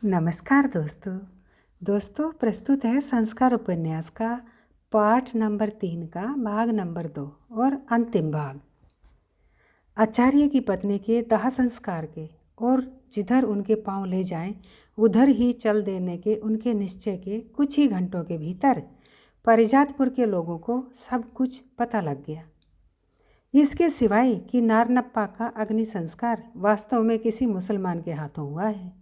नमस्कार दोस्तों प्रस्तुत है संस्कार उपन्यास का पाठ नंबर 3 का भाग नंबर 2 और अंतिम भाग। आचार्य की पत्नी के दाह संस्कार के और जिधर उनके पांव ले जाएं उधर ही चल देने के उनके निश्चय के कुछ ही घंटों के भीतर परिजातपुर के लोगों को सब कुछ पता लग गया। इसके सिवाय कि नारनप्पा का अग्नि संस्कार वास्तव में किसी मुसलमान के हाथों हुआ है।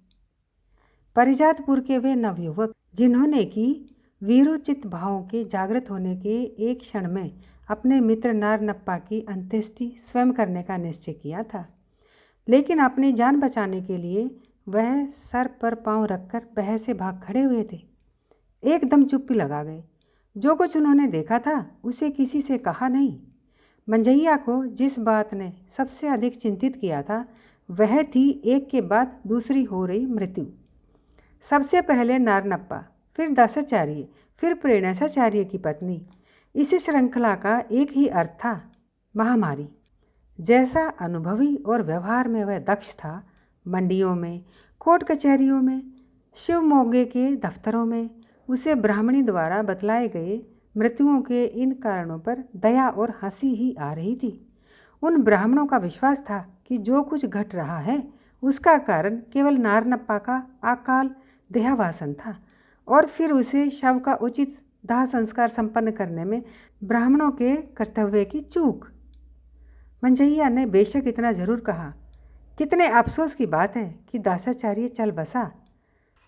परिजातपुर के वे नवयुवक जिन्होंने कि वीरोचित भावों के जागृत होने के एक क्षण में अपने मित्र नारनप्पा की अंत्येष्टि स्वयं करने का निश्चय किया था, लेकिन अपनी जान बचाने के लिए वह सर पर पांव रखकर बह से भाग खड़े हुए थे। एकदम चुप्पी लगा गए। जो कुछ उन्होंने देखा था उसे किसी से कहा नहीं। मंजैया को जिस बात ने सबसे अधिक चिंतित किया था वह थी एक के बाद दूसरी हो रही मृत्यु। सबसे पहले नारनप्पा, फिर दासाचार्य, फिर प्रेरणाचार्य की पत्नी। इस श्रृंखला का एक ही अर्थ था, महामारी। जैसा अनुभवी और व्यवहार में वह दक्ष था, मंडियों में, कोर्ट कचहरियों में, शिवमोगे के दफ्तरों में उसे ब्राह्मणी द्वारा बतलाए गए मृत्युओं के इन कारणों पर दया और हंसी ही आ रही थी। उन ब्राह्मणों का विश्वास था कि जो कुछ घट रहा है उसका कारण केवल नारनप्पा का अकाल देहावसान था और फिर उसे शव का उचित दाह संस्कार संपन्न करने में ब्राह्मणों के कर्तव्य की चूक। मंजैया ने बेशक इतना जरूर कहा, कितने अफसोस की बात है कि दासाचार्य चल बसा।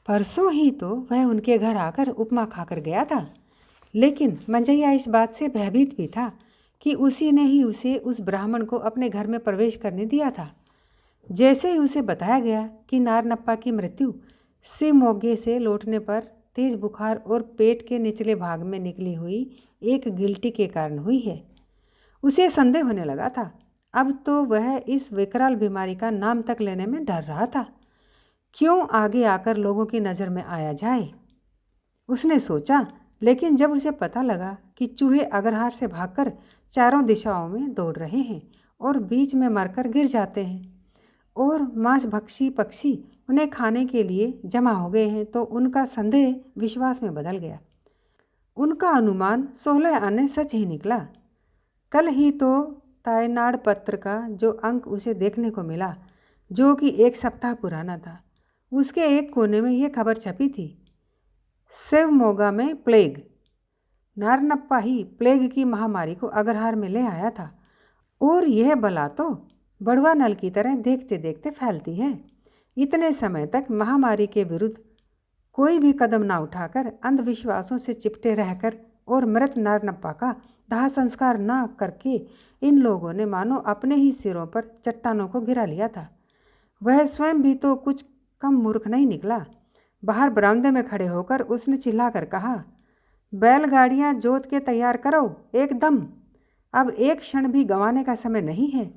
परसों ही तो वह उनके घर आकर उपमा खाकर गया था। लेकिन मंजैया इस बात से भयभीत भी था कि उसी ने ही उसे उस ब्राह्मण को अपने घर में प्रवेश करने दिया था। जैसे ही उसे बताया गया कि नारनप्पा की मृत्यु शिवमोगे से लौटने पर तेज बुखार और पेट के निचले भाग में निकली हुई एक गिल्टी के कारण हुई है, उसे संदेह होने लगा था। अब तो वह इस विकराल बीमारी का नाम तक लेने में डर रहा था। क्यों आगे आकर लोगों की नज़र में आया जाए, उसने सोचा। लेकिन जब उसे पता लगा कि चूहे अग्रहार से भागकर चारों दिशाओं में दौड़ रहे हैं और बीच में मरकर गिर जाते हैं और मांसभक्षी पक्षी उन्हें खाने के लिए जमा हो गए हैं, तो उनका संदेह विश्वास में बदल गया। उनका अनुमान 16 आने सच ही निकला। कल ही तो तायनाड़ पत्र का जो अंक उसे देखने को मिला, जो कि 1 सप्ताह पुराना था, उसके एक कोने में यह खबर छपी थी, शिवमोगा में प्लेग। नारनप्पा ही प्लेग की महामारी को अग्रहार में ले आया था और यह बला तो बढ़वा नल की तरह देखते देखते फैलती है। इतने समय तक महामारी के विरुद्ध कोई भी कदम ना उठाकर अंधविश्वासों से चिपटे रहकर और मृत नारनप्पा का दाह संस्कार ना करके इन लोगों ने मानो अपने ही सिरों पर चट्टानों को गिरा लिया था। वह स्वयं भी तो कुछ कम मूर्ख नहीं निकला। बाहर बरामदे में खड़े होकर उसने चिल्लाकर कहा, बैलगाड़ियाँ जोत के तैयार करो एकदम। अब एक क्षण भी गंवाने का समय नहीं है।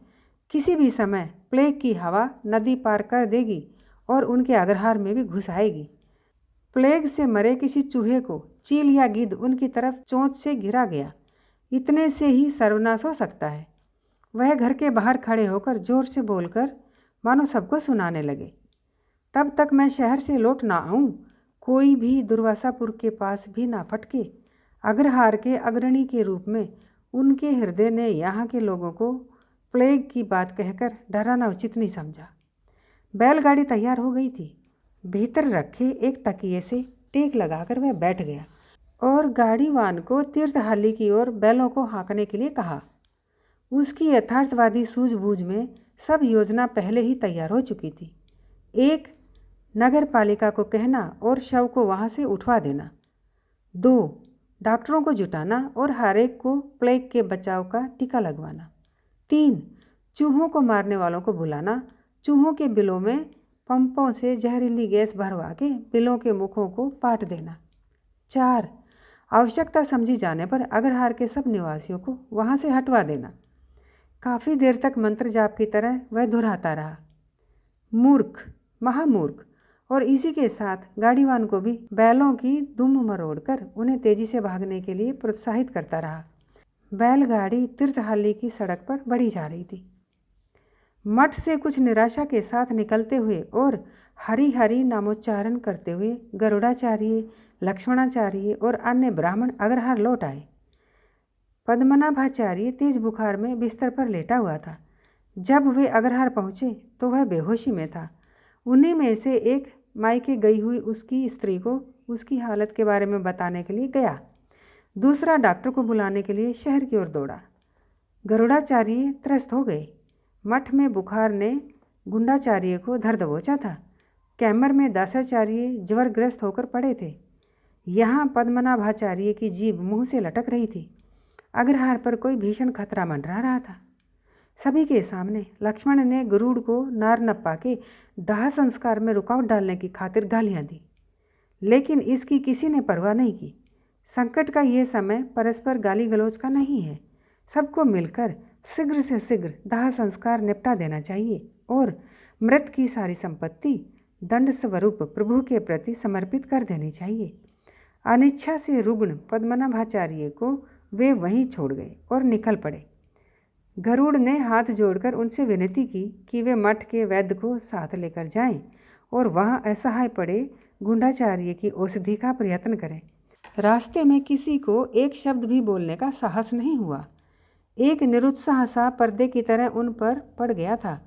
किसी भी समय प्लेग की हवा नदी पार कर देगी और उनके अग्रहार में भी घुस आएगी। प्लेग से मरे किसी चूहे को चील या गिद्ध उनकी तरफ चोंच से गिरा गया, इतने से ही सर्वनाश हो सकता है। वह घर के बाहर खड़े होकर जोर से बोलकर मानो सबको सुनाने लगे, तब तक मैं शहर से लौट ना आऊँ, कोई भी दुर्वासापुर के पास भी ना फटके। अग्रहार के अग्रणी के रूप में उनके हृदय ने यहाँ के लोगों को प्लेग की बात कहकर डराना उचित नहीं समझा। बैलगाड़ी तैयार हो गई थी। भीतर रखे एक तकिए से टेक लगाकर वह बैठ गया और गाड़ीवान को तीर्थहाली की ओर बैलों को हाँकने के लिए कहा। उसकी यथार्थवादी सूझबूझ में सब योजना पहले ही तैयार हो चुकी थी। 1, नगर पालिका को कहना और शव को वहाँ से उठवा देना। 2, डॉक्टरों को जुटाना और हर एक को प्लेग के बचाव का टीका लगवाना। 3, चूहों को मारने वालों को बुलाना, चूहों के बिलों में पंपों से जहरीली गैस भरवा के बिलों के मुखों को पाट देना। 4, आवश्यकता समझी जाने पर अग्रहार के सब निवासियों को वहाँ से हटवा देना। काफ़ी देर तक मंत्र जाप की तरह वह दोहराता रहा, मूर्ख, महामूर्ख, और इसी के साथ गाड़ीवान को भी बैलों की दुम मरोड़कर उन्हें तेजी से भागने के लिए प्रोत्साहित करता रहा। बैलगाड़ी तीर्थहाली की सड़क पर बढ़ी जा रही थी। मठ से कुछ निराशा के साथ निकलते हुए और हरि हरि नामोच्चारण करते हुए गरुड़ाचार्य, लक्ष्मणाचार्य और अन्य ब्राह्मण अग्रहार लौट आए। पद्मनाभाचार्य तेज बुखार में बिस्तर पर लेटा हुआ था। जब वे अग्रहार पहुँचे तो वह बेहोशी में था। उन्हीं में से एक मायके गई हुई उसकी स्त्री को उसकी हालत के बारे में बताने के लिए गया। दूसरा डॉक्टर को बुलाने के लिए शहर की ओर दौड़ा। गरुड़ाचार्य त्रस्त हो गए। मठ में बुखार ने गुंडाचार्य को धर दबोचा था। कैमर में दासाचार्य ज्वरग्रस्त होकर पड़े थे। यहाँ पद्मनाभाचार्य की जीभ मुंह से लटक रही थी। अग्रहार पर कोई भीषण खतरा मंडरा रहा था। सभी के सामने लक्ष्मण ने गरुड़ को नार नप्पा के दाह संस्कार में रुकावट डालने की खातिर गालियाँ दी, लेकिन इसकी किसी ने परवाह नहीं की। संकट का ये समय परस्पर गाली गलौज का नहीं है। सबको मिलकर शीघ्र से शीघ्र दाह संस्कार निपटा देना चाहिए और मृत की सारी संपत्ति दंड स्वरूप प्रभु के प्रति समर्पित कर देनी चाहिए। अनिच्छा से रुग्ण पद्मनाभाचार्य को वे वहीं छोड़ गए और निकल पड़े। गरुड़ ने हाथ जोड़कर उनसे विनती की कि वे मठ के वैद्य को साथ लेकर जाएं और वहां असहाय पड़े गुंडाचार्य की औषधि का प्रयत्न करें। रास्ते में किसी को एक शब्द भी बोलने का साहस नहीं हुआ। एक निरुत्साह सा पर्दे की तरह उन पर पड़ गया था।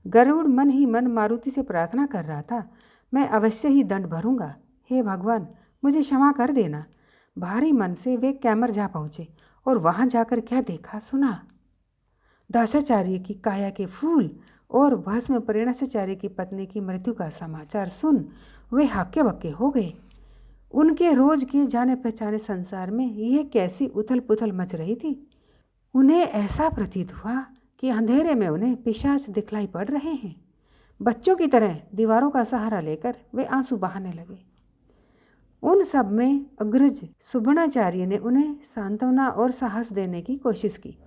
गरुड़ मन ही मन मारुति से प्रार्थना कर रहा था, मैं अवश्य ही दंड भरूंगा। हे भगवान, मुझे क्षमा कर देना। भारी मन से वे कैमर जा पहुँचे और वहाँ जाकर क्या देखा सुना। दासाचार्य की काया के फूल और भस्म प्रेरणाचार्य की पत्नी की मृत्यु का समाचार सुन वे हक्के बक्के हो गए। उनके रोज के जाने पहचाने संसार में यह कैसी उथल पुथल मच रही थी। उन्हें ऐसा प्रतीत हुआ कि अंधेरे में उन्हें पिशाच दिखलाई पड़ रहे हैं। बच्चों की तरह दीवारों का सहारा लेकर वे आंसू बहाने लगे। उन सब में अग्रज सुबर्णाचार्य ने उन्हें सांत्वना और साहस देने की कोशिश की।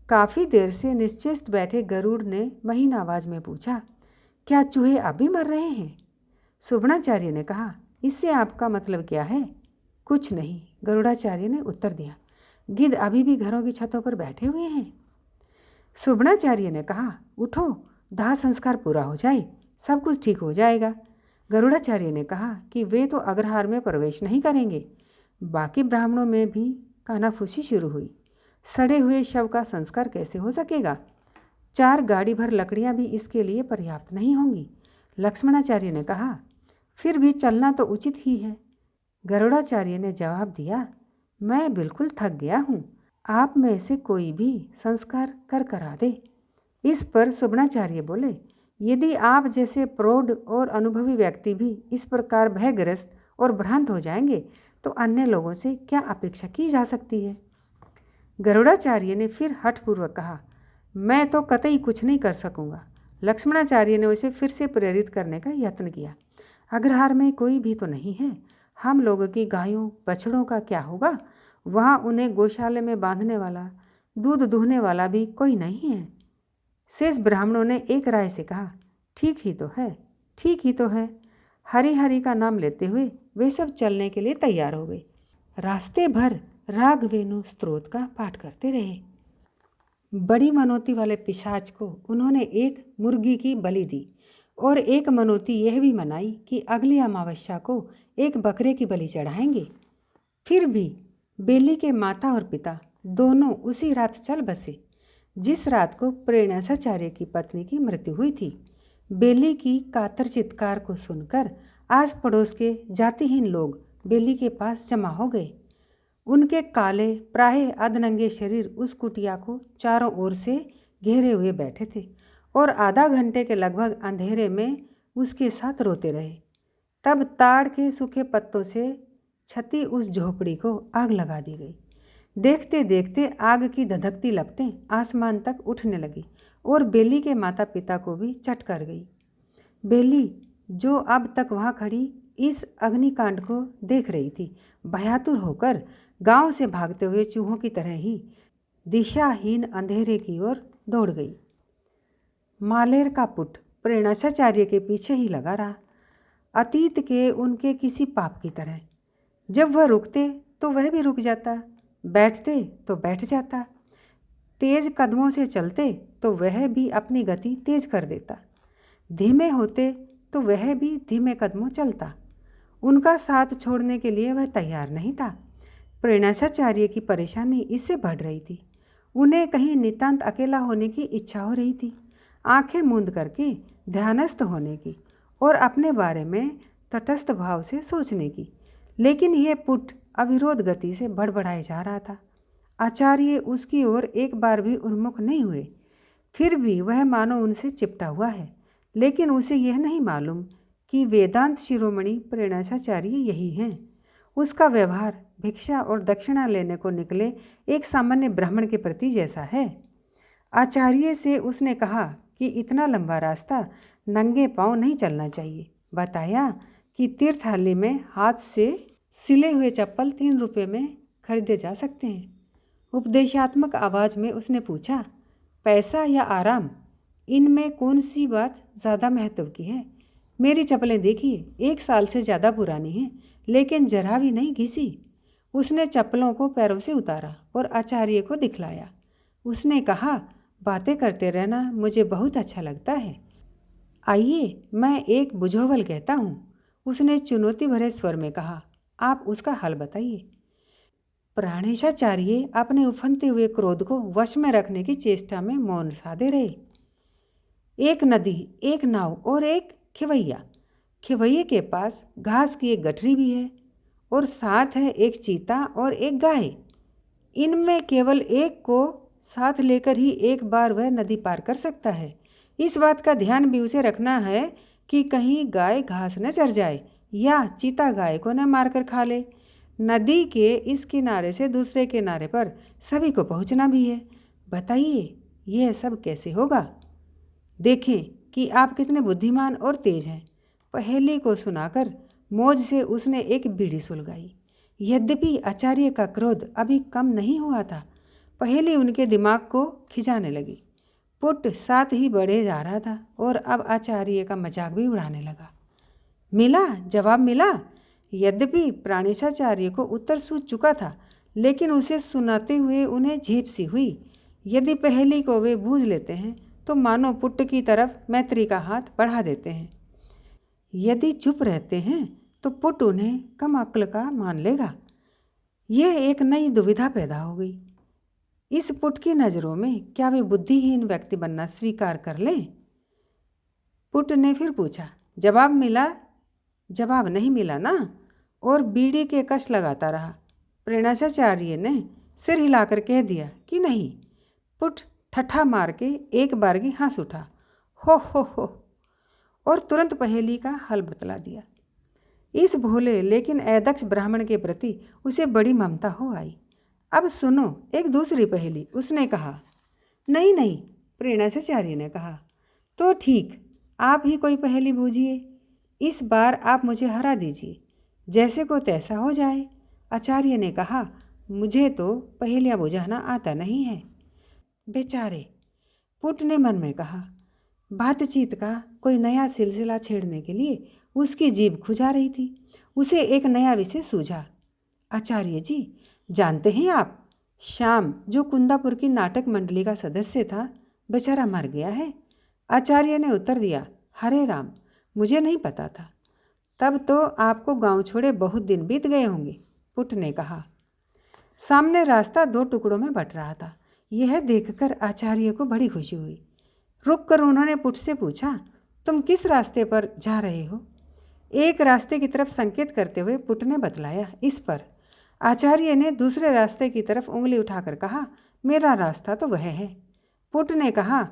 काफ़ी देर से निश्चेष्ट बैठे गरुड़ ने महीन आवाज में पूछा, क्या चूहे अब भी मर रहे हैं? सुबर्णाचार्य ने कहा, इससे आपका मतलब क्या है? कुछ नहीं, गरुड़ाचार्य ने उत्तर दिया। गिद्ध अभी भी घरों की छतों पर बैठे हुए हैं। सुबर्णाचार्य ने कहा, उठो, दाह संस्कार पूरा हो जाए, सब कुछ ठीक हो जाएगा। गरुड़ाचार्य ने कहा कि वे तो अग्रहार में प्रवेश नहीं करेंगे। बाकी ब्राह्मणों में भी कानाफूसी शुरू हुई। सड़े हुए शव का संस्कार कैसे हो सकेगा? 4 गाड़ी भर लकड़ियां भी इसके लिए पर्याप्त नहीं होंगी। लक्ष्मणाचार्य ने कहा, फिर भी चलना तो उचित ही है। गरुड़ाचार्य ने जवाब दिया, मैं बिल्कुल थक गया हूँ, आप में से कोई भी संस्कार कर करा दे। इस पर सुबर्णाचार्य बोले, यदि आप जैसे प्रौढ़ और अनुभवी व्यक्ति भी इस प्रकार भयग्रस्त और भ्रांत हो जाएंगे तो अन्य लोगों से क्या अपेक्षा की जा सकती है? गरुड़ाचार्य ने फिर हठपूर्वक कहा, मैं तो कतई कुछ नहीं कर सकूंगा। लक्ष्मणाचार्य ने उसे फिर से प्रेरित करने का यत्न किया। अग्रहार में कोई भी तो नहीं है। हम लोगों की गायों बछड़ों का क्या होगा? वहाँ उन्हें गौशाले में बांधने वाला, दूध दूहने वाला भी कोई नहीं है। शेष ब्राह्मणों ने एक राय से कहा, ठीक ही तो है, ठीक ही तो है। हरि हरि का नाम लेते हुए वे सब चलने के लिए तैयार हो गए। रास्ते भर रागवेणु स्तोत्र का पाठ करते रहे। बड़ी मनोती वाले पिशाच को उन्होंने एक मुर्गी की बलि दी और एक मनोती यह भी मनाई कि अगली अमावस्या को एक बकरे की बलि चढ़ाएंगे। फिर भी बेली के माता और पिता दोनों उसी रात चल बसे जिस रात को प्रेरणाचार्य की पत्नी की मृत्यु हुई थी। बेली की कातर चित्कार को सुनकर आस पड़ोस के जातिहीन लोग बेली के पास जमा हो गए। उनके काले प्राय अधनंगे शरीर उस कुटिया को चारों ओर से घेरे हुए बैठे थे और आधा घंटे के लगभग अंधेरे में उसके साथ रोते रहे। तब ताड़ के सूखे पत्तों से छती उस झोपड़ी को आग लगा दी गई। देखते देखते आग की धधकती लपटें आसमान तक उठने लगी और बेली के माता पिता को भी चट कर गई। बेली, जो अब तक वहाँ खड़ी इस अग्निकांड को देख रही थी, भयातुर होकर गांव से भागते हुए चूहों की तरह ही दिशाहीन अंधेरे की ओर दौड़ गई। मालेर का पुट प्रेरणाचार्य के पीछे ही लगा रहा, अतीत के उनके किसी पाप की तरह। जब वह रुकते तो वह भी रुक जाता, बैठते तो बैठ जाता, तेज कदमों से चलते तो वह भी अपनी गति तेज कर देता, धीमे होते तो वह भी धीमे कदमों चलता। उनका साथ छोड़ने के लिए वह तैयार नहीं था। प्रेरणाचार्य की परेशानी इससे बढ़ रही थी। उन्हें कहीं नितांत अकेला होने की इच्छा हो रही थी, आंखें मूंद करके ध्यानस्थ होने की और अपने बारे में तटस्थ भाव से सोचने की। लेकिन यह पुट अविरोध गति से बढ़ाए जा रहा था। आचार्य उसकी ओर एक बार भी उन्मुख नहीं हुए। फिर भी वह मानो उनसे चिपटा हुआ है, लेकिन उसे यह नहीं मालूम कि वेदांत शिरोमणि प्रेरणाचार्य यही हैं। उसका व्यवहार भिक्षा और दक्षिणा लेने को निकले एक सामान्य ब्राह्मण के प्रति जैसा है। आचार्य से उसने कहा कि इतना लंबा रास्ता नंगे पांव नहीं चलना चाहिए। बताया कि तीर्थाली में हाथ से सिले हुए चप्पल 3 रुपये में खरीदे जा सकते हैं। उपदेशात्मक आवाज़ में उसने पूछा, पैसा या आराम, इनमें कौन सी बात ज़्यादा महत्व की है? मेरी चप्पलें देखिए, 1 साल से ज़्यादा पुरानी हैं, लेकिन जरा भी नहीं घिसी। उसने चप्पलों को पैरों से उतारा और आचार्य को दिखलाया। उसने कहा, बातें करते रहना मुझे बहुत अच्छा लगता है। आइए, मैं एक बुझावल कहता हूँ। उसने चुनौती भरे स्वर में कहा, आप उसका हल बताइए। प्रेरणाचार्य अपने उफनते हुए क्रोध को वश में रखने की चेष्टा में मौन साधे रहे। एक नदी, एक नाव और एक खेवैया। खेवैये के पास घास की एक गठरी भी है और साथ है एक चीता और एक गाय। इनमें केवल एक को साथ लेकर ही एक बार वह नदी पार कर सकता है। इस बात का ध्यान भी उसे रखना है कि कहीं गाय घास न चर जाए या चीता गाय को न मारकर खा ले। नदी के इस किनारे से दूसरे किनारे पर सभी को पहुंचना भी है। बताइए, यह सब कैसे होगा? देखें कि आप कितने बुद्धिमान और तेज हैं। पहेली को सुनाकर मौज से उसने एक बीड़ी सुलगाई। यद्यपि आचार्य का क्रोध अभी कम नहीं हुआ था, पहेली उनके दिमाग को खिंचाने लगी। पुट साथ ही बढ़े जा रहा था और अब आचार्य का मजाक भी उड़ाने लगा। मिला, जवाब मिला। यद्यपि प्रेरणाचार्य को उत्तर सूझ चुका था, लेकिन उसे सुनाते हुए उन्हें झेप सी हुई। यदि पहेली को वे बूझ लेते हैं तो मानो पुट की तरफ मैत्री का हाथ बढ़ा देते हैं। यदि चुप रहते हैं तो पुट उन्हें कम अक्ल का मान लेगा। यह एक नई दुविधा पैदा हो गई। इस पुट की नज़रों में क्या वे बुद्धिहीन व्यक्ति बनना स्वीकार कर लें? पुट ने फिर पूछा, जवाब मिला? जवाब नहीं मिला ना? और बीड़ी के कश लगाता रहा। प्रेरणाचार्य ने सिर हिलाकर कह दिया कि नहीं। पुट ठट्ठा मार के एक बारगी हंस उठा, हो, और तुरंत पहेली का हल बतला दिया। इस भोले लेकिन अदक्ष ब्राह्मण के प्रति उसे बड़ी ममता हो आई। अब सुनो एक दूसरी पहेली, उसने कहा। नहीं, प्रेरणाचार्य ने कहा। तो ठीक, आप ही कोई पहेली बूझिए। इस बार आप मुझे हरा दीजिए, जैसे को तैसा हो जाए। आचार्य ने कहा, मुझे तो पहेलियाँ बुझाना आता नहीं है। बेचारे, पुट ने मन में कहा। बातचीत का कोई नया सिलसिला छेड़ने के लिए उसकी जीभ खुजा रही थी। उसे एक नया विषय सूझा। आचार्य जी, जानते हैं आप, श्याम जो कुंदापुर की नाटक मंडली का सदस्य था, बेचारा मर गया है। आचार्य ने उत्तर दिया, हरे राम, मुझे नहीं पता था। तब तो आपको गांव छोड़े बहुत दिन बीत गए होंगे, पुट ने कहा। सामने रास्ता 2 टुकड़ों में बट रहा था। यह देखकर आचार्य को बड़ी खुशी हुई। रुक कर उन्होंने पुट से पूछा, तुम किस रास्ते पर जा रहे हो? एक रास्ते की तरफ संकेत करते हुए पुट ने बतलाया, इस पर। आचार्य ने दूसरे रास्ते की तरफ उंगली उठाकर कहा, मेरा रास्ता तो वह है। पुट ने कहा,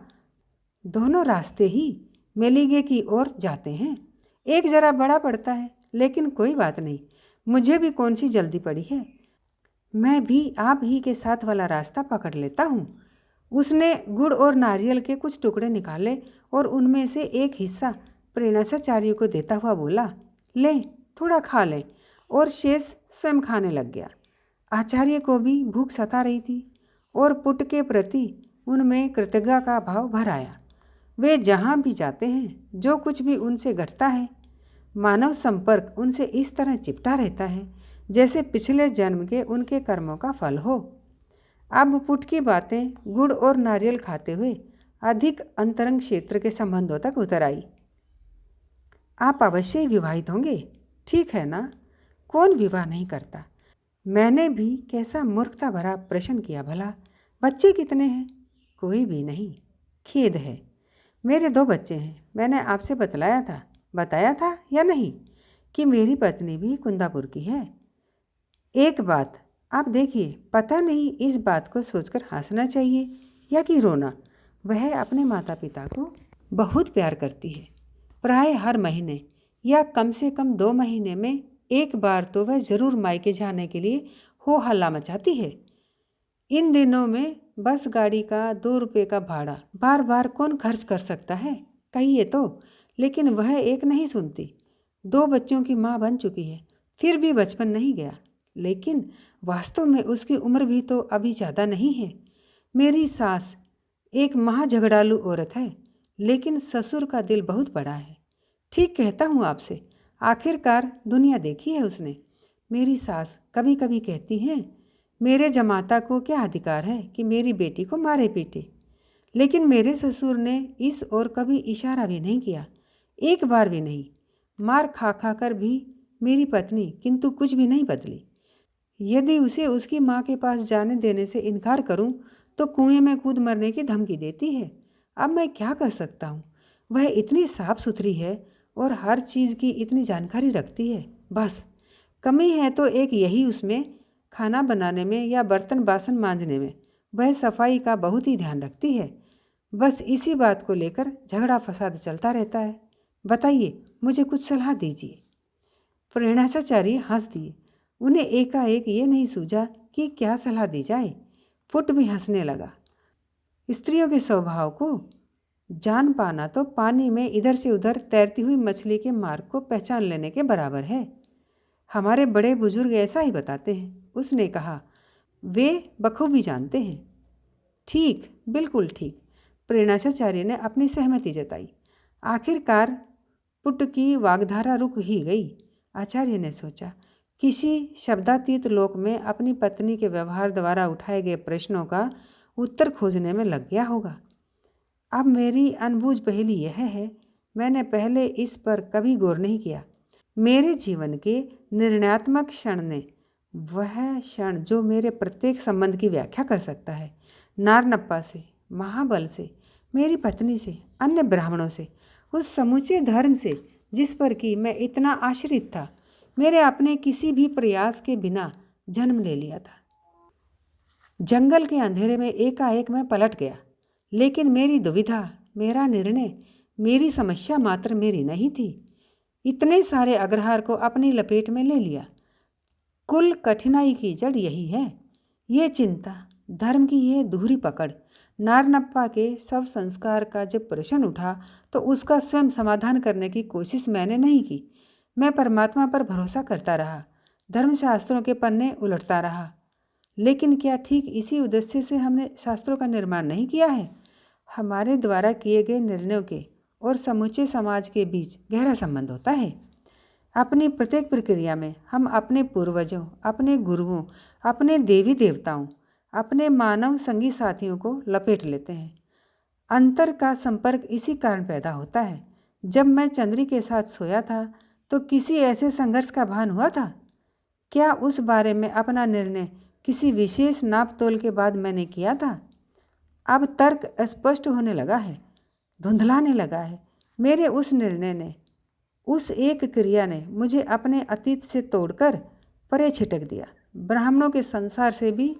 दोनों रास्ते ही मेलीगे की ओर जाते हैं। एक जरा बड़ा पड़ता है, लेकिन कोई बात नहीं, मुझे भी कौन सी जल्दी पड़ी है। मैं भी आप ही के साथ वाला रास्ता पकड़ लेता हूँ। उसने गुड़ और नारियल के कुछ टुकड़े निकाले और उनमें से एक हिस्सा प्रेरणाचार्य को देता हुआ बोला, लें, थोड़ा खा लें, और शेष स्वयं खाने लग गया। आचार्य को भी भूख सता रही थी और पुट के प्रति उनमें कृतज्ञता का भाव भर आया। वे जहाँ भी जाते हैं, जो कुछ भी उनसे घटता है, मानव संपर्क उनसे इस तरह चिपटा रहता है जैसे पिछले जन्म के उनके कर्मों का फल हो। अब पुट की बातें गुड़ और नारियल खाते हुए अधिक अंतरंग क्षेत्र के संबंधों तक उतर आई। आप अवश्य ही विवाहित होंगे, ठीक है ना? कौन विवाह नहीं करता? मैंने भी कैसा मूर्खता भरा प्रश्न किया भला। बच्चे कितने हैं? कोई भी नहीं। खेद है। मेरे 2 बच्चे हैं। मैंने आपसे बताया था या नहीं कि मेरी पत्नी भी कुंदापुर की है? एक बात आप देखिए, पता नहीं इस बात को सोचकर हंसना चाहिए या कि रोना। वह अपने माता पिता को बहुत प्यार करती है। प्राय हर महीने या कम से कम 2 महीने में एक बार तो वह ज़रूर मायके जाने के लिए हो हल्ला मचाती है। इन दिनों में बस गाड़ी का 2 रुपये का भाड़ा बार बार कौन खर्च कर सकता है, कहिए तो। लेकिन वह एक नहीं सुनती। 2 बच्चों की माँ बन चुकी है, फिर भी बचपन नहीं गया। लेकिन वास्तव में उसकी उम्र भी तो अभी ज़्यादा नहीं है। मेरी सास एक महा झगड़ालू औरत है, लेकिन ससुर का दिल बहुत बड़ा है। ठीक कहता हूँ आपसे, आखिरकार दुनिया देखी है उसने। मेरी सास कभी कभी कहती हैं, मेरे जमाता को क्या अधिकार है कि मेरी बेटी को मारे पीटे। लेकिन मेरे ससुर ने इस ओर कभी इशारा भी नहीं किया, एक बार भी नहीं। मार खा खा कर भी मेरी पत्नी किंतु कुछ भी नहीं बदली। यदि उसे उसकी माँ के पास जाने देने से इनकार करूं तो कुएं में कूद मरने की धमकी देती है। अब मैं क्या कर सकता हूँ? वह इतनी साफ सुथरी है और हर चीज़ की इतनी जानकारी रखती है। बस कमी है तो एक यही उसमें, खाना बनाने में या बर्तन बासन मांजने में वह सफाई का बहुत ही ध्यान रखती है। बस इसी बात को लेकर झगड़ा फसाद चलता रहता है। बताइए, मुझे कुछ सलाह दीजिए। प्रेरणाचार्य हंस दिए। उन्हें एकाएक ये नहीं सूझा कि क्या सलाह दी जाए। पुट भी हंसने लगा। स्त्रियों के स्वभाव को जान पाना तो पानी में इधर से उधर तैरती हुई मछली के मार्ग को पहचान लेने के बराबर है। हमारे बड़े बुजुर्ग ऐसा ही बताते हैं, उसने कहा। वे बखूबी जानते हैं। ठीक, बिल्कुल ठीक। प्रेरणाचार्य ने अपनी सहमति जताई। आखिरकार पुट की वाग्धारा रुक ही गई। आचार्य ने सोचा, किसी शब्दातीत लोक में अपनी पत्नी के व्यवहार द्वारा उठाए गए प्रश्नों का उत्तर खोजने में लग गया होगा। अब मेरी अनबूझ पहेली यह है, मैंने पहले इस पर कभी गौर नहीं किया। मेरे जीवन के निर्णयात्मक क्षण ने, वह क्षण जो मेरे प्रत्येक संबंध की व्याख्या कर सकता है, नारनप्पा से, महाबल से, मेरी पत्नी से, अन्य ब्राह्मणों से, उस समूचे धर्म से जिस पर कि मैं इतना आश्रित था, मेरे अपने किसी भी प्रयास के बिना जन्म ले लिया था। जंगल के अंधेरे में एकाएक मैं पलट गया। लेकिन मेरी दुविधा, मेरा निर्णय, मेरी समस्या मात्र मेरी नहीं थी। इतने सारे अग्रहार को अपनी लपेट में ले लिया। कुल कठिनाई की जड़ यही है, ये चिंता, धर्म की ये दूहरी पकड़। नारनप्पा के सब संस्कार का जब प्रश्न उठा तो उसका स्वयं समाधान करने की कोशिश मैंने नहीं की। मैं परमात्मा पर भरोसा करता रहा, धर्मशास्त्रों के पन्ने उलटता रहा। लेकिन क्या ठीक इसी उद्देश्य से हमने शास्त्रों का निर्माण नहीं किया है? हमारे द्वारा किए गए निर्णयों के और समूचे समाज के बीच गहरा संबंध होता है। अपनी प्रत्येक प्रक्रिया में हम अपने पूर्वजों, अपने गुरुओं, अपने देवी देवताओं, अपने मानव संगी साथियों को लपेट लेते हैं। अंतर का संपर्क इसी कारण पैदा होता है। जब मैं चंद्री के साथ सोया था तो किसी ऐसे संघर्ष का भान हुआ था? क्या उस बारे में अपना निर्णय किसी विशेष नाप तोल के बाद मैंने किया था? अब तर्क स्पष्ट होने लगा है, धुंधलाने लगा है। मेरे उस निर्णय ने, उस एक क्रिया ने मुझे अपने अतीत से तोड़कर परे छिटक दिया, ब्राह्मणों के संसार से भी,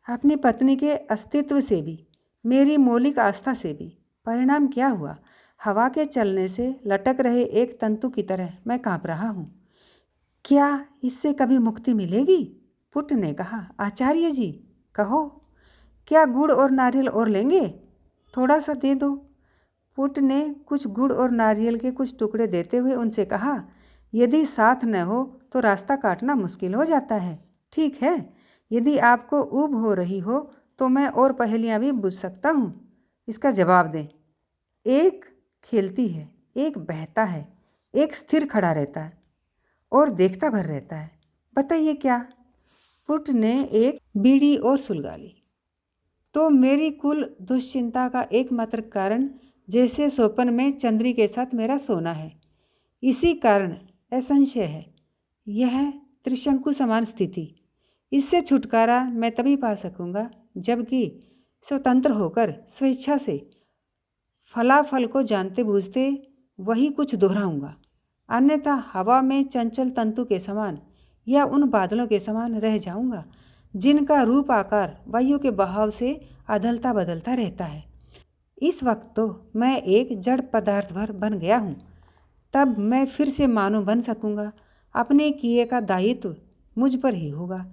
अपनी पत्नी के अस्तित्व से भी, मेरी मौलिक आस्था से भी। परिणाम क्या हुआ? हवा के चलने से लटक रहे एक तंतु की तरह मैं काँप रहा हूँ। क्या इससे कभी मुक्ति मिलेगी? पुट ने कहा। आचार्य जी, कहो, क्या गुड़ और नारियल और लेंगे? थोड़ा सा दे दो। पुट ने कुछ गुड़ और नारियल के कुछ टुकड़े देते हुए उनसे कहा, यदि साथ न हो तो रास्ता काटना मुश्किल हो जाता है। ठीक है, यदि आपको ऊब हो रही हो तो मैं और पहेलियाँ भी बुझ सकता हूँ। इसका जवाब दें। एक खेलती है, एक बहता है, एक स्थिर खड़ा रहता है और देखता भर रहता है। बताइए क्या? पुट ने एक बीड़ी और सुलगा ली। तो मेरी कुल दुश्चिंता का एकमात्र कारण जैसे स्वप्न में चंद्री के साथ मेरा सोना है। इसी कारण असंशय है यह त्रिशंकु समान स्थिति। इससे छुटकारा मैं तभी पा सकूँगा जबकि स्वतंत्र होकर स्वेच्छा से फलाफल को जानते बूझते वही कुछ दोहराऊँगा। अन्यथा हवा में चंचल तंतु के समान या उन बादलों के समान रह जाऊँगा जिनका रूप आकार वायु के बहाव से अदलता बदलता रहता है। इस वक्त तो मैं एक जड़ पदार्थ भर बन गया हूँ, तब मैं फिर से मानव बन सकूँगा। अपने किए का दायित्व मुझ पर ही होगा।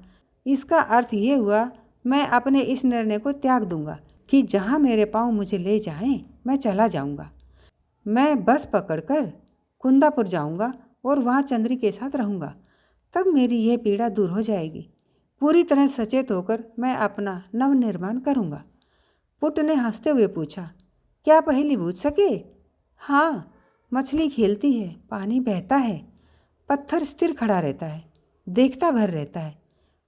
इसका अर्थ ये हुआ मैं अपने इस निर्णय को त्याग दूंगा कि जहाँ मेरे पाँव मुझे ले जाएं मैं चला जाऊंगा। मैं बस पकड़कर कुंदापुर जाऊंगा और वहाँ चंद्री के साथ रहूंगा। तब मेरी यह पीड़ा दूर हो जाएगी। पूरी तरह सचेत होकर मैं अपना नवनिर्माण करूंगा। पुट ने हंसते हुए पूछा, क्या पहेली बूझ सके? हाँ, मछली खेलती है, पानी बहता है, पत्थर स्थिर खड़ा रहता है, देखता भर रहता है,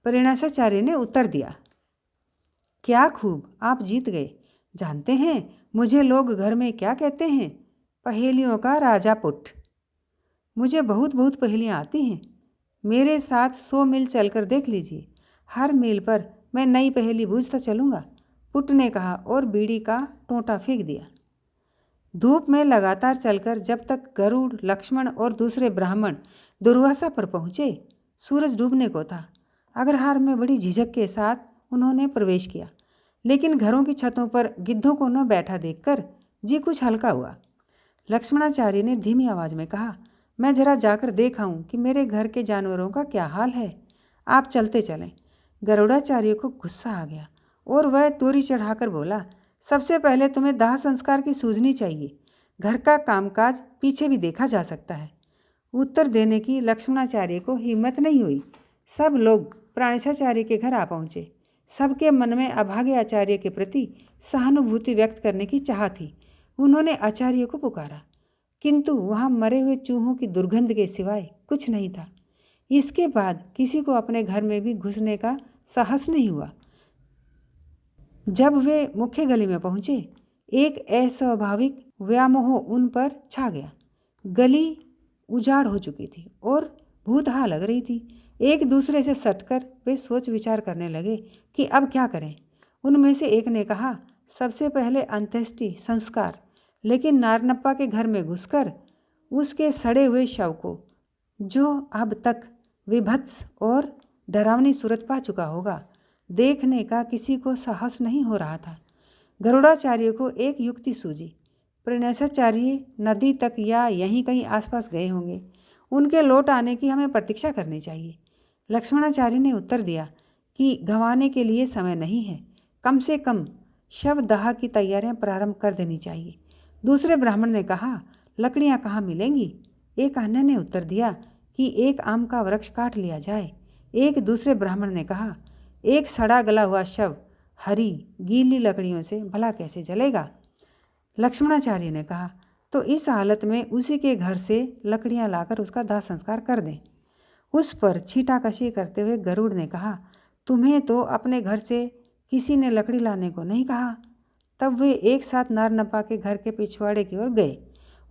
परिणाशाचार्य ने उत्तर दिया। क्या खूब, आप जीत गए। जानते हैं मुझे लोग घर में क्या कहते हैं? पहेलियों का राजा पुट। मुझे बहुत बहुत पहेलियाँ आती हैं। मेरे साथ 100 मील चलकर देख लीजिए। हर मील पर मैं नई पहेली बूझता चलूँगा, पुट ने कहा और बीड़ी का टोंटा फेंक दिया। धूप में लगातार चलकर जब तक गरुड़, लक्ष्मण और दूसरे ब्राह्मण दुर्वासा पर पहुँचे, सूरज डूबने को था। अग्रहार में बड़ी झिझक के साथ उन्होंने प्रवेश किया, लेकिन घरों की छतों पर गिद्धों को न बैठा देखकर जी कुछ हल्का हुआ। लक्ष्मणाचार्य ने धीमी आवाज़ में कहा, मैं जरा जाकर देख आऊं कि मेरे घर के जानवरों का क्या हाल है। आप चलते चलें। गरुड़ाचार्य को गुस्सा आ गया और वह तोरी चढ़ाकर बोला, सबसे पहले तुम्हें दाह संस्कार की सूझनी चाहिए। घर का कामकाज पीछे भी देखा जा सकता है। उत्तर देने की लक्ष्मणाचार्य को हिम्मत नहीं हुई। सब लोग प्राणेशाचार्य के घर आ पहुँचे। सबके मन में अभागे आचार्य के प्रति सहानुभूति व्यक्त करने की चाह थी। उन्होंने आचार्य को पुकारा, किंतु वहाँ मरे हुए चूहों की दुर्गंध के सिवाय कुछ नहीं था। इसके बाद किसी को अपने घर में भी घुसने का साहस नहीं हुआ। जब वे मुख्य गली में पहुँचे, एक अस्वाभाविक व्यामोह उन पर छा गया। गली उजाड़ हो चुकी थी और भूतहा लग रही थी। एक दूसरे से सटकर वे सोच विचार करने लगे कि अब क्या करें। उनमें से एक ने कहा, सबसे पहले अंत्येष्टि संस्कार, लेकिन नारनप्पा के घर में घुसकर उसके सड़े हुए शव को, जो अब तक विभत्स और डरावनी सूरत पा चुका होगा, देखने का किसी को साहस नहीं हो रहा था। गरुड़ाचार्य को एक युक्ति सूझी। प्रणेशाचार्य नदी तक या यहीं कहीं आसपास गए होंगे। उनके लौट आने की हमें प्रतीक्षा करनी चाहिए। लक्ष्मणाचार्य ने उत्तर दिया कि गंवाने के लिए समय नहीं है। कम से कम शव दाह की तैयारियां प्रारंभ कर देनी चाहिए। दूसरे ब्राह्मण ने कहा, लकड़ियां कहाँ मिलेंगी? एक अन्य ने उत्तर दिया कि एक आम का वृक्ष काट लिया जाए। एक दूसरे ब्राह्मण ने कहा, एक सड़ा गला हुआ शव हरी गीली लकड़ियों से भला कैसे जलेगा? लक्ष्मणाचार्य ने कहा, तो इस हालत में उसी के घर से लकड़ियां लाकर उसका दाह संस्कार कर दें। उस पर छींटाकशी करते हुए गरुड़ ने कहा, तुम्हें तो अपने घर से किसी ने लकड़ी लाने को नहीं कहा। तब वे एक साथ नारनप्पा के घर के पिछवाड़े की ओर गए।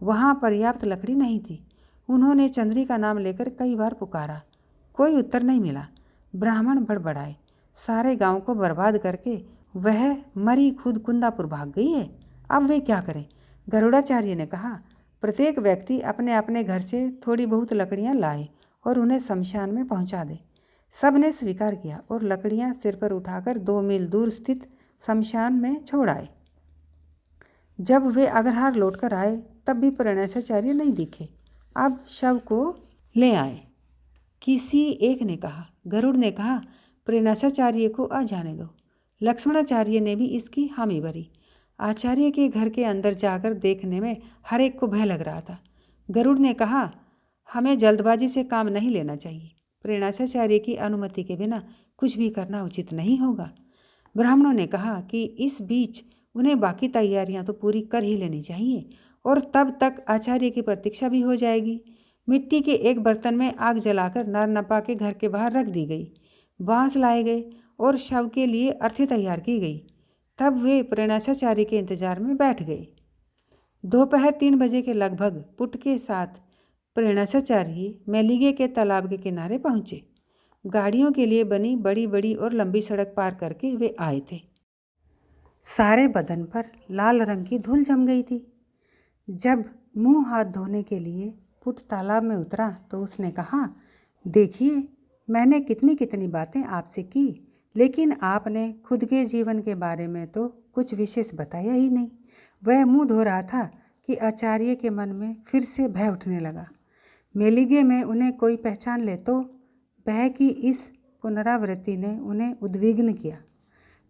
वहाँ पर्याप्त लकड़ी नहीं थी। उन्होंने चंद्री का नाम लेकर कई बार पुकारा, कोई उत्तर नहीं मिला। ब्राह्मण बड़बड़ाए, सारे गांव को बर्बाद करके वह मरी खुद कुंदापुर भाग गई है, अब वे क्या करें? गरुड़ाचार्य ने कहा, प्रत्येक व्यक्ति अपने अपने घर से थोड़ी बहुत लकड़ियां लाए और उन्हें शमशान में पहुंचा दे। सब ने स्वीकार किया और लकड़ियां सिर पर उठाकर 2 मील दूर स्थित शमशान में छोड़ आए। जब वे अग्रहार लौटकर आए तब भी प्रणेशाचार्य नहीं दिखे। अब शव को ले आए। किसी एक ने कहा, गरुड़ ने कहा, प्रणेशाचार्य को आ जाने दो। लक्ष्मणाचार्य ने भी इसकी हामी भरी। आचार्य के घर के अंदर जाकर देखने में हर एक को भय लग रहा था। गरुड़ ने कहा, हमें जल्दबाजी से काम नहीं लेना चाहिए। प्रणेशाचार्य की अनुमति के बिना कुछ भी करना उचित नहीं होगा। ब्राह्मणों ने कहा कि इस बीच उन्हें बाकी तैयारियां तो पूरी कर ही लेनी चाहिए और तब तक आचार्य की प्रतीक्षा भी हो जाएगी। मिट्टी के एक बर्तन में आग जलाकर नारनप्पा के घर के बाहर रख दी गई। बांस लाए गए और शव के लिए अर्थी तैयार की गई। तब वे प्रणेशाचार्य के इंतजार में बैठ गए। दोपहर 3 बजे के लगभग पुट के साथ प्रेरणाचार्य मेलिगे के तालाब के किनारे पहुँचे। गाड़ियों के लिए बनी बड़ी बड़ी और लंबी सड़क पार करके वे आए थे। सारे बदन पर लाल रंग की धूल जम गई थी। जब मुंह हाथ धोने के लिए पुट तालाब में उतरा तो उसने कहा, देखिए, मैंने कितनी कितनी बातें आपसे की, लेकिन आपने खुद के जीवन के बारे में तो कुछ विशेष बताया ही नहीं। वह मुंह धो रहा था कि आचार्य के मन में फिर से भय उठने लगा। मेलिगे में उन्हें कोई पहचान ले तो भय की इस पुनरावृत्ति ने उन्हें उद्विग्न किया।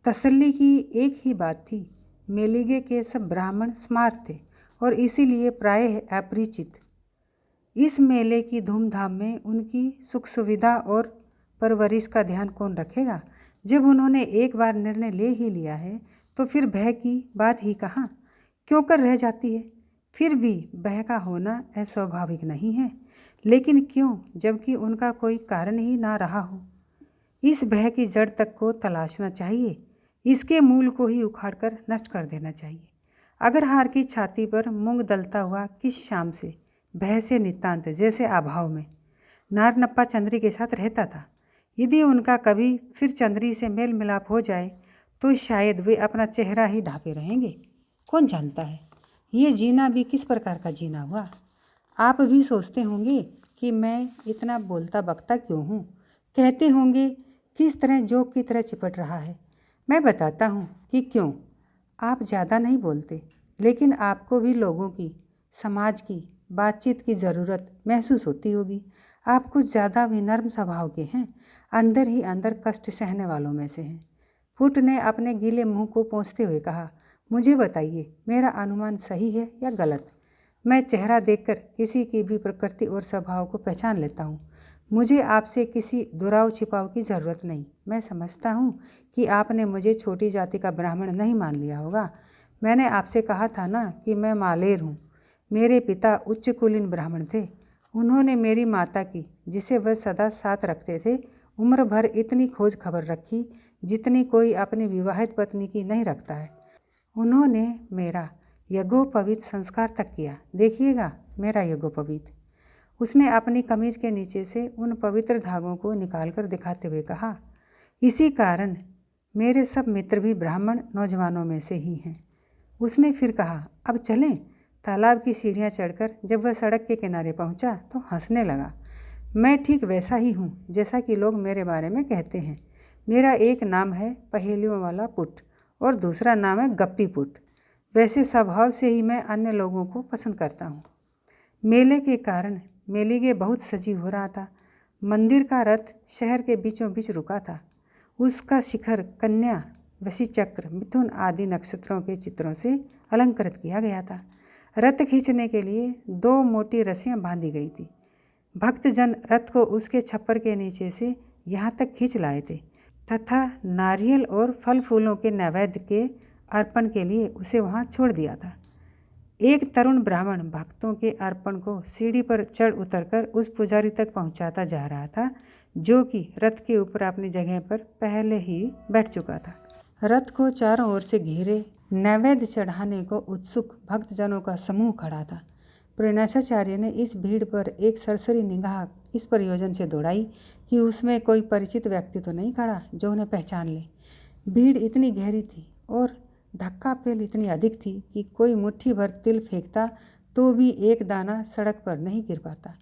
तसल्ली की एक ही बात थी, मेलिगे के सब ब्राह्मण स्मार्ट थे और इसीलिए प्रायः अपरिचित। इस मेले की धूमधाम में उनकी सुख सुविधा और परवरिश का ध्यान कौन रखेगा। जब उन्होंने एक बार निर्णय ले ही लिया है तो फिर भय की बात ही कहाँ, क्यों कर रह जाती है। फिर भी भय का होना अस्वाभाविक नहीं है, लेकिन क्यों, जबकि उनका कोई कारण ही ना रहा हो। इस भय की जड़ तक को तलाशना चाहिए, इसके मूल को ही उखाड़कर नष्ट कर देना चाहिए। अगर हार की छाती पर मूंग दलता हुआ किस शाम से भय से नितांत जैसे अभाव में नारनप्पा चंद्री के साथ रहता था, यदि उनका कभी फिर चंद्री से मेल मिलाप हो जाए तो शायद वे अपना चेहरा ही ढांपे रहेंगे। कौन जानता है ये जीना भी किस प्रकार का जीना हुआ। आप भी सोचते होंगे कि मैं इतना बोलता बकता क्यों हूँ। कहते होंगे किस तरह जोक की तरह चिपट रहा है। मैं बताता हूँ कि क्यों। आप ज़्यादा नहीं बोलते, लेकिन आपको भी लोगों की, समाज की बातचीत की ज़रूरत महसूस होती होगी। आप कुछ ज़्यादा विनम्र स्वभाव के हैं, अंदर ही अंदर कष्ट सहने वालों में से हैं। पुट ने अपने गीले मुंह को पोंछते हुए कहा, मुझे बताइए, मेरा अनुमान सही है या गलत। मैं चेहरा देखकर किसी की भी प्रकृति और स्वभाव को पहचान लेता हूँ। मुझे आपसे किसी दुराव छिपाव की ज़रूरत नहीं। मैं समझता हूँ कि आपने मुझे छोटी जाति का ब्राह्मण नहीं मान लिया होगा। मैंने आपसे कहा था ना कि मैं मालेर हूँ। मेरे पिता उच्च कुलीन ब्राह्मण थे। उन्होंने मेरी माता की, जिसे वह सदा साथ रखते थे, उम्र भर इतनी खोज खबर रखी जितनी कोई अपनी विवाहित पत्नी की नहीं रखता है। उन्होंने मेरा यज्ञोपवीत संस्कार तक किया। देखिएगा मेरा यज्ञोपवीत। उसने अपनी कमीज के नीचे से उन पवित्र धागों को निकालकर दिखाते हुए कहा, इसी कारण मेरे सब मित्र भी ब्राह्मण नौजवानों में से ही हैं। उसने फिर कहा, अब चलें। तालाब की सीढ़ियाँ चढ़कर जब वह सड़क के किनारे पहुंचा तो हंसने लगा। मैं ठीक वैसा ही हूँ जैसा कि लोग मेरे बारे में कहते हैं। मेरा एक नाम है पहेलियों वाला पुट और दूसरा नाम है गप्पी पुट। वैसे स्वभाव से ही मैं अन्य लोगों को पसंद करता हूँ। मेले के कारण मेलिगे बहुत सजीव हो रहा था। मंदिर का रथ शहर के बीचों बीच रुका था। उसका शिखर कन्या, वशीचक्र, मिथुन आदि नक्षत्रों के चित्रों से अलंकृत किया गया था। रथ खींचने के लिए 2 मोटी रस्सियां बांधी गई थी। भक्तजन रथ को उसके छप्पर के नीचे से यहाँ तक खींच लाए थे तथा नारियल और फल फूलों के नैवेद्य के अर्पण के लिए उसे वहाँ छोड़ दिया था। एक तरुण ब्राह्मण भक्तों के अर्पण को सीढ़ी पर चढ़ उतरकर उस पुजारी तक पहुँचाता जा रहा था, जो कि रथ के ऊपर अपनी जगह पर पहले ही बैठ चुका था। रथ को चारों ओर से घेरे नैवेद्य चढ़ाने को उत्सुक भक्तजनों का समूह खड़ा था। प्रेरणाचार्य ने इस भीड़ पर एक सरसरी निगाह इस प्रयोजन से दौड़ाई कि उसमें कोई परिचित व्यक्ति तो नहीं खड़ा जो उन्हें पहचान ले। भीड़ इतनी गहरी थी और धक्का पेल इतनी अधिक थी कि कोई मुट्ठी भर तिल फेंकता तो भी एक दाना सड़क पर नहीं गिर पाता।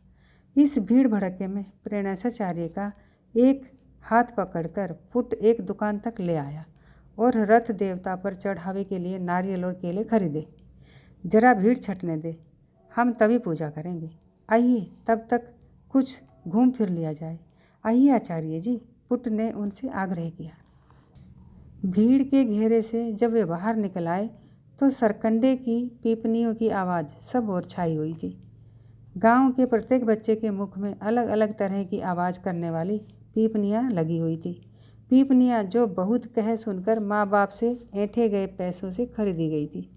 इस भीड़ भड़के में प्रेरणाचार्य का एक हाथ पकड़कर पुट एक दुकान तक ले आया और रथ देवता पर चढ़ावे के लिए नारियल और केले खरीदे। जरा भीड़ छटने दे, हम तभी पूजा करेंगे। आइए, तब तक कुछ घूम फिर लिया जाए। आइए आचार्य जी, पुट ने उनसे आग्रह किया। भीड़ के घेरे से जब वे बाहर निकल आए तो सरकंडे की पीपनियों की आवाज़ सब ओर छाई हुई थी। गांव के प्रत्येक बच्चे के मुख में अलग अलग तरह की आवाज़ करने वाली पीपनियाँ लगी हुई थी। पीपनियाँ जो बहुत कह सुनकर माँ बाप से ऐंठे गए पैसों से खरीदी गई थी।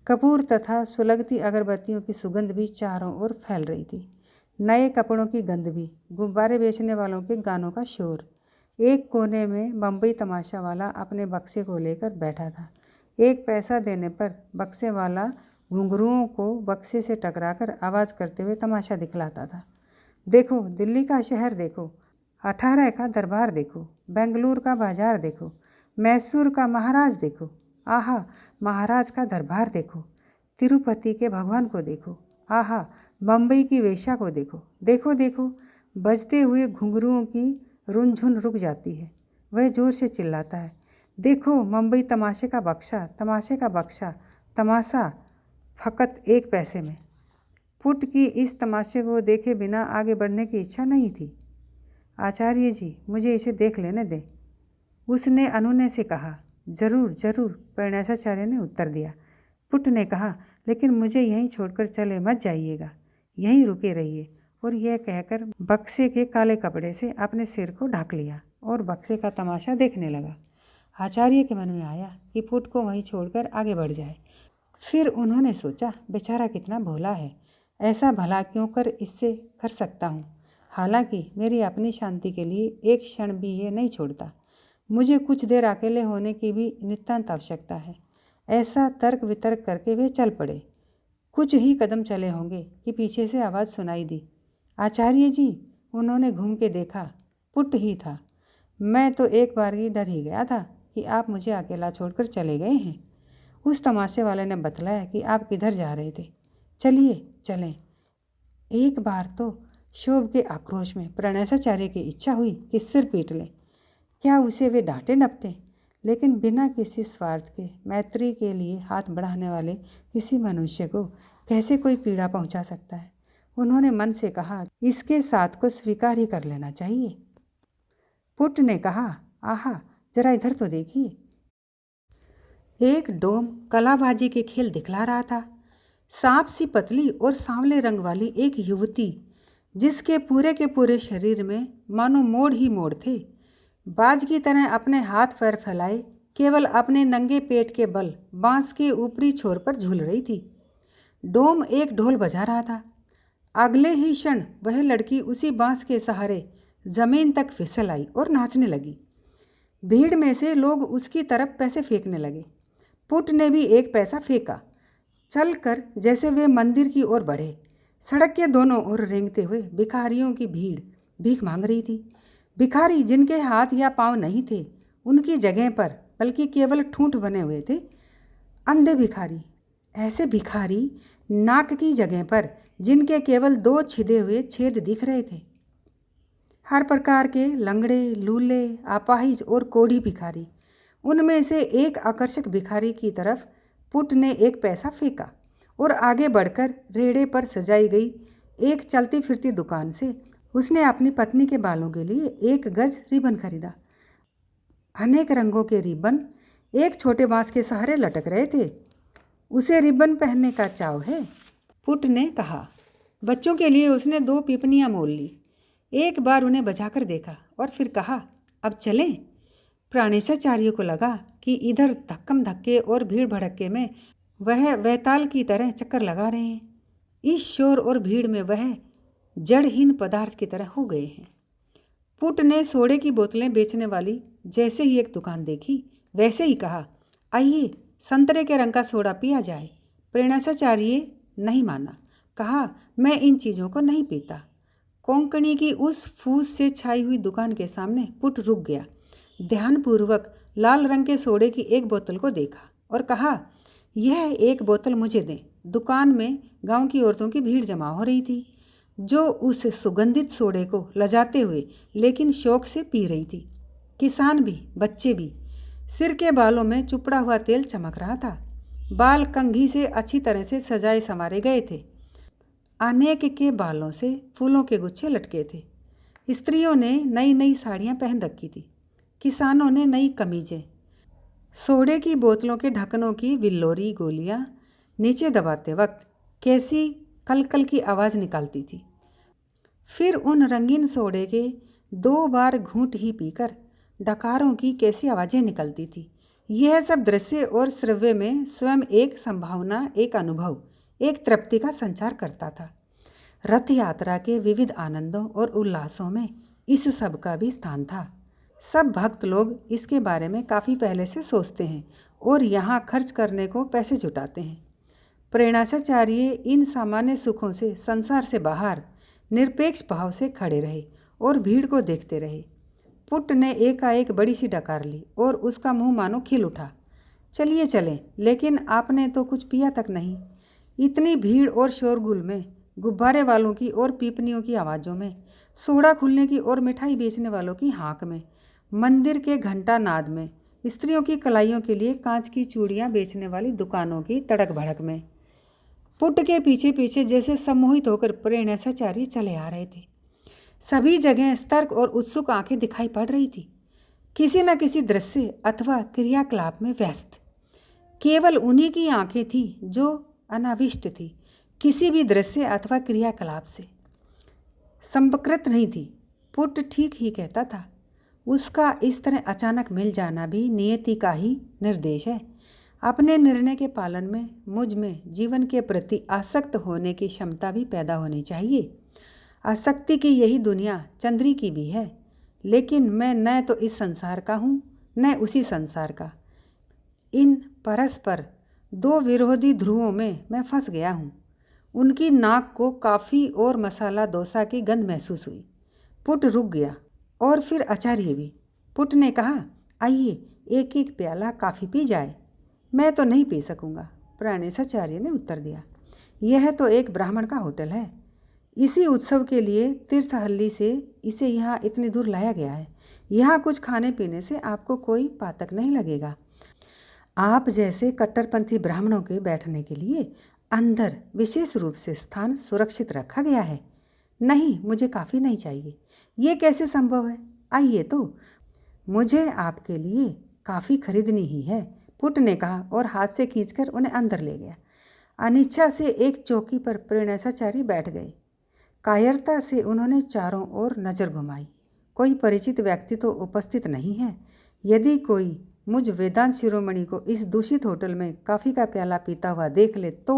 कपूर तथा सुलगती अगरबत्तियों की सुगंध भी चारों ओर फैल रही थी। नए कपड़ों की गंध भी, गुब्बारे बेचने वालों के गानों का शोर। एक कोने में बम्बई तमाशा वाला अपने बक्से को लेकर बैठा था। 1 पैसा देने पर बक्से वाला घुंघरुओं को बक्से से टकराकर आवाज़ करते हुए तमाशा दिखलाता था। देखो दिल्ली का शहर देखो, 18 का दरबार देखो, बेंगलुरु का बाजार देखो, मैसूर का महाराज देखो, आहा महाराज का दरबार देखो, तिरुपति के भगवान को देखो, आहा बम्बई की वेश्या को देखो, देखो देखो। बजते हुए घुंघरुओं की रुनझुन रुक जाती है। वह जोर से चिल्लाता है, देखो मुंबई तमाशे का बक्सा, तमाशे का बक्सा, तमाशा फ़कत 1 पैसे में। पुट की इस तमाशे को देखे बिना आगे बढ़ने की इच्छा नहीं थी। आचार्य जी मुझे इसे देख लेने दें, उसने अनुनय से कहा। जरूर जरूर, परिणयाचार्य ने उत्तर दिया। पुट ने कहा, लेकिन मुझे यहीं छोड़कर चले मत जाइएगा, यहीं रुके रहिए। और यह कहकर बक्से के काले कपड़े से अपने सिर को ढक लिया और बक्से का तमाशा देखने लगा। आचार्य के मन में आया कि पुट को वहीं छोड़कर आगे बढ़ जाए। फिर उन्होंने सोचा, बेचारा कितना भोला है, ऐसा भला क्यों कर इससे कर सकता हूँ। हालांकि मेरी अपनी शांति के लिए एक क्षण भी ये नहीं छोड़ता। मुझे कुछ देर अकेले होने की भी नितांत आवश्यकता है। ऐसा तर्क वितर्क करके वे चल पड़े। कुछ ही कदम चले होंगे कि पीछे से आवाज़ सुनाई दी। आचार्य जी, उन्होंने घूम के देखा, पुट ही था। मैं तो एक बार ही डर ही गया था कि आप मुझे अकेला छोड़कर चले गए हैं। उस तमाशे वाले ने बतलाया कि आप किधर जा रहे थे। चलिए चलें। एक बार तो शोभ के आक्रोश में प्रणयाचार्य की इच्छा हुई कि सिर पीट लें। क्या उसे वे डांटे डपटे, लेकिन बिना किसी स्वार्थ के मैत्री के लिए हाथ बढ़ाने वाले किसी मनुष्य को कैसे कोई पीड़ा पहुंचा सकता है। उन्होंने मन से कहा, इसके साथ को स्वीकार ही कर लेना चाहिए। पुट ने कहा, आहा जरा इधर तो देखिए। एक डोम कलाबाजी के खेल दिखला रहा था। सांप सी पतली और सांवले रंग वाली एक युवती, जिसके पूरे के पूरे शरीर में मानो मोड़ ही मोड़ थे, बाज की तरह अपने हाथ पैर फैलाए केवल अपने नंगे पेट के बल बांस के ऊपरी छोर पर झूल रही थी। डोम एक ढोल बजा रहा था। अगले ही क्षण वह लड़की उसी बांस के सहारे जमीन तक फिसल आई और नाचने लगी। भीड़ में से लोग उसकी तरफ पैसे फेंकने लगे। पुट ने भी एक पैसा फेंका। चलकर जैसे वे मंदिर की ओर बढ़े, सड़क के दोनों ओर रेंगते हुए भिखारियों की भीड़ भीख मांग रही थी। भिखारी जिनके हाथ या पांव नहीं थे, उनकी जगह पर बल्कि केवल ठूंठ बने हुए थे। अंधे भिखारी, ऐसे भिखारी नाक की जगह पर जिनके केवल 2 छिदे हुए छेद दिख रहे थे। हर प्रकार के लंगड़े, लूले, अपाहिज और कोढ़ी भिखारी। उनमें से एक आकर्षक भिखारी की तरफ पुट ने एक पैसा फेंका और आगे बढ़कर रेड़े पर सजाई गई एक चलती फिरती दुकान से उसने अपनी पत्नी के बालों के लिए 1 गज रिबन खरीदा। अनेक रंगों के रिबन एक छोटे बांस के सहारे लटक रहे थे। उसे रिबन पहनने का चाव है, पुट ने कहा। बच्चों के लिए उसने 2 पीपनियाँ मोल ली। एक बार उन्हें बजाकर देखा और फिर कहा, अब चलें। प्राणेशाचार्य को लगा कि इधर धक्कम धक्के और भीड़ भड़क्के में वह वैताल की तरह चक्कर लगा रहे हैं। इस शोर और भीड़ में वह जड़हीन पदार्थ की तरह हो गए हैं। पुट ने सोडे की बोतलें बेचने वाली जैसे ही एक दुकान देखी, वैसे ही कहा, आइए संतरे के रंग का सोडा पिया जाए। प्रणयाचार्य नहीं माना, कहा, मैं इन चीज़ों को नहीं पीता। कोंकणी की उस फूस से छाई हुई दुकान के सामने पुट रुक गया। ध्यानपूर्वक लाल रंग के सोडे की एक बोतल को देखा और कहा, यह एक बोतल मुझे दें। दुकान में गांव की औरतों की भीड़ जमा हो रही थी, जो उस सुगंधित सोडे को लजाते हुए लेकिन शौक से पी रही थी। किसान भी, बच्चे भी। सिर के बालों में चुपड़ा हुआ तेल चमक रहा था। बाल कंघी से अच्छी तरह से सजाए संवारे गए थे। अनेक के बालों से फूलों के गुच्छे लटके थे। स्त्रियों ने नई नई साड़ियाँ पहन रखी थी। किसानों ने नई कमीजें। सोडे की बोतलों के ढक्कनों की विल्लोरी गोलियाँ नीचे दबाते वक्त कैसी कलकल की आवाज़ निकालती थी। फिर उन रंगीन सोडे के 2 बार घूंट ही पीकर डकारों की कैसी आवाज़ें निकलती थी। यह सब दृश्य और श्रव्य में स्वयं एक संभावना, एक अनुभव, एक तृप्ति का संचार करता था। रथ यात्रा के विविध आनंदों और उल्लासों में इस सब का भी स्थान था। सब भक्त लोग इसके बारे में काफ़ी पहले से सोचते हैं और यहाँ खर्च करने को पैसे जुटाते हैं। प्रेरणाचार्य इन सामान्य सुखों से संसार से बाहर निरपेक्ष भाव से खड़े रहे और भीड़ को देखते रहे। पुट ने एकाएक बड़ी सी डकार ली और उसका मुंह मानो खिल उठा। चलिए चलें, लेकिन आपने तो कुछ पिया तक नहीं। इतनी भीड़ और शोरगुल में, गुब्बारे वालों की और पीपनियों की आवाज़ों में, सोडा खुलने की और मिठाई बेचने वालों की हाँक में, मंदिर के घंटा नाद में, स्त्रियों की कलाइयों के लिए कांच की चूड़ियाँ बेचने वाली दुकानों की तड़क भड़क में, पुट के पीछे पीछे जैसे सम्मोहित होकर प्रेरणाचार्य चले आ रहे थे। सभी जगह सतर्क और उत्सुक आंखें दिखाई पड़ रही थी, किसी न किसी दृश्य अथवा क्रियाकलाप में व्यस्त। केवल उन्हीं की आंखें थी जो अनाविष्ट थी, किसी भी दृश्य अथवा क्रियाकलाप से संपर्कृत नहीं थी। पुट ठीक ही कहता था। उसका इस तरह अचानक मिल जाना भी नियति का ही निर्देश है। अपने निर्णय के पालन में मुझ में जीवन के प्रति आसक्त होने की क्षमता भी पैदा होनी चाहिए। आसक्ति की यही दुनिया चंद्री की भी है, लेकिन मैं न तो इस संसार का हूँ न उसी संसार का। इन परस्पर दो विरोधी ध्रुवों में मैं फंस गया हूँ। उनकी नाक को काफ़ी और मसाला डोसा की गंध महसूस हुई। पुट रुक गया और फिर आचार्य भी। पुट ने कहा, आइए एक एक प्याला काफ़ी पी जाए। मैं तो नहीं पी सकूँगा, प्रेरणाचार्य ने उत्तर दिया। यह तो एक ब्राह्मण का होटल है। इसी उत्सव के लिए तीर्थहल्ली से इसे यहाँ इतनी दूर लाया गया है। यहाँ कुछ खाने पीने से आपको कोई पातक नहीं लगेगा। आप जैसे कट्टरपंथी ब्राह्मणों के बैठने के लिए अंदर विशेष रूप से स्थान सुरक्षित रखा गया है। नहीं, मुझे काफ़ी नहीं चाहिए। ये कैसे संभव है? आइए तो, मुझे आपके लिए काफ़ी खरीदनी ही है, पुट ने कहा और हाथ से खींचकर उन्हें अंदर ले गया। अनिच्छा से एक चौकी पर प्रेरणाचार्य बैठ गए। कायरता से उन्होंने चारों ओर नज़र घुमाई। कोई परिचित व्यक्ति तो उपस्थित नहीं है। यदि कोई मुझ वेदांत शिरोमणि को इस दूषित होटल में कॉफ़ी का प्याला पीता हुआ देख ले तो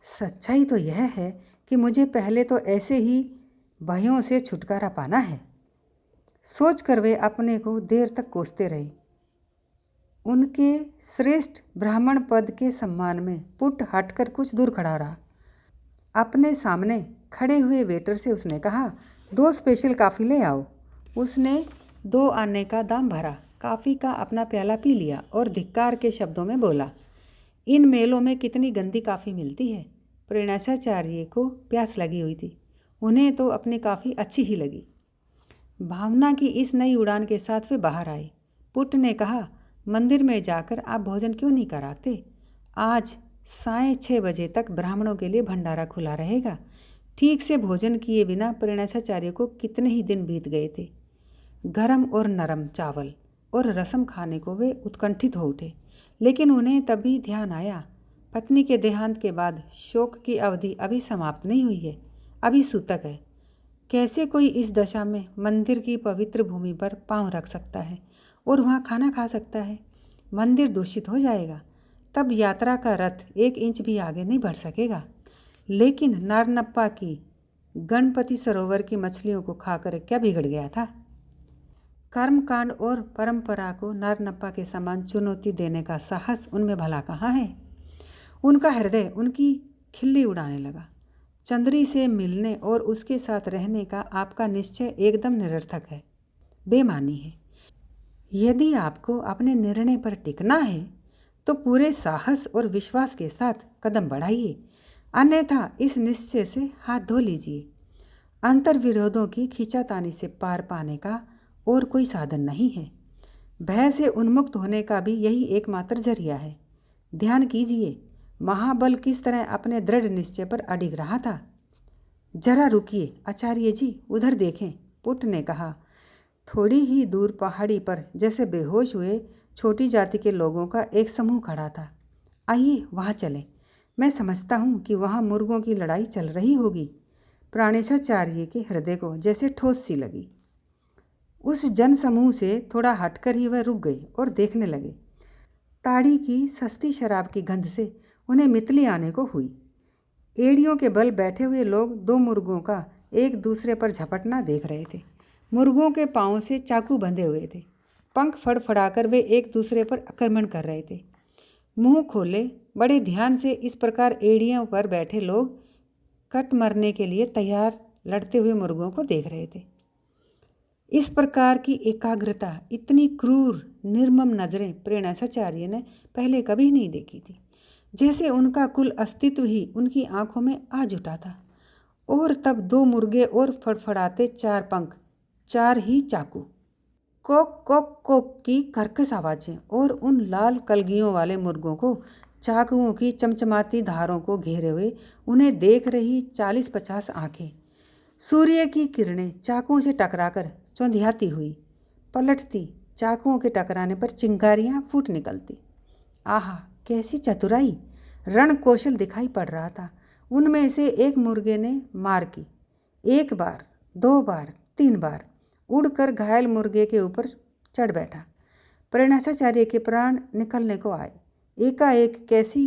सच्चाई तो यह है कि मुझे पहले तो ऐसे ही भयों से छुटकारा पाना है। सोचकर वे अपने को देर तक कोसते रहे। उनके श्रेष्ठ ब्राह्मण पद के सम्मान में पुट हटकर कुछ दूर खड़ा रहा। अपने सामने खड़े हुए वेटर से उसने कहा, 2 स्पेशल कॉफ़ी ले आओ। उसने 2 आने का दाम भरा, कॉफ़ी का अपना प्याला पी लिया और धिक्कार के शब्दों में बोला, इन मेलों में कितनी गंदी कॉफ़ी मिलती है। प्रेरणाचार्य को प्यास लगी हुई थी। उन्हें तो अपनी कॉफ़ी अच्छी ही लगी। भावना की इस नई उड़ान के साथ वे बाहर आए। पुट ने कहा, मंदिर में जाकर आप भोजन क्यों नहीं कराते? आज साढ़े 6 बजे तक ब्राह्मणों के लिए भंडारा खुला रहेगा। ठीक से भोजन किए बिना प्रेरणाचार्य को कितने ही दिन बीत गए थे। गरम और नरम चावल और रसम खाने को वे उत्कंठित हो उठे, लेकिन उन्हें तभी ध्यान आया, पत्नी के देहांत के बाद शोक की अवधि अभी समाप्त नहीं हुई है, अभी सूतक है। कैसे कोई इस दशा में मंदिर की पवित्र भूमि पर पांव रख सकता है और वहाँ खाना खा सकता है? मंदिर दूषित हो जाएगा, तब यात्रा का रथ 1 इंच भी आगे नहीं बढ़ सकेगा। लेकिन नारनप्पा की गणपति सरोवर की मछलियों को खाकर क्या बिगड़ गया था? कर्मकांड और परंपरा को नारनप्पा के समान चुनौती देने का साहस उनमें भला कहाँ है? उनका हृदय उनकी खिल्ली उड़ाने लगा। चंद्री से मिलने और उसके साथ रहने का आपका निश्चय एकदम निरर्थक है, बेमानी है। यदि आपको अपने निर्णय पर टिकना है तो पूरे साहस और विश्वास के साथ कदम बढ़ाइए, अन्यथा इस निश्चय से हाथ धो लीजिए। अंतर्विरोधों की खींचातानी से पार पाने का और कोई साधन नहीं है। भय से उन्मुक्त होने का भी यही एकमात्र जरिया है। ध्यान कीजिए, महाबल किस तरह अपने दृढ़ निश्चय पर अडिग रहा था। जरा रुकिए आचार्य जी, उधर देखें, पुट ने कहा। थोड़ी ही दूर पहाड़ी पर जैसे बेहोश हुए छोटी जाति के लोगों का एक समूह खड़ा था। आइए वहाँ चलें। मैं समझता हूँ कि वहाँ मुर्गों की लड़ाई चल रही होगी। प्रेरणाचार्य के हृदय को जैसे ठोस सी लगी। उस जनसमूह से थोड़ा हटकर ही वह रुक गए और देखने लगे। ताड़ी की सस्ती शराब की गंध से उन्हें मितली आने को हुई। एड़ियों के बल बैठे हुए लोग 2 मुर्गों का एक दूसरे पर झपटना देख रहे थे। मुर्गों के पाँव से चाकू बंधे हुए थे। पंख फड़फड़ाकर वे एक दूसरे पर आक्रमण कर रहे थे। मुंह खोले बड़े ध्यान से इस प्रकार एड़ियों पर बैठे लोग कट मरने के लिए तैयार लड़ते हुए मुर्गों को देख रहे थे। इस प्रकार की एकाग्रता, इतनी क्रूर निर्मम नज़रें प्रेरणाचार्य ने पहले कभी नहीं देखी थी। जैसे उनका कुल अस्तित्व ही उनकी आंखों में आ जुटा था। और तब 2 मुर्गे और फड़फड़ाते 4 पंख, 4 ही चाकू, कोक कोक कोक की कर्कश आवाज़ें और उन लाल कलगियों वाले मुर्गों को चाकुओं की चमचमाती धारों को घेरे हुए उन्हें देख रही 40-50 आँखें। सूर्य की किरणें चाकुओं से टकराकर चौंधियाती हुई पलटती, चाकुओं के टकराने पर चिंगारियाँ फूट निकलती। आहा, कैसी चतुराई, रण कौशल दिखाई पड़ रहा था। उनमें से एक मुर्गे ने मार की। 1 बार, 2 बार, 3 बार उड़कर घायल मुर्गे के ऊपर चढ़ बैठा। प्रेरणाचार्य के प्राण निकलने को आए। एकाएक कैसी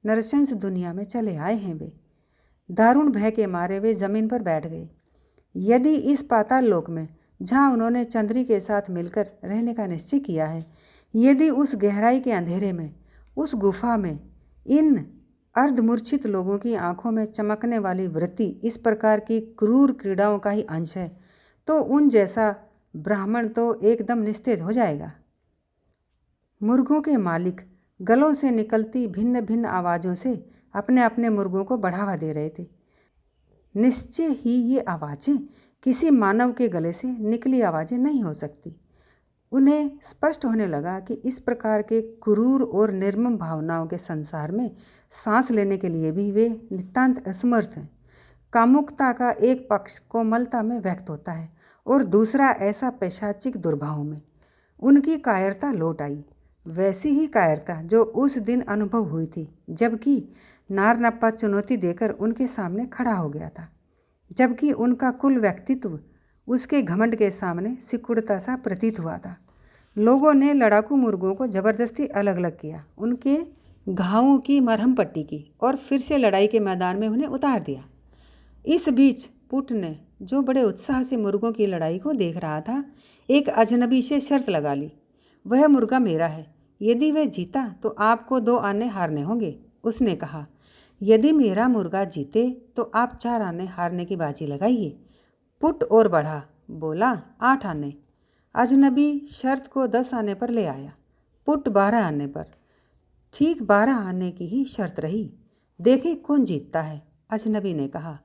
नरशंस दुनिया में चले आए हैं वे। दारुण भय के मारे वे जमीन पर बैठ गए। यदि इस पाताल लोक में, जहाँ उन्होंने चंद्री के साथ मिलकर रहने का निश्चय किया है, यदि उस गहराई के अंधेरे में, उस गुफा में इन अर्धमूर्छित लोगों की आंखों में चमकने वाली वृत्ति इस प्रकार की क्रूर क्रीड़ाओं का ही अंश है, तो उन जैसा ब्राह्मण तो एकदम निस्तेज हो जाएगा। मुर्गों के मालिक गलों से निकलती भिन्न भिन्न आवाज़ों से अपने अपने मुर्गों को बढ़ावा दे रहे थे। निश्चय ही ये आवाज़ें किसी मानव के गले से निकली आवाज़ें नहीं हो सकती। उन्हें स्पष्ट होने लगा कि इस प्रकार के क्रूर और निर्मम भावनाओं के संसार में सांस लेने के लिए भी वे नितांत असमर्थ हैं। कामुकता का एक पक्ष कोमलता में व्यक्त होता है और दूसरा ऐसा पैशाचिक दुर्भाव में। उनकी कायरता लौट आई, वैसी ही कायरता जो उस दिन अनुभव हुई थी, जबकि नारनप्पा चुनौती देकर उनके सामने खड़ा हो गया था, जबकि उनका कुल व्यक्तित्व उसके घमंड के सामने सिकुड़ता सा प्रतीत हुआ था। लोगों ने लड़ाकू मुर्गों को जबरदस्ती अलग अलग किया, उनके घावों की मरहम पट्टी की और फिर से लड़ाई के मैदान में उन्हें उतार दिया। इस बीच पुट ने, जो बड़े उत्साह से मुर्गों की लड़ाई को देख रहा था, एक अजनबी से शर्त लगा ली। वह मुर्गा मेरा है, यदि वह जीता तो आपको 2 आने हारने होंगे। उसने कहा, यदि मेरा मुर्गा जीते तो आप 4 आने हारने की बाजी लगाइए। पुट और बढ़ा, बोला 8 आने। अजनबी शर्त को 10 आने पर ले आया, पुट 12 आने पर। ठीक 12 आने की ही शर्त रही। देखे कौन जीतता है, अजनबी ने कहा।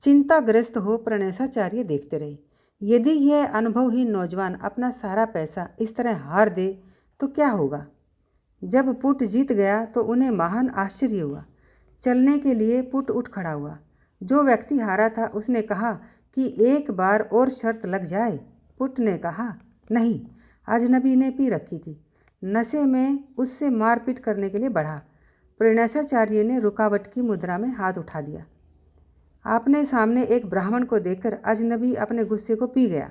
चिंताग्रस्त हो प्रणेशाचार्य देखते रहे। यदि यह अनुभवहीन नौजवान अपना सारा पैसा इस तरह हार दे तो क्या होगा। जब पुट जीत गया तो उन्हें महान आश्चर्य हुआ। चलने के लिए पुट उठ खड़ा हुआ। जो व्यक्ति हारा था उसने कहा कि 1 बार और शर्त लग जाए। पुट ने कहा, नहीं, अजनबी ने पी रखी थी। नशे में उससे मारपीट करने के लिए बढ़ा। प्रेरणाचार्य ने रुकावट की मुद्रा में हाथ उठा दिया। आपने सामने एक ब्राह्मण को देखकर अजनबी अपने गुस्से को पी गया।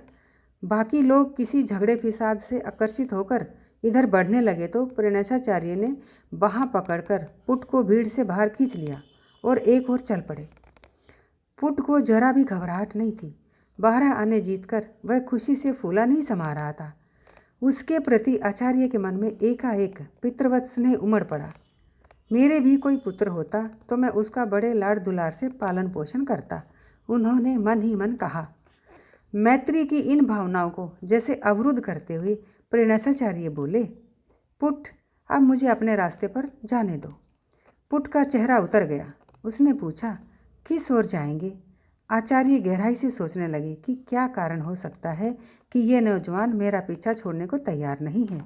बाकी लोग किसी झगड़े फिसाद से आकर्षित होकर इधर बढ़ने लगे तो प्रेरणाचार्य ने बाँह पकड़कर पुट को भीड़ से बाहर खींच लिया और एक ओर चल पड़े। पुट को जरा भी घबराहट नहीं थी। 12 आने जीतकर वह खुशी से फूला नहीं समा रहा था। उसके प्रति आचार्य के मन में एकाएक पितृवत स्नेह उमड़ पड़ा। मेरे भी कोई पुत्र होता तो मैं उसका बड़े लाड़ दुलार से पालन पोषण करता, उन्होंने मन ही मन कहा। मैत्री की इन भावनाओं को जैसे अवरुद्ध करते हुए प्रेरणाचार्य बोले, पुट, अब मुझे अपने रास्ते पर जाने दो। पुट का चेहरा उतर गया। उसने पूछा, किस ओर जाएंगे। आचार्य गहराई से सोचने लगे कि क्या कारण हो सकता है कि ये नौजवान मेरा पीछा छोड़ने को तैयार नहीं है।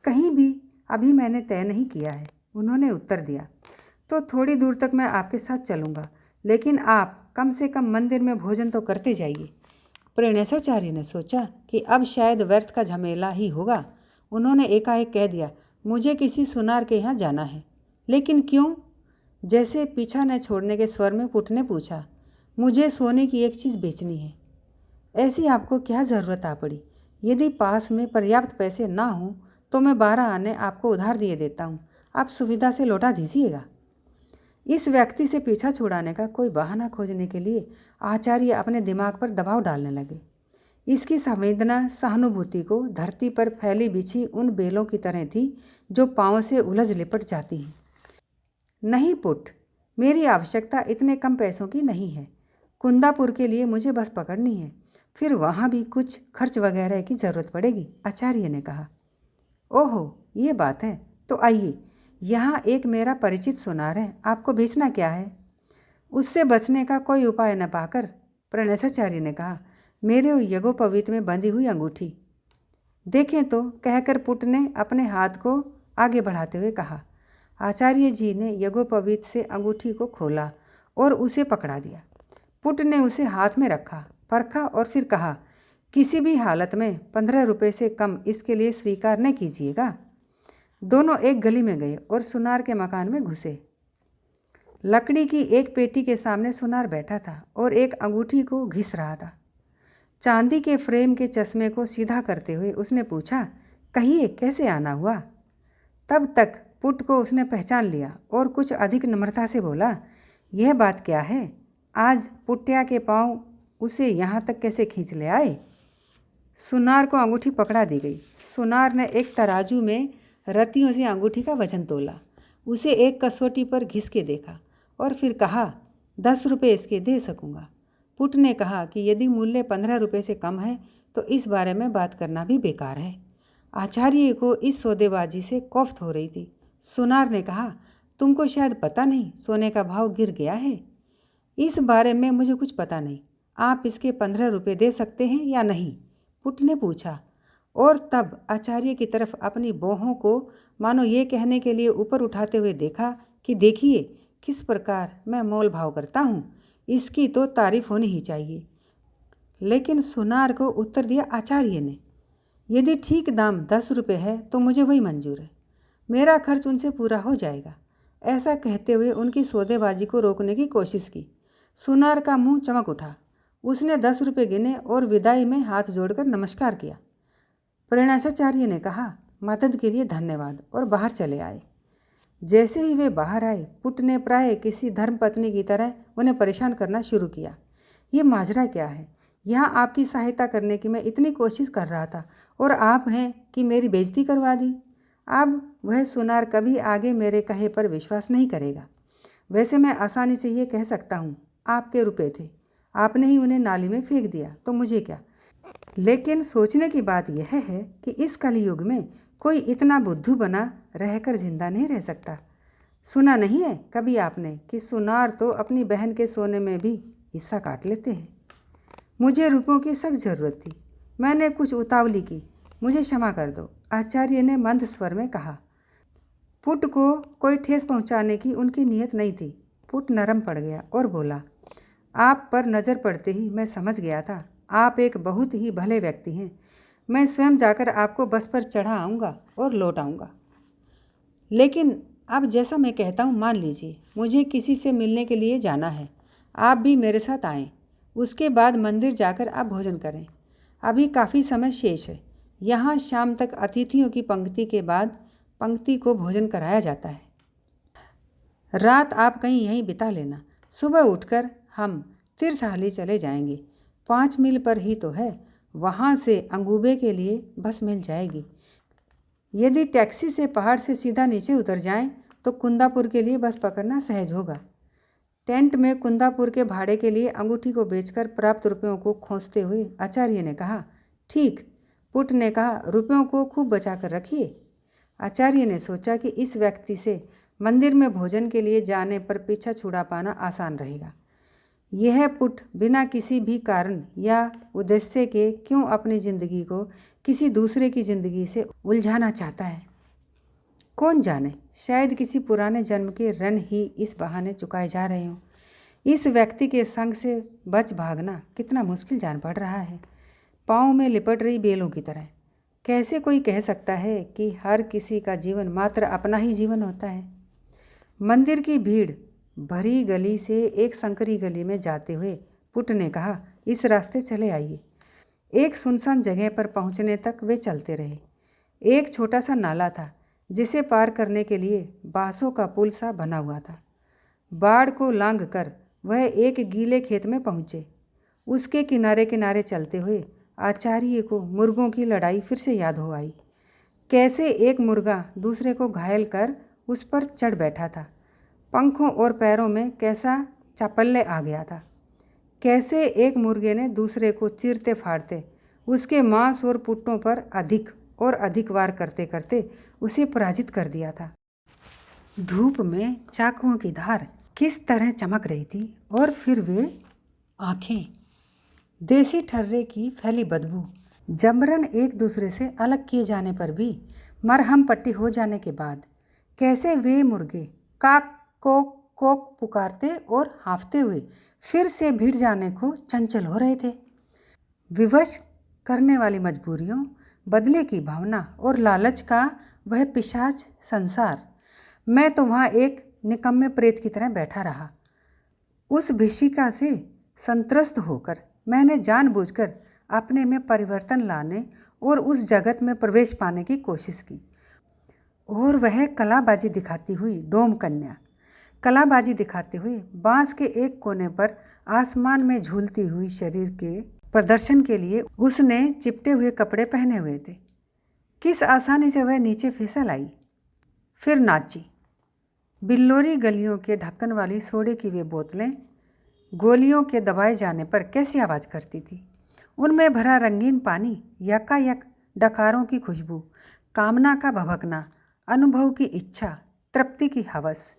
कहीं भी अभी मैंने तय नहीं किया है, उन्होंने उत्तर दिया। तो थोड़ी दूर तक मैं आपके साथ चलूँगा, लेकिन आप कम से कम मंदिर में भोजन तो करते जाइए। प्रेरणाचार्य ने सोचा कि अब शायद व्यर्थ का झमेला ही होगा। उन्होंने एकाएक कह दिया, मुझे किसी सुनार के यहाँ जाना है। लेकिन क्यों? जैसे पीछा न छोड़ने के स्वर में पुट ने पूछा। मुझे सोने की एक चीज़ बेचनी है। ऐसी आपको क्या ज़रूरत आ पड़ी? यदि पास में पर्याप्त पैसे ना हों तो मैं 12 आने आपको उधार दिए देता हूँ, आप सुविधा से लौटा दीजिएगा। इस व्यक्ति से पीछा छुड़ाने का कोई बहाना खोजने के लिए आचार्य अपने दिमाग पर दबाव डालने लगे। इसकी संवेदना सहानुभूति को धरती पर फैली बिछी उन बेलों की तरह थी जो पाँव से उलझ लिपट जाती हैं। नहीं पुट, मेरी आवश्यकता इतने कम पैसों की नहीं है। कुंदापुर के लिए मुझे बस पकड़नी है, फिर वहाँ भी कुछ खर्च वगैरह की ज़रूरत पड़ेगी, आचार्य ने कहा। ओहो, ये बात है, तो आइए, यहाँ एक मेरा परिचित सुनार है, आपको बेचना क्या है? उससे बचने का कोई उपाय न पाकर प्रणेशाचार्य ने कहा, मेरे यज्ञोपवीत में बंधी हुई अंगूठी देखें तो, कहकर पुट ने अपने हाथ को आगे बढ़ाते हुए कहा। आचार्य जी ने यज्ञोपवीत से अंगूठी को खोला और उसे पकड़ा दिया। पुट ने उसे हाथ में रखा, परखा और फिर कहा, किसी भी हालत में 15 रुपये से कम इसके लिए स्वीकार न कीजिएगा। दोनों एक गली में गए और सुनार के मकान में घुसे। लकड़ी की एक पेटी के सामने सुनार बैठा था और एक अंगूठी को घिस रहा था। चांदी के फ्रेम के चश्मे को सीधा करते हुए उसने पूछा, कहिए कैसे आना हुआ? तब तक पुट को उसने पहचान लिया और कुछ अधिक नम्रता से बोला, यह बात क्या है? आज पुट्टिया के पाँव उसे यहाँ तक कैसे खींच ले आए? सुनार को अंगूठी पकड़ा दी गई। सुनार ने एक तराजू में रत्तियों से अंगूठी का वजन तोला, उसे एक कसौटी पर घिस के देखा और फिर कहा, 10 रुपये इसके दे सकूँगा। पुट ने कहा कि यदि मूल्य 15 रुपये से कम है तो इस बारे में बात करना भी बेकार है। आचार्य को इस सौदेबाजी से कोफ्त हो रही थी। सुनार ने कहा, तुमको शायद पता नहीं, सोने का भाव गिर गया है। इस बारे में मुझे कुछ पता नहीं, आप इसके 15 रुपये दे सकते हैं या नहीं? पुट ने पूछा और तब आचार्य की तरफ अपनी बाहों को मानो ये कहने के लिए ऊपर उठाते हुए देखा कि देखिए किस प्रकार मैं मोल भाव करता हूँ, इसकी तो तारीफ होनी ही चाहिए। लेकिन सुनार को उत्तर दिया आचार्य ने, यदि ठीक दाम 10 रुपये है तो मुझे वही मंजूर है, मेरा खर्च उनसे पूरा हो जाएगा। ऐसा कहते हुए उनकी सौदेबाजी को रोकने की कोशिश की। सुनार का मुंह चमक उठा, उसने 10 रुपये गिने और विदाई में हाथ जोड़कर नमस्कार किया। प्रणेशाचार्य ने कहा, मदद के लिए धन्यवाद, और बाहर चले आए। जैसे ही वे बाहर आए, पुट ने प्राय किसी धर्मपत्नी की तरह उन्हें परेशान करना शुरू किया। ये माजरा क्या है? यहाँ आपकी सहायता करने की मैं इतनी कोशिश कर रहा था और आप हैं कि मेरी बेइज्जती करवा दी। अब वह सुनार कभी आगे मेरे कहे पर विश्वास नहीं करेगा। वैसे मैं आसानी से ये कह सकता हूँ, आपके रुपए थे, आपने ही उन्हें नाली में फेंक दिया तो मुझे क्या। लेकिन सोचने की बात यह है कि इस कलयुग में कोई इतना बुद्धू बना रहकर जिंदा नहीं रह सकता। सुना नहीं है कभी आपने कि सुनार तो अपनी बहन के सोने में भी हिस्सा काट लेते हैं। मुझे रुपयों की सख्त ज़रूरत थी, मैंने कुछ उतावली की, मुझे क्षमा कर दो, आचार्य ने मंद स्वर में कहा। पुट को कोई ठेस पहुंचाने की उनकी नीयत नहीं थी। पुट नरम पड़ गया और बोला, आप पर नज़र पड़ते ही मैं समझ गया था, आप एक बहुत ही भले व्यक्ति हैं। मैं स्वयं जाकर आपको बस पर चढ़ा आऊँगा और लौट आऊँगा। लेकिन अब जैसा मैं कहता हूँ मान लीजिए, मुझे किसी से मिलने के लिए जाना है, आप भी मेरे साथ आएँ। उसके बाद मंदिर जाकर आप भोजन करें, अभी काफ़ी समय शेष है। यहाँ शाम तक अतिथियों की पंक्ति के बाद पंक्ति को भोजन कराया जाता है। रात आप कहीं यहीं बिता लेना, सुबह उठकर हम तीर्थहल्ली चले जाएंगे, 5 मील पर ही तो है, वहाँ से अंगूबे के लिए बस मिल जाएगी। यदि टैक्सी से पहाड़ से सीधा नीचे उतर जाएं तो कुंदापुर के लिए बस पकड़ना सहज होगा। टेंट में कुंदापुर के भाड़े के लिए अंगूठी को बेचकर प्राप्त रुपयों को खोजते हुए आचार्य ने कहा, ठीक। पुट ने कहा, रुपयों को खूब बचा कर रखिए। आचार्य ने सोचा कि इस व्यक्ति से मंदिर में भोजन के लिए जाने पर पीछा छुड़ा पाना आसान रहेगा। यह पुट बिना किसी भी कारण या उद्देश्य के क्यों अपनी ज़िंदगी को किसी दूसरे की ज़िंदगी से उलझाना चाहता है। कौन जाने, शायद किसी पुराने जन्म के ऋण ही इस बहाने चुकाए जा रहे हों। इस व्यक्ति के संग से बच भागना कितना मुश्किल जान पड़ रहा है, पाँव में लिपट रही बेलों की तरह। कैसे कोई कह सकता है कि हर किसी का जीवन मात्र अपना ही जीवन होता है। मंदिर की भीड़ भरी गली से एक संकरी गली में जाते हुए पुट ने कहा, इस रास्ते चले आइए। एक सुनसान जगह पर पहुंचने तक वे चलते रहे। एक छोटा सा नाला था जिसे पार करने के लिए बांसों का पुल सा बना हुआ था। बाढ़ को लांघ कर वह एक गीले खेत में पहुँचे। उसके किनारे किनारे चलते हुए आचार्य को मुर्गों की लड़ाई फिर से याद हो आई। कैसे एक मुर्गा दूसरे को घायल कर उस पर चढ़ बैठा था। पंखों और पैरों में कैसा चापल्य आ गया था। कैसे एक मुर्गे ने दूसरे को चीरते फाड़ते उसके मांस और पुट्टों पर अधिक और अधिक वार करते करते उसे पराजित कर दिया था। धूप में चाकुओं की धार किस तरह चमक रही थी और फिर वे आँखें, देसी ठर्रे की फैली बदबू, जबरन एक दूसरे से अलग किए जाने पर भी मरहम पट्टी हो जाने के बाद कैसे वे मुर्गे काक कोक कोक पुकारते और हाँफते हुए फिर से भिड़ जाने को चंचल हो रहे थे। विवश करने वाली मजबूरियों, बदले की भावना और लालच का वह पिशाच संसार। मैं तो वहाँ एक निकम्मे प्रेत की तरह बैठा रहा। उस भिषिका से संत्रस्त होकर मैंने जानबूझकर अपने में परिवर्तन लाने और उस जगत में प्रवेश पाने की कोशिश की। और वह कलाबाजी दिखाती हुई डोम कन्या, कलाबाजी दिखाते हुए बांस के एक कोने पर आसमान में झूलती हुई शरीर के प्रदर्शन के लिए उसने चिपटे हुए कपड़े पहने हुए थे। किस आसानी से वह नीचे फिसल आई, फिर नाची। बिल्लोरी गलियों के ढक्कन वाली सोडे की वे बोतलें गोलियों के दबाए जाने पर कैसी आवाज़ करती थी। उनमें भरा रंगीन पानी, यकायक डकारों की खुशबू, कामना का भभकना, अनुभव की इच्छा, तृप्ति की हवस।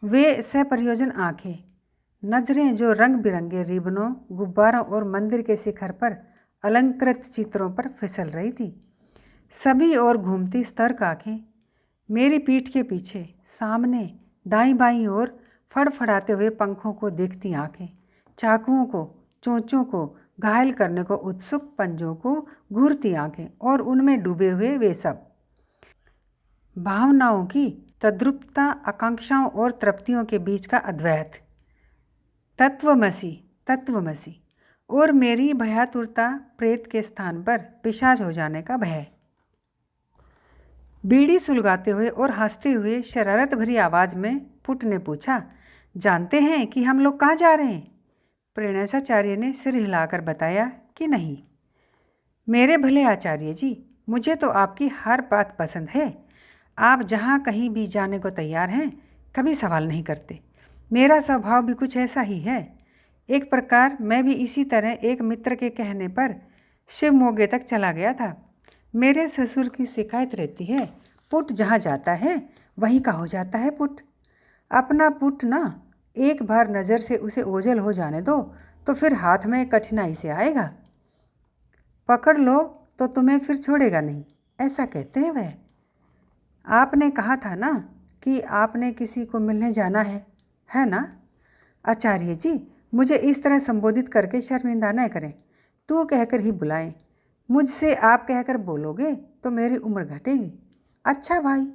वे सप्रयोजन आँखें, नजरें जो रंग बिरंगे रिबनों, गुब्बारों और मंदिर के शिखर पर अलंकृत चित्रों पर फिसल रही थी। सभी ओर घूमती स्तर्क आँखें, मेरी पीठ के पीछे, सामने, दाईं बाईं ओर फड़फड़ाते हुए पंखों को देखती आँखें, चाकुओं को, चोंचों को घायल करने को उत्सुक पंजों को घूरती आँखें और उनमें डूबे हुए वे सब। भावनाओं की तद्रुपता, आकांक्षाओं और तृप्तियों के बीच का अद्वैत। तत्वमसि, तत्वमसि। और मेरी भयातुरता प्रेत के स्थान पर पिशाच हो जाने का भय। बीड़ी सुलगाते हुए और हंसते हुए शरारत भरी आवाज़ में पुट ने पूछा, जानते हैं कि हम लोग कहाँ जा रहे हैं? प्रणेशाचार्य ने सिर हिलाकर बताया कि नहीं। मेरे भले आचार्य जी, मुझे तो आपकी हर बात पसंद है। आप जहाँ कहीं भी जाने को तैयार हैं, कभी सवाल नहीं करते। मेरा स्वभाव भी कुछ ऐसा ही है। एक प्रकार मैं भी इसी तरह एक मित्र के कहने पर शिवमोगे तक चला गया था। मेरे ससुर की शिकायत रहती है, पुट जहाँ जाता है वहीं का हो जाता है पुट। अपना पुट ना एक बार नज़र से उसे ओझल हो जाने दो तो फिर हाथ में कठिनाई से आएगा। पकड़ लो तो तुम्हें फिर छोड़ेगा नहीं, ऐसा कहते हैं वह। आपने कहा था ना कि आपने किसी को मिलने जाना है ना? आचार्य जी, मुझे इस तरह संबोधित करके शर्मिंदा न करें, तू कहकर ही बुलाएं। मुझसे आप कहकर बोलोगे तो मेरी उम्र घटेगी। अच्छा भाई,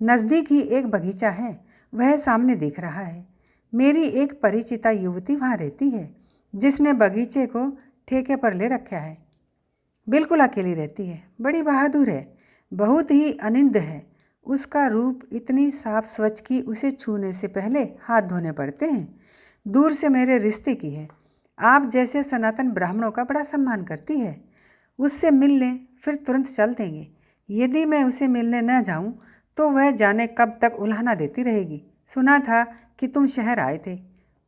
नज़दीक ही एक बगीचा है, वह सामने दिख रहा है। मेरी एक परिचिता युवती वहाँ रहती है, जिसने बगीचे को ठेके पर ले रखा है। बिल्कुल अकेली रहती है, बड़ी बहादुर है, बहुत ही अनिंद है। उसका रूप इतनी साफ स्वच्छ कि उसे छूने से पहले हाथ धोने पड़ते हैं। दूर से मेरे रिश्ते की है, आप जैसे सनातन ब्राह्मणों का बड़ा सम्मान करती है। उससे मिल लें, फिर तुरंत चल देंगे। यदि मैं उसे मिलने न जाऊं तो वह जाने कब तक उल्हाना देती रहेगी। सुना था कि तुम शहर आए थे।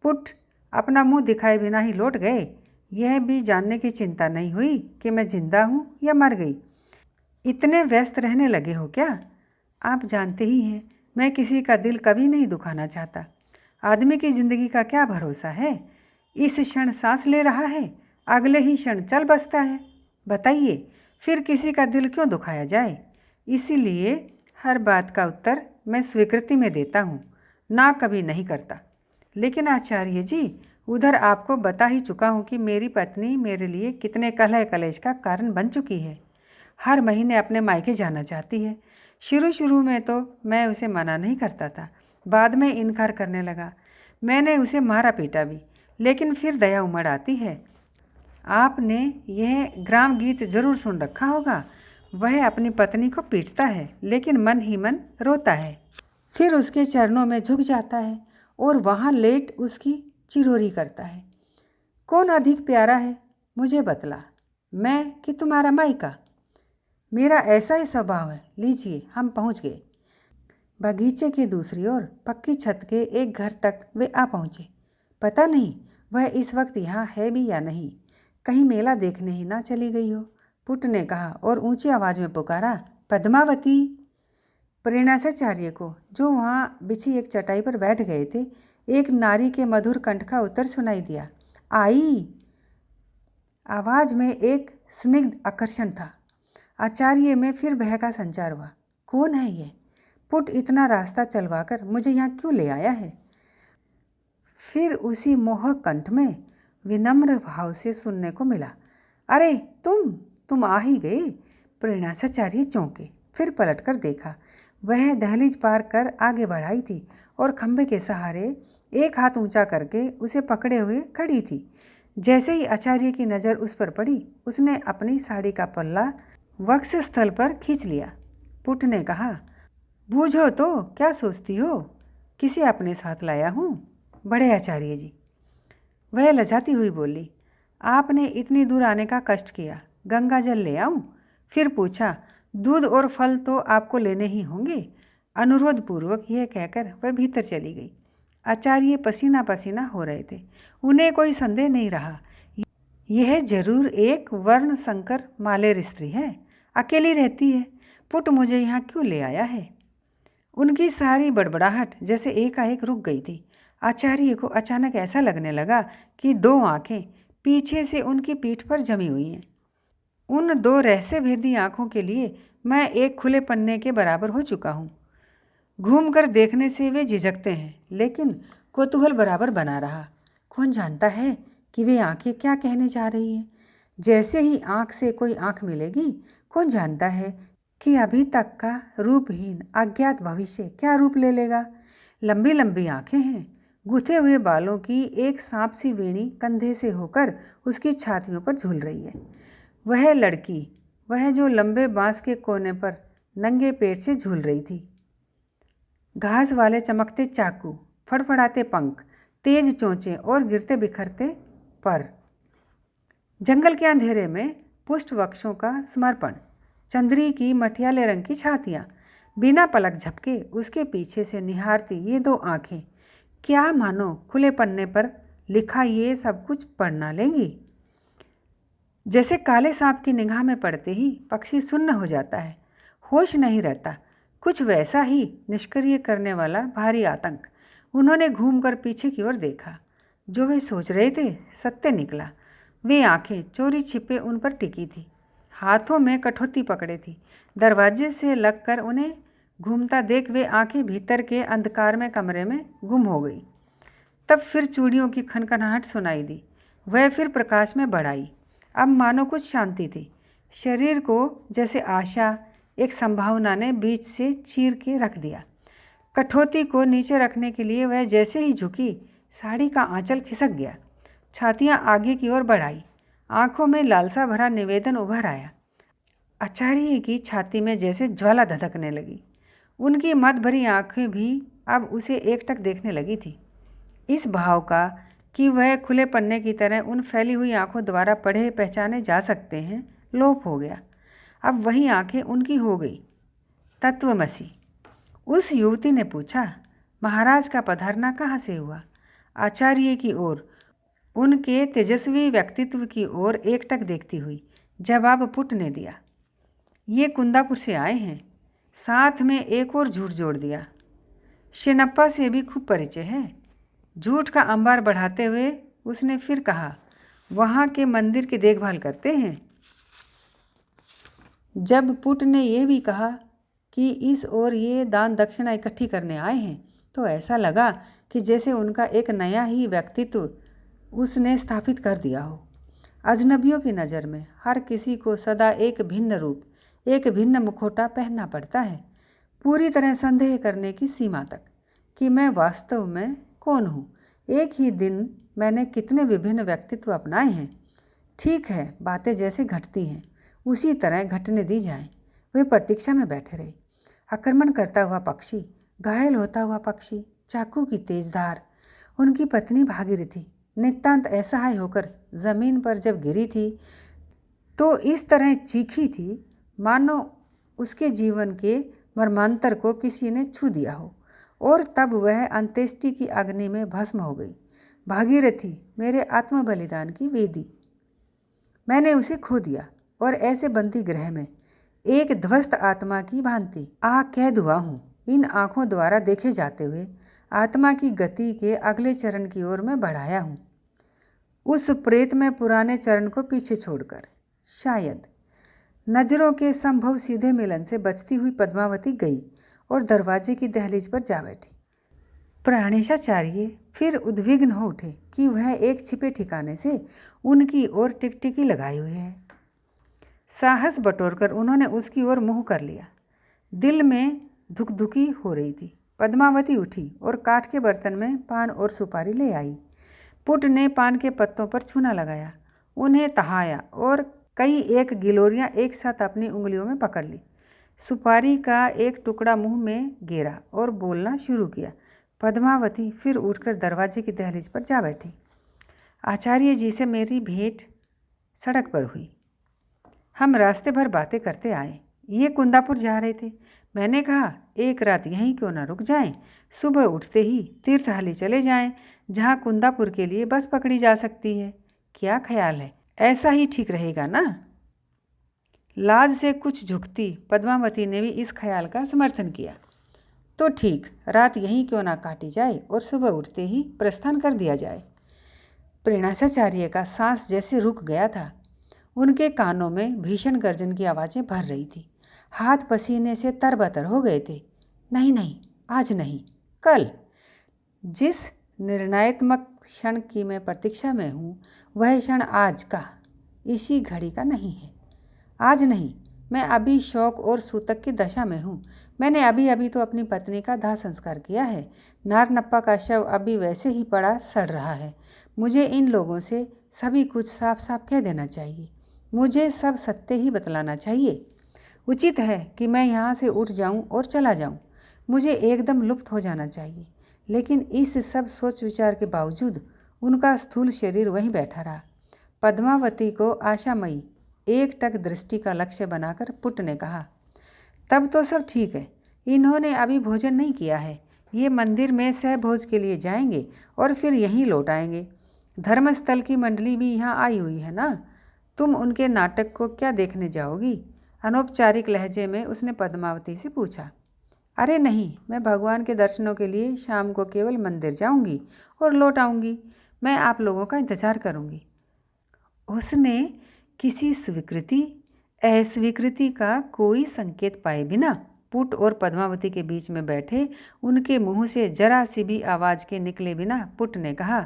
पुट अपना मुंह दिखाए बिना ही लौट गए। यह भी जानने की चिंता नहीं हुई कि मैं जिंदा हूँ या मर गई। इतने व्यस्त रहने लगे हो क्या? आप जानते ही हैं, मैं किसी का दिल कभी नहीं दुखाना चाहता। आदमी की ज़िंदगी का क्या भरोसा है? इस क्षण सांस ले रहा है, अगले ही क्षण चल बसता है। बताइए, फिर किसी का दिल क्यों दुखाया जाए? इसीलिए हर बात का उत्तर मैं स्वीकृति में देता हूँ, ना कभी नहीं करता। लेकिन आचार्य जी, उधर आपको बता ही चुका हूँ कि मेरी पत्नी मेरे लिए कितने कलह कलेश का कारण बन चुकी है। हर महीने अपने मायके जाना चाहती है। शुरू में तो मैं उसे मना नहीं करता था, बाद में इनकार करने लगा। मैंने उसे मारा पीटा भी, लेकिन फिर दया उमड़ आती है। आपने यह ग्राम गीत जरूर सुन रखा होगा। वह अपनी पत्नी को पीटता है, लेकिन मन ही मन रोता है। फिर उसके चरणों में झुक जाता है और वहाँ लेट उसकी चिरोरी करता है। कौन अधिक प्यारा है, मुझे बतला, मैं कि तुम्हारा मायका? मेरा ऐसा ही स्वभाव है। लीजिए, हम पहुँच गए। बगीचे की दूसरी ओर पक्की छत के एक घर तक वे आ पहुँचे। पता नहीं वह इस वक्त यहाँ है भी या नहीं, कहीं मेला देखने ही ना चली गई हो, पुट ने कहा और ऊंची आवाज़ में पुकारा, पद्मावती। प्रेरणाचार्य को, जो वहाँ बिछी एक चटाई पर बैठ गए थे, एक नारी के मधुर कंठ का उत्तर सुनाई दिया, आई। आवाज़ में एक स्निग्ध आकर्षण था। आचार्य में फिर भय का संचार हुआ। कौन है ये? पुट इतना रास्ता चलवाकर मुझे यहाँ क्यों ले आया है? फिर उसी मोहक कंठ में विनम्र भाव से सुनने को मिला, अरे तुम आ ही गए। प्रेरणाचार्य चौंके, फिर पलटकर देखा। वह दहलीज पार कर आगे बढ़ाई थी और खंभे के सहारे एक हाथ ऊंचा करके उसे पकड़े हुए खड़ी थी। जैसे ही आचार्य की नज़र उस पर पड़ी, उसने अपनी साड़ी का पल्ला वक्ष स्थल पर खींच लिया। पुट ने कहा, बूझो तो क्या सोचती हो, किसे अपने साथ लाया हूँ? बड़े आचार्य जी। वह लजाती हुई बोली, आपने इतनी दूर आने का कष्ट किया, गंगा जल ले आऊँ? फिर पूछा, दूध और फल तो आपको लेने ही होंगे। अनुरोध पूर्वक यह कहकर वह भीतर चली गई। आचार्य पसीना पसीना हो रहे थे। उन्हें कोई संदेह नहीं रहा, यह जरूर एक वर्ण संकर मालेर स्त्री है, अकेली रहती है। पुट मुझे यहाँ क्यों ले आया है? उनकी सारी बड़बड़ाहट जैसे एकाएक रुक गई थी। आचार्य को अचानक ऐसा लगने लगा कि दो आंखें पीछे से उनकी पीठ पर जमी हुई हैं। उन दो रहस्य भेदी आँखों के लिए मैं एक खुले पन्ने के बराबर हो चुका हूँ। घूमकर देखने से वे झिझकते हैं, लेकिन कौतूहल बराबर बना रहा। कौन जानता है कि वे आंखें क्या कहने जा रही हैं? जैसे ही आँख से कोई आँख मिलेगी, कौन जानता है कि अभी तक का रूपहीन अज्ञात भविष्य क्या रूप ले लेगा। लंबी लंबी आँखें हैं, गुथे हुए बालों की एक सांप सी वेणी कंधे से होकर उसकी छातियों पर झूल रही है। वह लड़की, वह जो लंबे बांस के कोने पर नंगे पेट से झूल रही थी। घास वाले चमकते चाकू, फड़फड़ाते पंख, तेज चोंचे और गिरते बिखरते पर। जंगल के अंधेरे में पुष्ट वृक्षों का समर्पण, चंद्री की मटियाले रंग की छातियाँ, बिना पलक झपके उसके पीछे से निहारती ये दो आँखें, क्या मानो खुले पन्ने पर लिखा ये सब कुछ पढ़ ना लेंगी। जैसे काले सांप की निगाह में पड़ते ही पक्षी सुन्न हो जाता है, होश नहीं रहता, कुछ वैसा ही निष्क्रिय करने वाला भारी आतंक। उन्होंने घूमकर पीछे की ओर देखा। जो वे सोच रहे थे सत्य निकला। वे आंखें चोरी छिपे उन पर टिकी थी, हाथों में कठौती पकड़े थी। दरवाजे से लगकर उन्हें घूमता देख वे आंखें भीतर के अंधकार में कमरे में गुम हो गई। तब फिर चूड़ियों की खनखनाहट सुनाई दी। वह फिर प्रकाश में बढ़ाई। अब मानो कुछ शांति थी। शरीर को जैसे आशा, एक संभावना ने बीच से चीर के रख दिया। कठौती को नीचे रखने के लिए वह जैसे ही झुकी, साड़ी का आंचल खिसक गया। छातियाँ आगे की ओर बढ़ाई, आंखों में लालसा भरा निवेदन उभर आया। आचार्य की छाती में जैसे ज्वाला धधकने लगी। उनकी मद भरी आंखें भी अब उसे एकटक देखने लगी थी। इस भाव का कि वह खुले पन्ने की तरह उन फैली हुई आंखों द्वारा पढ़े पहचाने जा सकते हैं, लोप हो गया। अब वही आंखें उनकी हो गई। तत्वमसी। उस युवती ने पूछा, महाराज का पधारना कहाँ से हुआ? आचार्य की ओर, उनके तेजस्वी व्यक्तित्व की ओर एकटक देखती हुई जवाब पुट ने दिया, ये कुंदापुर से आए हैं। साथ में एक और झूठ जोड़ दिया, शेनप्पा से भी खूब परिचय है। झूठ का अंबार बढ़ाते हुए उसने फिर कहा, वहाँ के मंदिर की देखभाल करते हैं। जब पुट ने यह भी कहा कि इस ओर ये दान दक्षिणा इकट्ठी करने आए हैं, तो ऐसा लगा कि जैसे उनका एक नया ही व्यक्तित्व उसने स्थापित कर दिया हो। अजनबियों की नज़र में हर किसी को सदा एक भिन्न रूप, एक भिन्न मुखौटा पहनना पड़ता है, पूरी तरह संदेह करने की सीमा तक कि मैं वास्तव में कौन हूँ। एक ही दिन मैंने कितने विभिन्न व्यक्तित्व अपनाए हैं। ठीक है, बातें जैसे घटती हैं उसी तरह घटने दी जाएं। वे प्रतीक्षा में बैठे रहे। आक्रमण करता हुआ पक्षी, घायल होता हुआ पक्षी, चाकू की तेज धार। उनकी पत्नी भागीरथी थी, नितांत असहाय होकर जमीन पर जब गिरी थी तो इस तरह चीखी थी मानो उसके जीवन के मर्मांतर को किसी ने छू दिया हो, और तब वह अंत्येष्टि की अग्नि में भस्म हो गई। भागीरथी, मेरे आत्म बलिदान की वेदी, मैंने उसे खो दिया और ऐसे बंदी गृह में एक ध्वस्त आत्मा की भांति कैद हुआ हूँ। इन आँखों द्वारा देखे जाते हुए आत्मा की गति के अगले चरण की ओर मैं बढ़ाया हूँ, उस प्रेत में पुराने चरण को पीछे छोड़कर। शायद नजरों के संभव सीधे मिलन से बचती हुई पद्मावती गई और दरवाजे की दहलीज पर जा बैठी। प्राणेशाचार्य फिर उद्विग्न हो उठे कि वह एक छिपे ठिकाने से उनकी ओर टिकटिकी लगाए हुए है। साहस बटोरकर उन्होंने उसकी ओर मुँह कर लिया। दिल में धुकधुकी हो रही थी। पद्मावती उठी और काठ के बर्तन में पान और सुपारी ले आई। पुट ने पान के पत्तों पर छूना लगाया, उन्हें तहाया और कई एक गिलोरियाँ एक साथ अपनी उंगलियों में पकड़ ली। सुपारी का एक टुकड़ा मुंह में गेरा और बोलना शुरू किया। पद्मावती फिर उठकर दरवाजे की दहलीज पर जा बैठी। आचार्य जी से मेरी भेंट सड़क पर हुई। हम रास्ते भर बातें करते आए। ये कुंदापुर जा रहे थे। मैंने कहा, एक रात यहीं क्यों ना रुक जाएं, सुबह उठते ही तीर्थहल्ली चले जाएं, जहाँ कुंदापुर के लिए बस पकड़ी जा सकती है। क्या ख्याल है? ऐसा ही ठीक रहेगा ना? लाज से कुछ झुकती पद्मावती ने भी इस ख्याल का समर्थन किया। तो ठीक, रात यहीं क्यों ना काटी जाए और सुबह उठते ही प्रस्थान कर दिया जाए। प्रेरणाचार्य का सांस जैसे रुक गया था। उनके कानों में भीषण गर्जन की आवाज़ें भर रही थी। हाथ पसीने से तरबतर हो गए थे। नहीं नहीं, आज नहीं, कल। जिस निर्णयात्मक क्षण की मैं प्रतीक्षा में हूँ, वह क्षण आज का, इसी घड़ी का नहीं है। आज नहीं, मैं अभी शौक और सूतक की दशा में हूँ। मैंने अभी अभी तो अपनी पत्नी का दाह संस्कार किया है। नारनप्पा का शव अभी वैसे ही पड़ा सड़ रहा है। मुझे इन लोगों से सभी कुछ साफ साफ कह देना चाहिए। मुझे सब सत्य ही बतलाना चाहिए। उचित है कि मैं यहाँ से उठ जाऊँ और चला जाऊँ। मुझे एकदम लुप्त हो जाना चाहिए। लेकिन इस सब सोच विचार के बावजूद उनका स्थूल शरीर वहीं बैठा रहा। पद्मावती को आशामयी एकटक दृष्टि का लक्ष्य बनाकर पुट ने कहा, तब तो सब ठीक है। इन्होंने अभी भोजन नहीं किया है। ये मंदिर में सहभोज के लिए जाएंगे और फिर यहीं लौट आएंगे। धर्मस्थल की मंडली भी यहाँ आई हुई है ना? तुम उनके नाटक को क्या देखने जाओगी? अनौपचारिक लहजे में उसने पद्मावती से पूछा। अरे नहीं, मैं भगवान के दर्शनों के लिए शाम को केवल मंदिर जाऊंगी और लौट आऊँगी। मैं आप लोगों का इंतज़ार करूँगी। उसने किसी स्वीकृति अस्वीकृति का कोई संकेत पाए बिना पुट और पद्मावती के बीच में बैठे उनके मुंह से जरा सी भी आवाज़ के निकले बिना पुट ने कहा,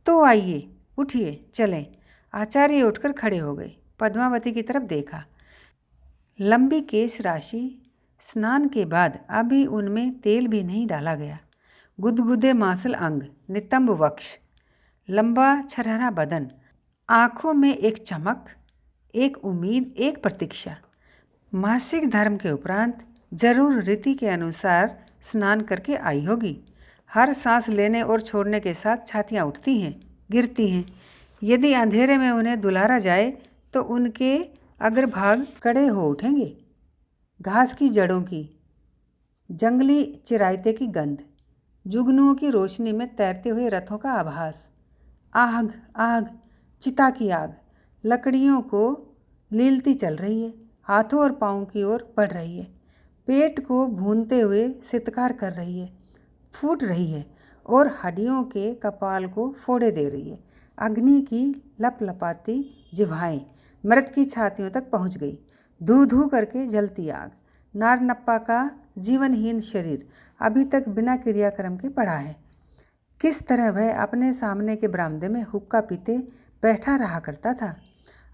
तो आइए, उठिए, चलें। आचार्य उठकर खड़े हो गए। पद्मावती की तरफ देखा। लंबी केश राशि, स्नान के बाद अभी उनमें तेल भी नहीं डाला गया। गुदगुदे मांसल अंग, नितंब वक्ष, लंबा छरहरा बदन, आँखों में एक चमक, एक उम्मीद, एक प्रतीक्षा। मासिक धर्म के उपरांत जरूर रीति के अनुसार स्नान करके आई होगी। हर सांस लेने और छोड़ने के साथ छातियाँ उठती हैं, गिरती हैं। यदि अंधेरे में उन्हें दुलारा जाए तो उनके अग्रभाग कड़े हो उठेंगे। घास की जड़ों की, जंगली चिरायते की गंध, जुगनुओं की रोशनी में तैरते हुए रथों का आभास। आग आग, चिता की आग लकड़ियों को लीलती चल रही है, हाथों और पाँवों की ओर बढ़ रही है, पेट को भूनते हुए सितकार कर रही है, फूट रही है और हड्डियों के कपाल को फोड़े दे रही है। अग्नि की लपलपाती जिह्वाएं मृत की छातियों तक पहुंच गई। धू धू करके जलती आग। नारनप्पा का जीवनहीन शरीर अभी तक बिना क्रियाक्रम के पड़ा है। किस तरह वह अपने सामने के बरामदे में हुक्का पीते बैठा रहा करता था।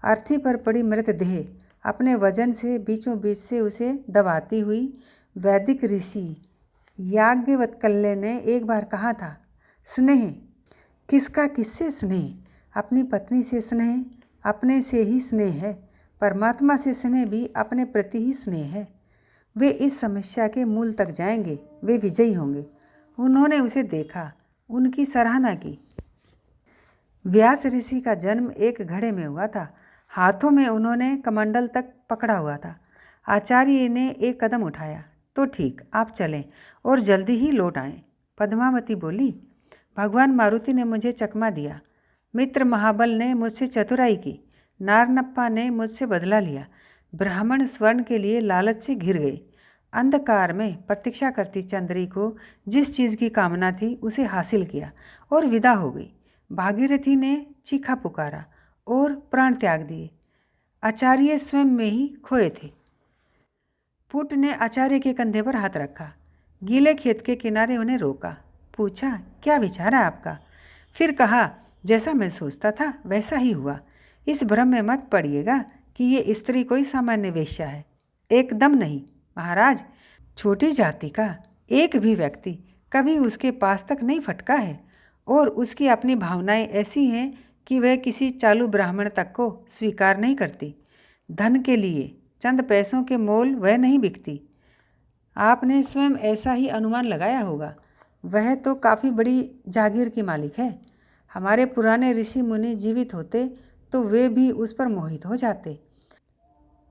अर्थी पर पड़ी मृतदेह अपने वजन से बीचों बीच से उसे दबाती हुई वैदिक ऋषि याज्ञवल्क्य ने एक बार कहा था, स्नेह, किसका किससे स्नेह? अपनी पत्नी से स्नेह अपने से ही स्नेह है। परमात्मा से स्नेह भी अपने प्रति ही स्नेह है। वे इस समस्या के मूल तक जाएंगे, वे विजयी होंगे। उन्होंने उसे देखा, उनकी सराहना की। व्यास ऋषि का जन्म एक घड़े में हुआ था। हाथों में उन्होंने कमंडल तक पकड़ा हुआ था। आचार्य ने एक कदम उठाया, तो ठीक, आप चलें और जल्दी ही लौट आएं। पद्मावती बोली, भगवान मारुति ने मुझे चकमा दिया, मित्र महाबल ने मुझसे चतुराई की, नारनप्पा ने मुझसे बदला लिया, ब्राह्मण स्वर्ण के लिए लालच से घिर गए। अंधकार में प्रतीक्षा करती चंद्री को जिस चीज़ की कामना थी उसे हासिल किया और विदा हो गई। भागीरथी ने चीखा पुकारा और प्राण त्याग दिए। आचार्य स्वयं में ही खोए थे। पुट ने आचार्य के कंधे पर हाथ रखा, गीले खेत के किनारे उन्हें रोका, पूछा, क्या विचार है आपका? फिर कहा, जैसा मैं सोचता था वैसा ही हुआ। इस भ्रम में मत पड़िएगा कि ये स्त्री कोई सामान्य वेश्या है। एकदम नहीं महाराज, छोटी जाति का एक भी व्यक्ति कभी उसके पास तक नहीं फटका है और उसकी अपनी भावनाएं ऐसी हैं कि वह किसी चालू ब्राह्मण तक को स्वीकार नहीं करती। धन के लिए, चंद पैसों के मोल वह नहीं बिकती। आपने स्वयं ऐसा ही अनुमान लगाया होगा। वह तो काफ़ी बड़ी जागीर की मालिक है। हमारे पुराने ऋषि मुनि जीवित होते तो वे भी उस पर मोहित हो जाते।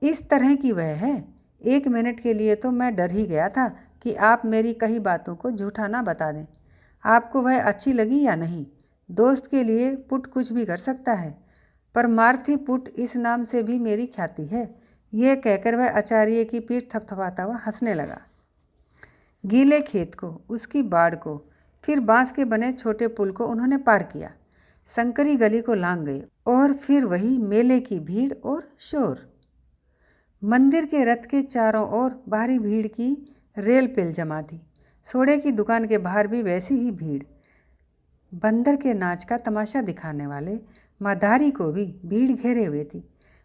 इस तरह की वह है। 1 मिनट के लिए तो मैं डर ही गया था कि आप मेरी कही बातों को झूठा ना बता दें। आपको वह अच्छी लगी या नहीं? दोस्त के लिए पुट कुछ भी कर सकता है। परमार्थी पुट इस नाम से भी मेरी ख्याति है। यह कहकर वह आचार्य की पीठ थपथपाता हुआ हंसने लगा। गीले खेत को, उसकी बाड़ को, फिर बांस के बने छोटे पुल को उन्होंने पार किया, संकरी गली को लांघ गए और फिर वही मेले की भीड़ और शोर। मंदिर के रथ के चारों ओर बाहरी भीड़ की रेल पेल जमा थी। सोडे की दुकान के बाहर भी वैसी ही भीड़। बंदर के नाच का तमाशा दिखाने वाले माधारी को भी भीड़ घेरे हुए थी।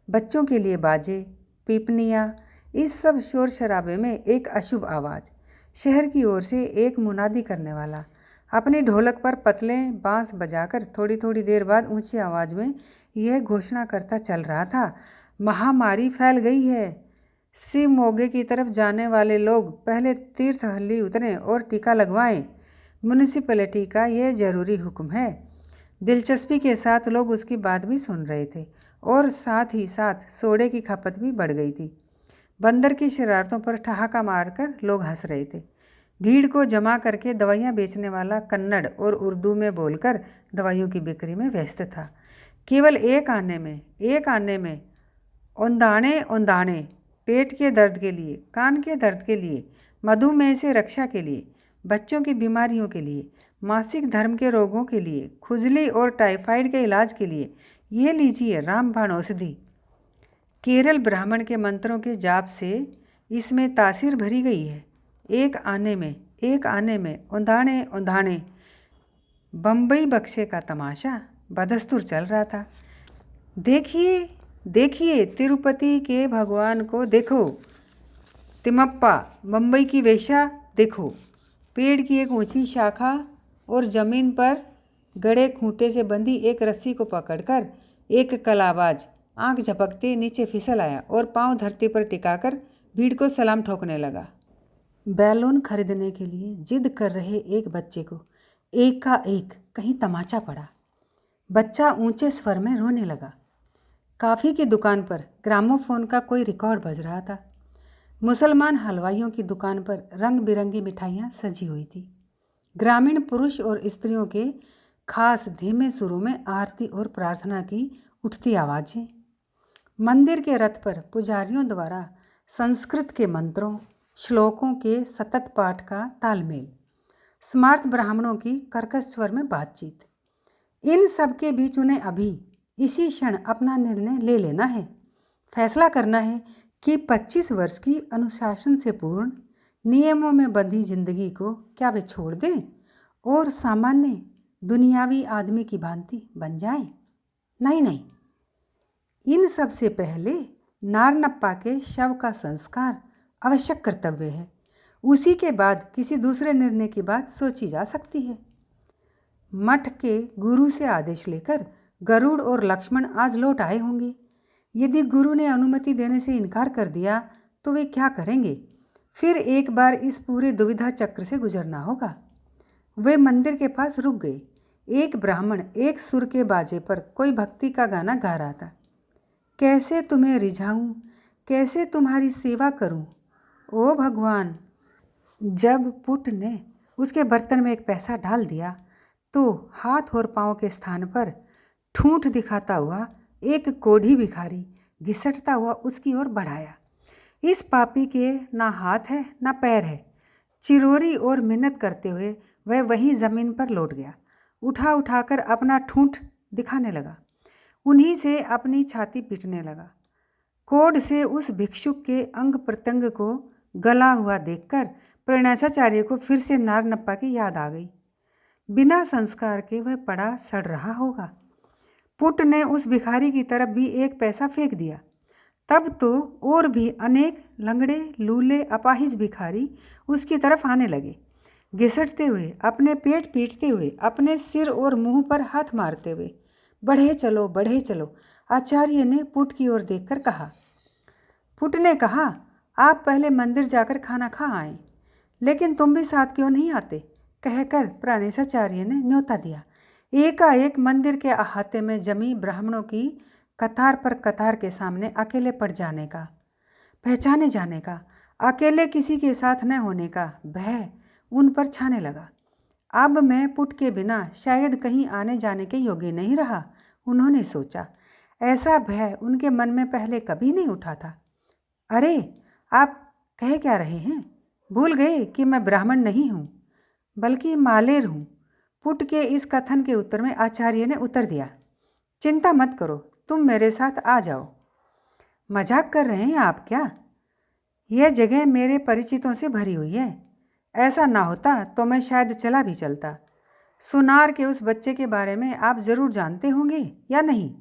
बच्चों के लिए बाजे, पीपनियाँ, इस सब शोर शराबे में एक अशुभ आवाज़। शहर की ओर से एक मुनादी करने वाला अपनी ढोलक पर पतले बांस बजाकर थोड़ी थोड़ी देर बाद ऊंची आवाज़ में यह घोषणा करता चल रहा था, महामारी फैल गई है। शिव मोगे की तरफ जाने वाले लोग पहले तीर्थहल्ली उतरें और टीका लगवाएं। म्यूनिसिपैलिटी का यह ज़रूरी हुक्म है। दिलचस्पी के साथ लोग उसकी बात भी सुन रहे थे और साथ ही साथ सोडे की खपत भी बढ़ गई थी। बंदर की शरारतों पर ठहाका मारकर लोग हंस रहे थे। भीड़ को जमा करके दवाइयाँ बेचने वाला कन्नड़ और उर्दू में बोलकर दवाइयों की बिक्री में व्यस्त था। केवल एक आने में औंधाणे औंधाणे, पेट के दर्द के लिए, कान के दर्द के लिए, मधुमेह से रक्षा के लिए, बच्चों की बीमारियों के लिए, मासिक धर्म के रोगों के लिए, खुजली और टाइफाइड के इलाज के लिए, ये लीजिए रामबाण औषधि। केरल ब्राह्मण के मंत्रों के जाप से इसमें तासीर भरी गई है। एक आने में औंधाणे औंधाणे। बम्बई बक्से का तमाशा बदस्तूर चल रहा था। देखिए देखिए, तिरुपति के भगवान को देखो, तिमप्पा, बम्बई की वेश्या देखो। पेड़ की एक ऊंची शाखा और जमीन पर गड़े खूंटे से बंधी एक रस्सी को पकड़कर एक कलाबाज आंख झपकते नीचे फिसल आया और पांव धरती पर टिकाकर भीड़ को सलाम ठोकने लगा। बैलून खरीदने के लिए जिद कर रहे एक बच्चे को एक का एक कहीं तमाचा पड़ा। बच्चा ऊंचे स्वर में रोने लगा। कॉफ़ी की दुकान पर ग्रामोफोन का कोई रिकॉर्ड बज रहा था। मुसलमान हलवाइयों की दुकान पर रंग बिरंगी मिठाइयाँ सजी हुई थी। ग्रामीण पुरुष और स्त्रियों के खास धीमे सुरों में आरती और प्रार्थना की उठती आवाज़ें। मंदिर के रथ पर पुजारियों द्वारा संस्कृत के मंत्रों, श्लोकों के सतत पाठ का तालमेल। स्मार्त ब्राह्मणों की कर्कश स्वर में बातचीत। इन सब के बीच उन्हें अभी इसी क्षण अपना निर्णय ले लेना है। फैसला करना है कि 25 वर्ष की अनुशासन से पूर्ण, नियमों में बंधी जिंदगी को क्या वे छोड़ दें और सामान्य दुनियावी आदमी की भांति बन जाएं? नहीं, इन सब से पहले नारनप्पा के शव का संस्कार आवश्यक कर्तव्य है। उसी के बाद किसी दूसरे निर्णय की बात सोची जा सकती है। मठ के गुरु से आदेश लेकर गरुड़ और लक्ष्मण आज लौट आए होंगे। यदि गुरु ने अनुमति देने से इनकार कर दिया तो वे क्या करेंगे? फिर एक बार इस पूरे दुविधा चक्र से गुजरना होगा। वे मंदिर के पास रुक गए। एक ब्राह्मण एक सुर के बाजे पर कोई भक्ति का गाना गा रहा था। कैसे तुम्हें रिझाऊं, कैसे तुम्हारी सेवा करूं, ओ भगवान, जब पुट ने उसके बर्तन में एक पैसा डाल दिया तो हाथ और पाँव के स्थान पर ठूंठ दिखाता हुआ एक कोढ़ी भिखारी घिसटता हुआ उसकी ओर बढ़ाया। इस पापी के ना हाथ है ना पैर है। चिरोरी और मिन्नत करते हुए वह वहीं ज़मीन पर लौट गया। उठा उठाकर अपना ठूंठ दिखाने लगा। उन्हीं से अपनी छाती पीटने लगा। कोढ़ से उस भिक्षुक के अंग प्रत्यंग को गला हुआ देखकर प्रणयाचार्य को फिर से नारनप्पा की याद आ गई। बिना संस्कार के वह पड़ा सड़ रहा होगा। पुट ने उस भिखारी की तरफ भी एक पैसा फेंक दिया। तब तो और भी अनेक लंगड़े लूले अपाहिज भिखारी उसकी तरफ आने लगे, घिसटते हुए, अपने पेट पीटते हुए, अपने सिर और मुंह पर हाथ मारते हुए। बढ़े चलो, बढ़े चलो, आचार्य ने पुट की ओर देखकर कहा। पुट ने कहा, आप पहले मंदिर जाकर खाना खा आए, लेकिन तुम भी साथ क्यों नहीं आते, कहकर प्राणेशाचार्य ने न्योता दिया। एकाएक मंदिर के अहाते में जमी ब्राह्मणों की कतार पर कतार के सामने अकेले पड़ जाने का, पहचाने जाने का, अकेले किसी के साथ न होने का भय उन पर छाने लगा। अब मैं पुट के बिना शायद कहीं आने जाने के योग्य नहीं रहा, उन्होंने सोचा। ऐसा भय उनके मन में पहले कभी नहीं उठा था। अरे, आप कह क्या रहे हैं? भूल गए कि मैं ब्राह्मण नहीं हूँ, बल्कि मालेर हूँ। पुट के इस कथन के उत्तर में आचार्य ने उत्तर दिया, चिंता मत करो, तुम मेरे साथ आ जाओ। मजाक कर रहे हैं आप क्या? यह जगह मेरे परिचितों से भरी हुई है। ऐसा ना होता तो मैं शायद चला भी चलता। सुनार के उस बच्चे के बारे में आप ज़रूर जानते होंगे या नहीं,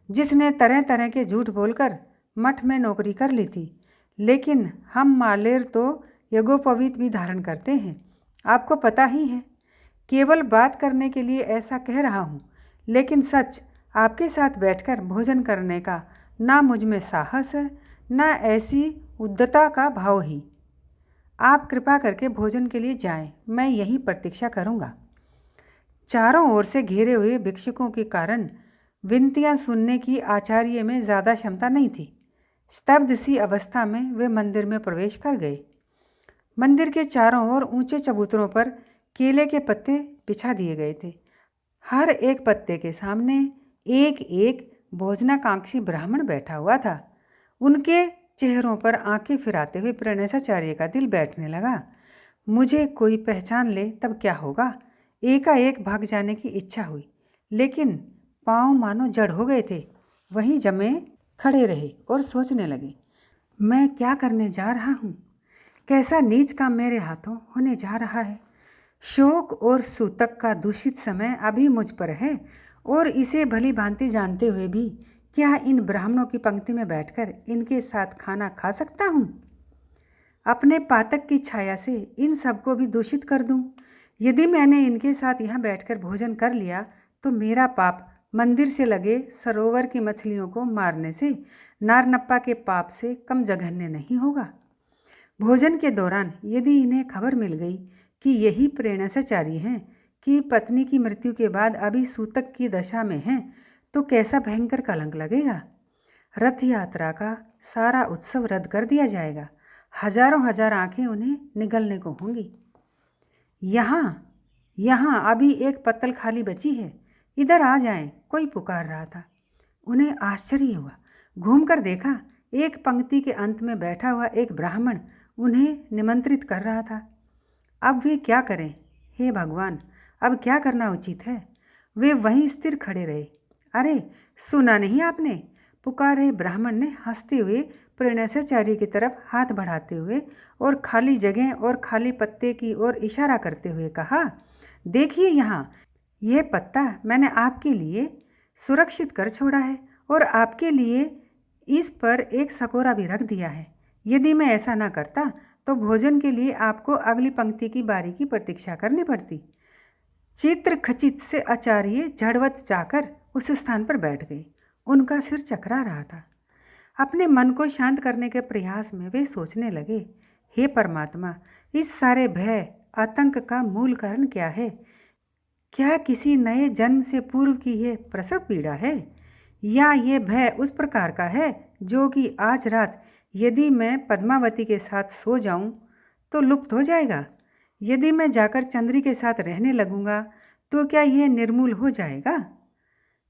जिसने तरह तरह के झूठ बोलकर मठ में नौकरी कर ली थी। लेकिन हम मालेर तो यज्ञोपवीत भी धारण करते हैं, आपको पता ही है। केवल बात करने के लिए ऐसा कह रहा हूँ, लेकिन सच आपके साथ बैठकर भोजन करने का ना मुझ में साहस है, ना ऐसी उद्दता का भाव ही। आप कृपा करके भोजन के लिए जाएं, मैं यहीं प्रतीक्षा करूँगा। चारों ओर से घेरे हुए भिक्षुकों के कारण विनतियाँ सुनने की आचार्य में ज़्यादा क्षमता नहीं थी। स्तब्ध सी अवस्था में वे मंदिर में प्रवेश कर गए। मंदिर के चारों ओर ऊंचे चबूतरों पर केले के पत्ते बिछा दिए गए थे। हर एक पत्ते के सामने एक एक भोजनाकांक्षी ब्राह्मण बैठा हुआ था। उनके चेहरों पर आंखें फिराते हुए प्रणेशाचार्य का दिल बैठने लगा। मुझे कोई पहचान ले तब क्या होगा, एकाएक भाग जाने की इच्छा हुई, लेकिन पाँव मानो जड़ हो गए थे, वहीं जमे खड़े रहे और सोचने लगे, मैं क्या करने जा रहा हूँ? कैसा नीच काम मेरे हाथों होने जा रहा है? शोक और सूतक का दूषित समय अभी मुझ पर है, और इसे भली भांति जानते हुए भी क्या इन ब्राह्मणों की पंक्ति में बैठकर इनके साथ खाना खा सकता हूँ? अपने पातक की छाया से इन सबको भी दूषित कर दूँ। यदि मैंने इनके साथ यहाँ बैठकर भोजन कर लिया तो मेरा पाप मंदिर से लगे सरोवर की मछलियों को मारने से नारनप्पा के पाप से कम जघन्य नहीं होगा। भोजन के दौरान यदि इन्हें खबर मिल गई कि यही प्रणेशाचार्य हैं कि पत्नी की मृत्यु के बाद अभी सूतक की दशा में हैं, तो कैसा भयंकर कलंक लगेगा। रथ यात्रा का सारा उत्सव रद्द कर दिया जाएगा। हजारों हजार आंखें उन्हें निगलने को होंगी। यहाँ अभी एक पत्तल खाली बची है, इधर आ जाएं, कोई पुकार रहा था। उन्हें आश्चर्य हुआ। घूमकर देखा, एक पंक्ति के अंत में बैठा हुआ एक ब्राह्मण उन्हें निमंत्रित कर रहा था। अब वे क्या करें? हे भगवान, अब क्या करना उचित है? वे वहीं स्थिर खड़े रहे। अरे, सुना नहीं आपने? पुकार रहे ब्राह्मण ने हंसते हुए प्रणेशाचार्य की तरफ हाथ बढ़ाते हुए और खाली जगह और खाली पत्ते की ओर इशारा करते हुए कहा, देखिए यहाँ, यह पत्ता मैंने आपके लिए सुरक्षित कर छोड़ा है और आपके लिए इस पर एक सकोरा भी रख दिया है। यदि मैं ऐसा ना करता तो भोजन के लिए आपको अगली पंक्ति की बारी की प्रतीक्षा करनी पड़ती। चित्रखचित से आचार्य झड़वत जाकर उस स्थान पर बैठ गए। उनका सिर चकरा रहा था। अपने मन को शांत करने के प्रयास में वे सोचने लगे, हे परमात्मा, इस सारे भय आतंक का मूल कारण क्या है? क्या किसी नए जन्म से पूर्व की यह प्रसव पीड़ा है, या ये भय उस प्रकार का है जो कि आज रात यदि मैं पद्मावती के साथ सो जाऊं तो लुप्त हो जाएगा। यदि मैं जाकर चंद्री के साथ रहने लगूंगा तो क्या यह निर्मूल हो जाएगा?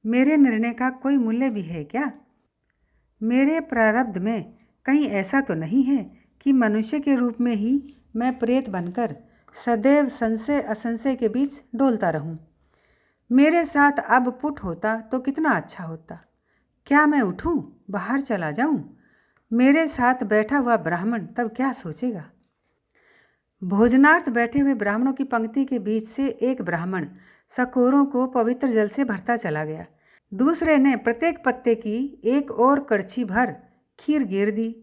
मेरे निर्णय का कोई मूल्य भी है क्या? मेरे प्रारब्ध में कहीं ऐसा तो नहीं है कि मनुष्य के रूप में ही मैं प्रेत बनकर सदैव संशय असंशय के बीच डोलता रहूं। मेरे साथ अब पुट होता तो कितना अच्छा होता। क्या मैं उठूं, बाहर चला जाऊं? मेरे साथ बैठा हुआ ब्राह्मण तब क्या सोचेगा? भोजनार्थ बैठे हुए ब्राह्मणों की पंक्ति के बीच से एक ब्राह्मण सकोरों को पवित्र जल से भरता चला गया। दूसरे ने प्रत्येक पत्ते की एक और कड़छी भर खीर गिर दी।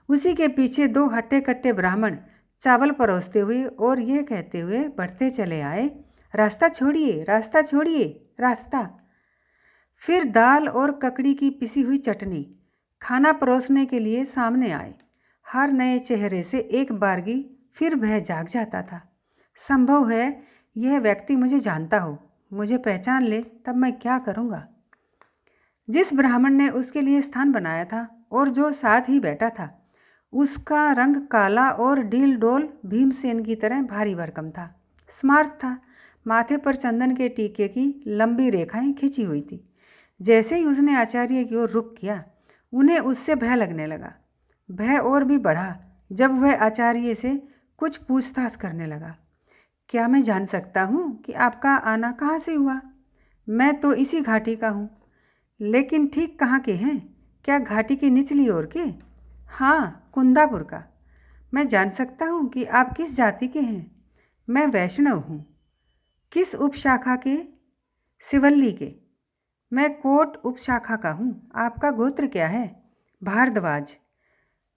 उसी के पीछे दो हट्टे कट्टे ब्राह्मण चावल परोसते हुए और ये कहते हुए बढ़ते चले आए, रास्ता छोड़िए, रास्ता छोड़िए, रास्ता। फिर दाल और ककड़ी की पिसी हुई चटनी खाना परोसने के लिए सामने आए। हर नए चेहरे से एक बारगी फिर वह जाग जाता था। संभव है यह व्यक्ति मुझे जानता हो, मुझे पहचान ले, तब मैं क्या करूँगा? जिस ब्राह्मण ने उसके लिए स्थान बनाया था और जो साथ ही बैठा था, उसका रंग काला और डील डोल भीमसेन की तरह भारी भरकम था। स्मार्ट था। माथे पर चंदन के टीके की लंबी रेखाएं खिंची हुई थी। जैसे ही उसने आचार्य की ओर रुख किया, उन्हें उससे भय लगने लगा। भय और भी बढ़ा जब वह आचार्य से कुछ पूछताछ करने लगा। क्या मैं जान सकता हूँ कि आपका आना कहाँ से हुआ? मैं तो इसी घाटी का हूँ। लेकिन ठीक कहाँ के हैं? क्या घाटी की निचली ओर के? हाँ, कुंदापुर का। मैं जान सकता हूँ कि आप किस जाति के हैं? मैं वैष्णव हूँ। किस उपशाखा के? शिवल्ली के। मैं कोट उपशाखा का हूँ। आपका गोत्र क्या है? भारद्वाज।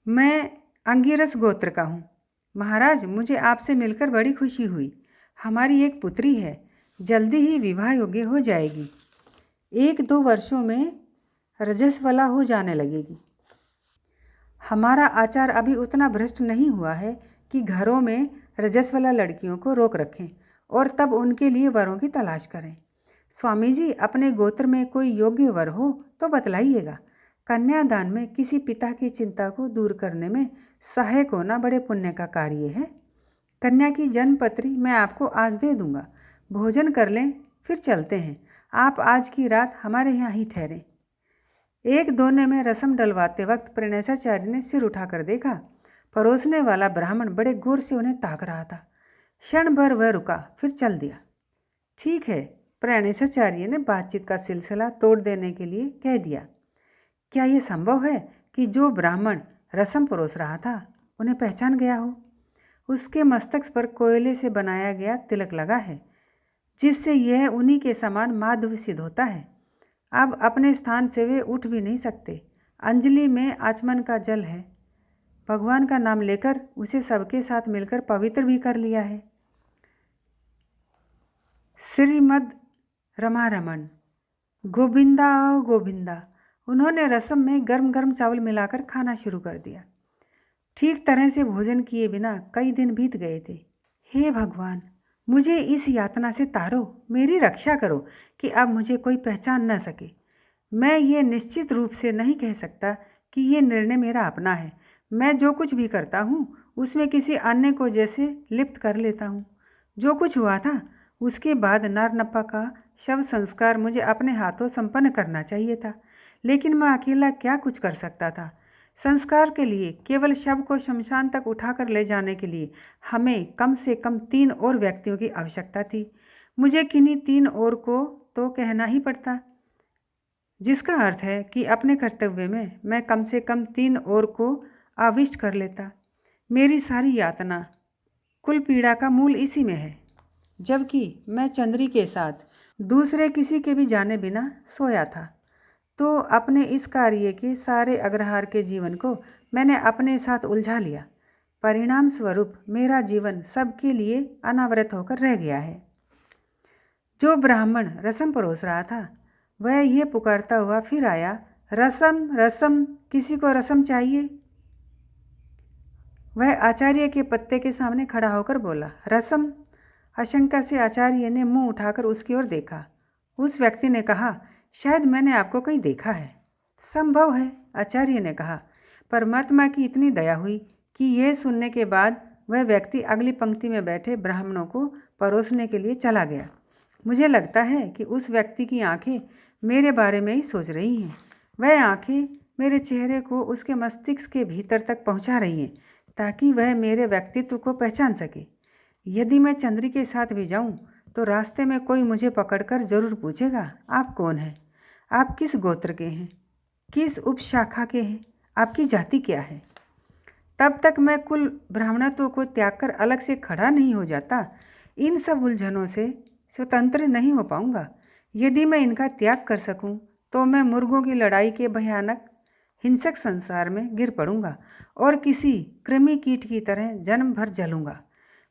मैं अंगिरस गोत्र का हूँ। महाराज, मुझे आपसे मिलकर बड़ी खुशी हुई। हमारी एक पुत्री है, जल्दी ही विवाह योग्य हो जाएगी। 1-2 वर्षों में रजस्वला हो जाने लगेगी। हमारा आचार अभी उतना भ्रष्ट नहीं हुआ है कि घरों में रजस्वला लड़कियों को रोक रखें और तब उनके लिए वरों की तलाश करें। स्वामी जी, अपने गोत्र में कोई योग्य वर हो तो बतलाइएगा। कन्यादान में किसी पिता की चिंता को दूर करने में सहायक होना बड़े पुण्य का कार्य है। कन्या की जन्मपत्री मैं आपको आज दे दूंगा। भोजन कर लें, फिर चलते हैं। आप आज की रात हमारे यहाँ ही ठहरें। एक दोने में रस्म डलवाते वक्त प्रणेशाचार्य ने सिर उठाकर देखा। परोसने वाला ब्राह्मण बड़े गौर से उन्हें ताक रहा था। क्षण भर वह रुका, फिर चल दिया। ठीक है, प्रणेशाचार्य ने बातचीत का सिलसिला तोड़ देने के लिए कह दिया। क्या यह संभव है कि जो ब्राह्मण रस्म परोस रहा था उन्हें पहचान गया हो? उसके मस्तक पर कोयले से बनाया गया तिलक लगा है, जिससे यह उन्हीं के समान माधव सिद्ध होता है। अब अपने स्थान से वे उठ भी नहीं सकते। अंजलि में आचमन का जल है। भगवान का नाम लेकर उसे सबके साथ मिलकर पवित्र भी कर लिया है। श्रीमद रमारमण गोविंदा गोविंदा। उन्होंने रसम में गर्म गर्म चावल मिलाकर खाना शुरू कर दिया। ठीक तरह से भोजन किए बिना कई दिन बीत गए थे। हे भगवान, मुझे इस यातना से तारो, मेरी रक्षा करो कि अब मुझे कोई पहचान न सके। मैं ये निश्चित रूप से नहीं कह सकता कि ये निर्णय मेरा अपना है। मैं जो कुछ भी करता हूँ उसमें किसी अन्य को जैसे लिप्त कर लेता हूँ। जो कुछ हुआ था उसके बाद नारनप्पा का शव संस्कार मुझे अपने हाथों संपन्न करना चाहिए था, लेकिन मैं अकेला क्या कुछ कर सकता था। संस्कार के लिए केवल शव को शमशान तक उठाकर ले जाने के लिए हमें कम से कम 3 और व्यक्तियों की आवश्यकता थी। मुझे किन्हीं 3 और को तो कहना ही पड़ता, जिसका अर्थ है कि अपने कर्तव्य में मैं कम से कम 3 और को आविष्ट कर लेता। मेरी सारी यातना, कुल पीड़ा का मूल इसी में है। जबकि मैं चंद्री के साथ दूसरे किसी के भी जाने बिना सोया था, तो अपने इस कार्य के सारे अग्रहार के जीवन को मैंने अपने साथ उलझा लिया। परिणाम स्वरूप मेरा जीवन सबके लिए अनावृत होकर रह गया है। जो ब्राह्मण रसम परोस रहा था वह ये पुकारता हुआ फिर आया, रसम रसम, किसी को रसम चाहिए? वह आचार्य के पत्ते के सामने खड़ा होकर बोला, रसम। आशंका से आचार्य ने मुंह उठाकर उसकी ओर देखा। उस व्यक्ति ने कहा, शायद मैंने आपको कहीं देखा है। संभव है, आचार्य ने कहा। परमात्मा की इतनी दया हुई कि यह सुनने के बाद वह व्यक्ति अगली पंक्ति में बैठे ब्राह्मणों को परोसने के लिए चला गया। मुझे लगता है कि उस व्यक्ति की आंखें मेरे बारे में ही सोच रही हैं। वह आंखें मेरे चेहरे को उसके मस्तिष्क के भीतर तक पहुंचा रही हैं ताकि वह मेरे व्यक्तित्व को पहचान सके। यदि मैं चंद्री के साथ भी जाऊं तो रास्ते में कोई मुझे पकड़कर ज़रूर पूछेगा, आप कौन हैं? आप किस गोत्र के हैं? किस उपशाखा के हैं? आपकी जाति क्या है? तब तक मैं कुल ब्राह्मणत्व को त्याग कर अलग से खड़ा नहीं हो जाता। इन सब उलझनों से स्वतंत्र नहीं हो पाऊंगा। यदि मैं इनका त्याग कर सकूं तो मैं मुर्गों की लड़ाई के भयानक हिंसक संसार में गिर पड़ूंगा और किसी कृमि कीट की तरह जन्म भर जलूंगा।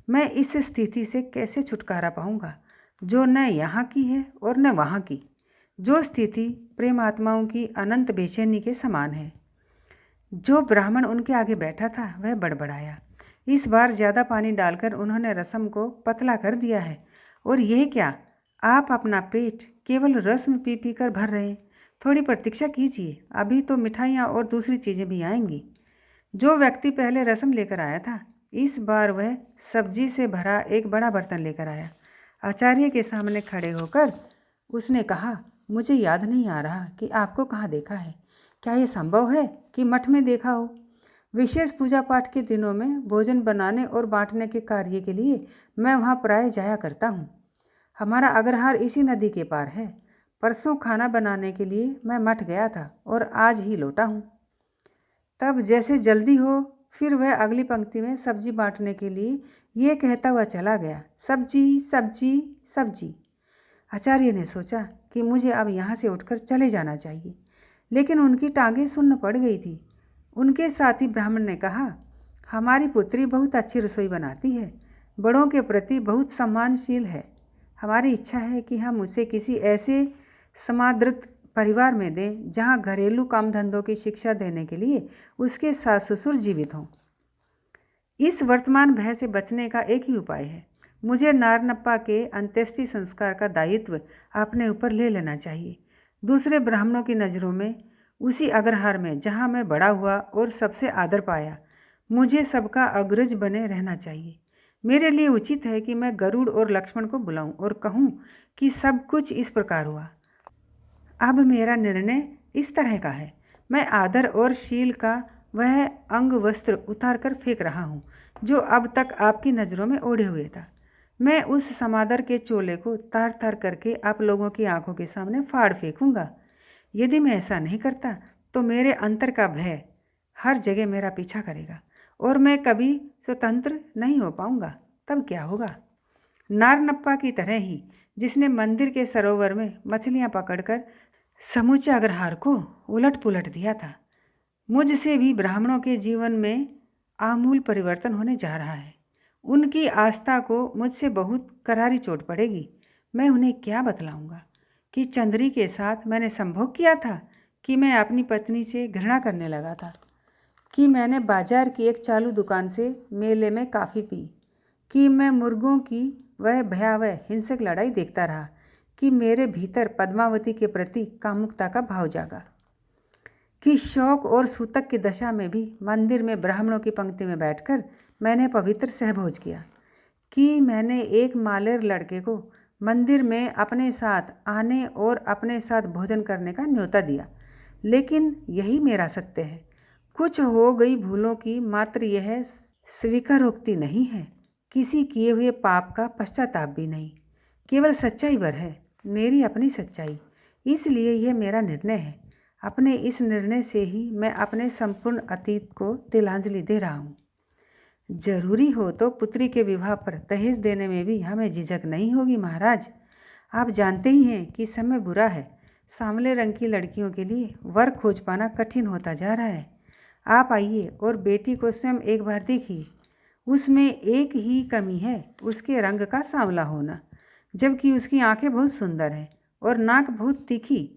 मैं इस स्थिति से कैसे छुटकारा पाऊंगा जो न यहाँ की है और न वहाँ की, जो स्थिति प्रेम आत्माओं की अनंत बेचैनी के समान है। जो ब्राह्मण उनके आगे बैठा था वह बड़बड़ाया। इस बार ज़्यादा पानी डालकर उन्होंने रसम को पतला कर दिया है। और यह क्या, आप अपना पेट केवल रस्म पी पी कर भर रहे हैं। थोड़ी प्रतीक्षा कीजिए, अभी तो मिठाइयाँ और दूसरी चीज़ें भी आएंगी। जो व्यक्ति पहले रसम लेकर आया था, इस बार वह सब्जी से भरा एक बड़ा बर्तन लेकर आया। आचार्य के सामने खड़े होकर उसने कहा, मुझे याद नहीं आ रहा कि आपको कहाँ देखा है। क्या यह संभव है कि मठ में देखा हो? विशेष पूजा पाठ के दिनों में भोजन बनाने और बांटने के कार्य के लिए मैं वहाँ प्राय जाया करता हूँ। हमारा अग्रहार इसी नदी के पार है। परसों खाना बनाने के लिए मैं मठ गया था और आज ही लौटा हूँ। तब जैसे जल्दी हो, फिर वह अगली पंक्ति में सब्जी बांटने के लिए ये कहता हुआ चला गया, सब्जी सब्जी सब्जी। आचार्य ने सोचा कि मुझे अब यहाँ से उठकर चले जाना चाहिए, लेकिन उनकी टांगें सुन्न पड़ गई थी। उनके साथी ब्राह्मण ने कहा, हमारी पुत्री बहुत अच्छी रसोई बनाती है, बड़ों के प्रति बहुत सम्मानशील है। हमारी इच्छा है कि हम उसे किसी ऐसे समादृत परिवार में दें जहाँ घरेलू काम धंधों की शिक्षा देने के लिए उसके सास ससुर जीवित हों। इस वर्तमान भय से बचने का एक ही उपाय है। मुझे नारनप्पा के अंत्येष्टि संस्कार का दायित्व अपने ऊपर ले लेना चाहिए। दूसरे ब्राह्मणों की नज़रों में उसी अग्रहार में जहाँ मैं बड़ा हुआ और सबसे आदर पाया, मुझे सबका अग्रज बने रहना चाहिए। मेरे लिए उचित है कि मैं गरुड़ और लक्ष्मण को बुलाऊं और कहूं कि सब कुछ इस प्रकार हुआ। अब मेरा निर्णय इस तरह का है, मैं आदर और शील का वह अंग वस्त्र उतार कर फेंक रहा हूँ जो अब तक आपकी नज़रों में ओढ़े हुए था। मैं उस समादर के चोले को तार तार करके आप लोगों की आंखों के सामने फाड़ फेंकूंगा। यदि मैं ऐसा नहीं करता तो मेरे अंतर का भय हर जगह मेरा पीछा करेगा और मैं कभी स्वतंत्र नहीं हो पाऊंगा। तब क्या होगा? नारनप्पा की तरह ही, जिसने मंदिर के सरोवर में मछलियां पकड़कर समूचे अग्रहार को उलट पुलट दिया था, मुझसे भी ब्राह्मणों के जीवन में आमूल परिवर्तन होने जा रहा है। उनकी आस्था को मुझसे बहुत करारी चोट पड़ेगी। मैं उन्हें क्या बतलाऊंगा कि चंद्री के साथ मैंने संभोग किया था, कि मैं अपनी पत्नी से घृणा करने लगा था, कि मैंने बाजार की एक चालू दुकान से मेले में काफ़ी पी, कि मैं मुर्गों की वह भयावह हिंसक लड़ाई देखता रहा, कि मेरे भीतर पद्मावती के प्रति कामुकता का भाव जागा, कि शौक और सूतक की दशा में भी मंदिर में ब्राह्मणों की पंक्ति में बैठकर मैंने पवित्र सहभोज किया, कि मैंने एक मालेर लड़के को मंदिर में अपने साथ आने और अपने साथ भोजन करने का न्योता दिया। लेकिन यही मेरा सत्य है। कुछ हो गई भूलों की मात्र यह स्वीकारोक्ति नहीं है, किसी किए हुए पाप का पश्चाताप भी नहीं, केवल सच्चाई भर है, मेरी अपनी सच्चाई। इसलिए यह मेरा निर्णय है। अपने इस निर्णय से ही मैं अपने संपूर्ण अतीत को तिलांजलि दे रहा हूँ। जरूरी हो तो पुत्री के विवाह पर दहेज देने में भी हमें झिझक नहीं होगी महाराज। आप जानते ही हैं कि समय बुरा है। सांवले रंग की लड़कियों के लिए वर खोज पाना कठिन होता जा रहा है। आप आइए और बेटी को स्वयं एक बार देखिए। उसमें एक ही कमी है, उसके रंग का सांवला होना, जबकि उसकी आंखें बहुत सुंदर हैं और नाक बहुत तीखी।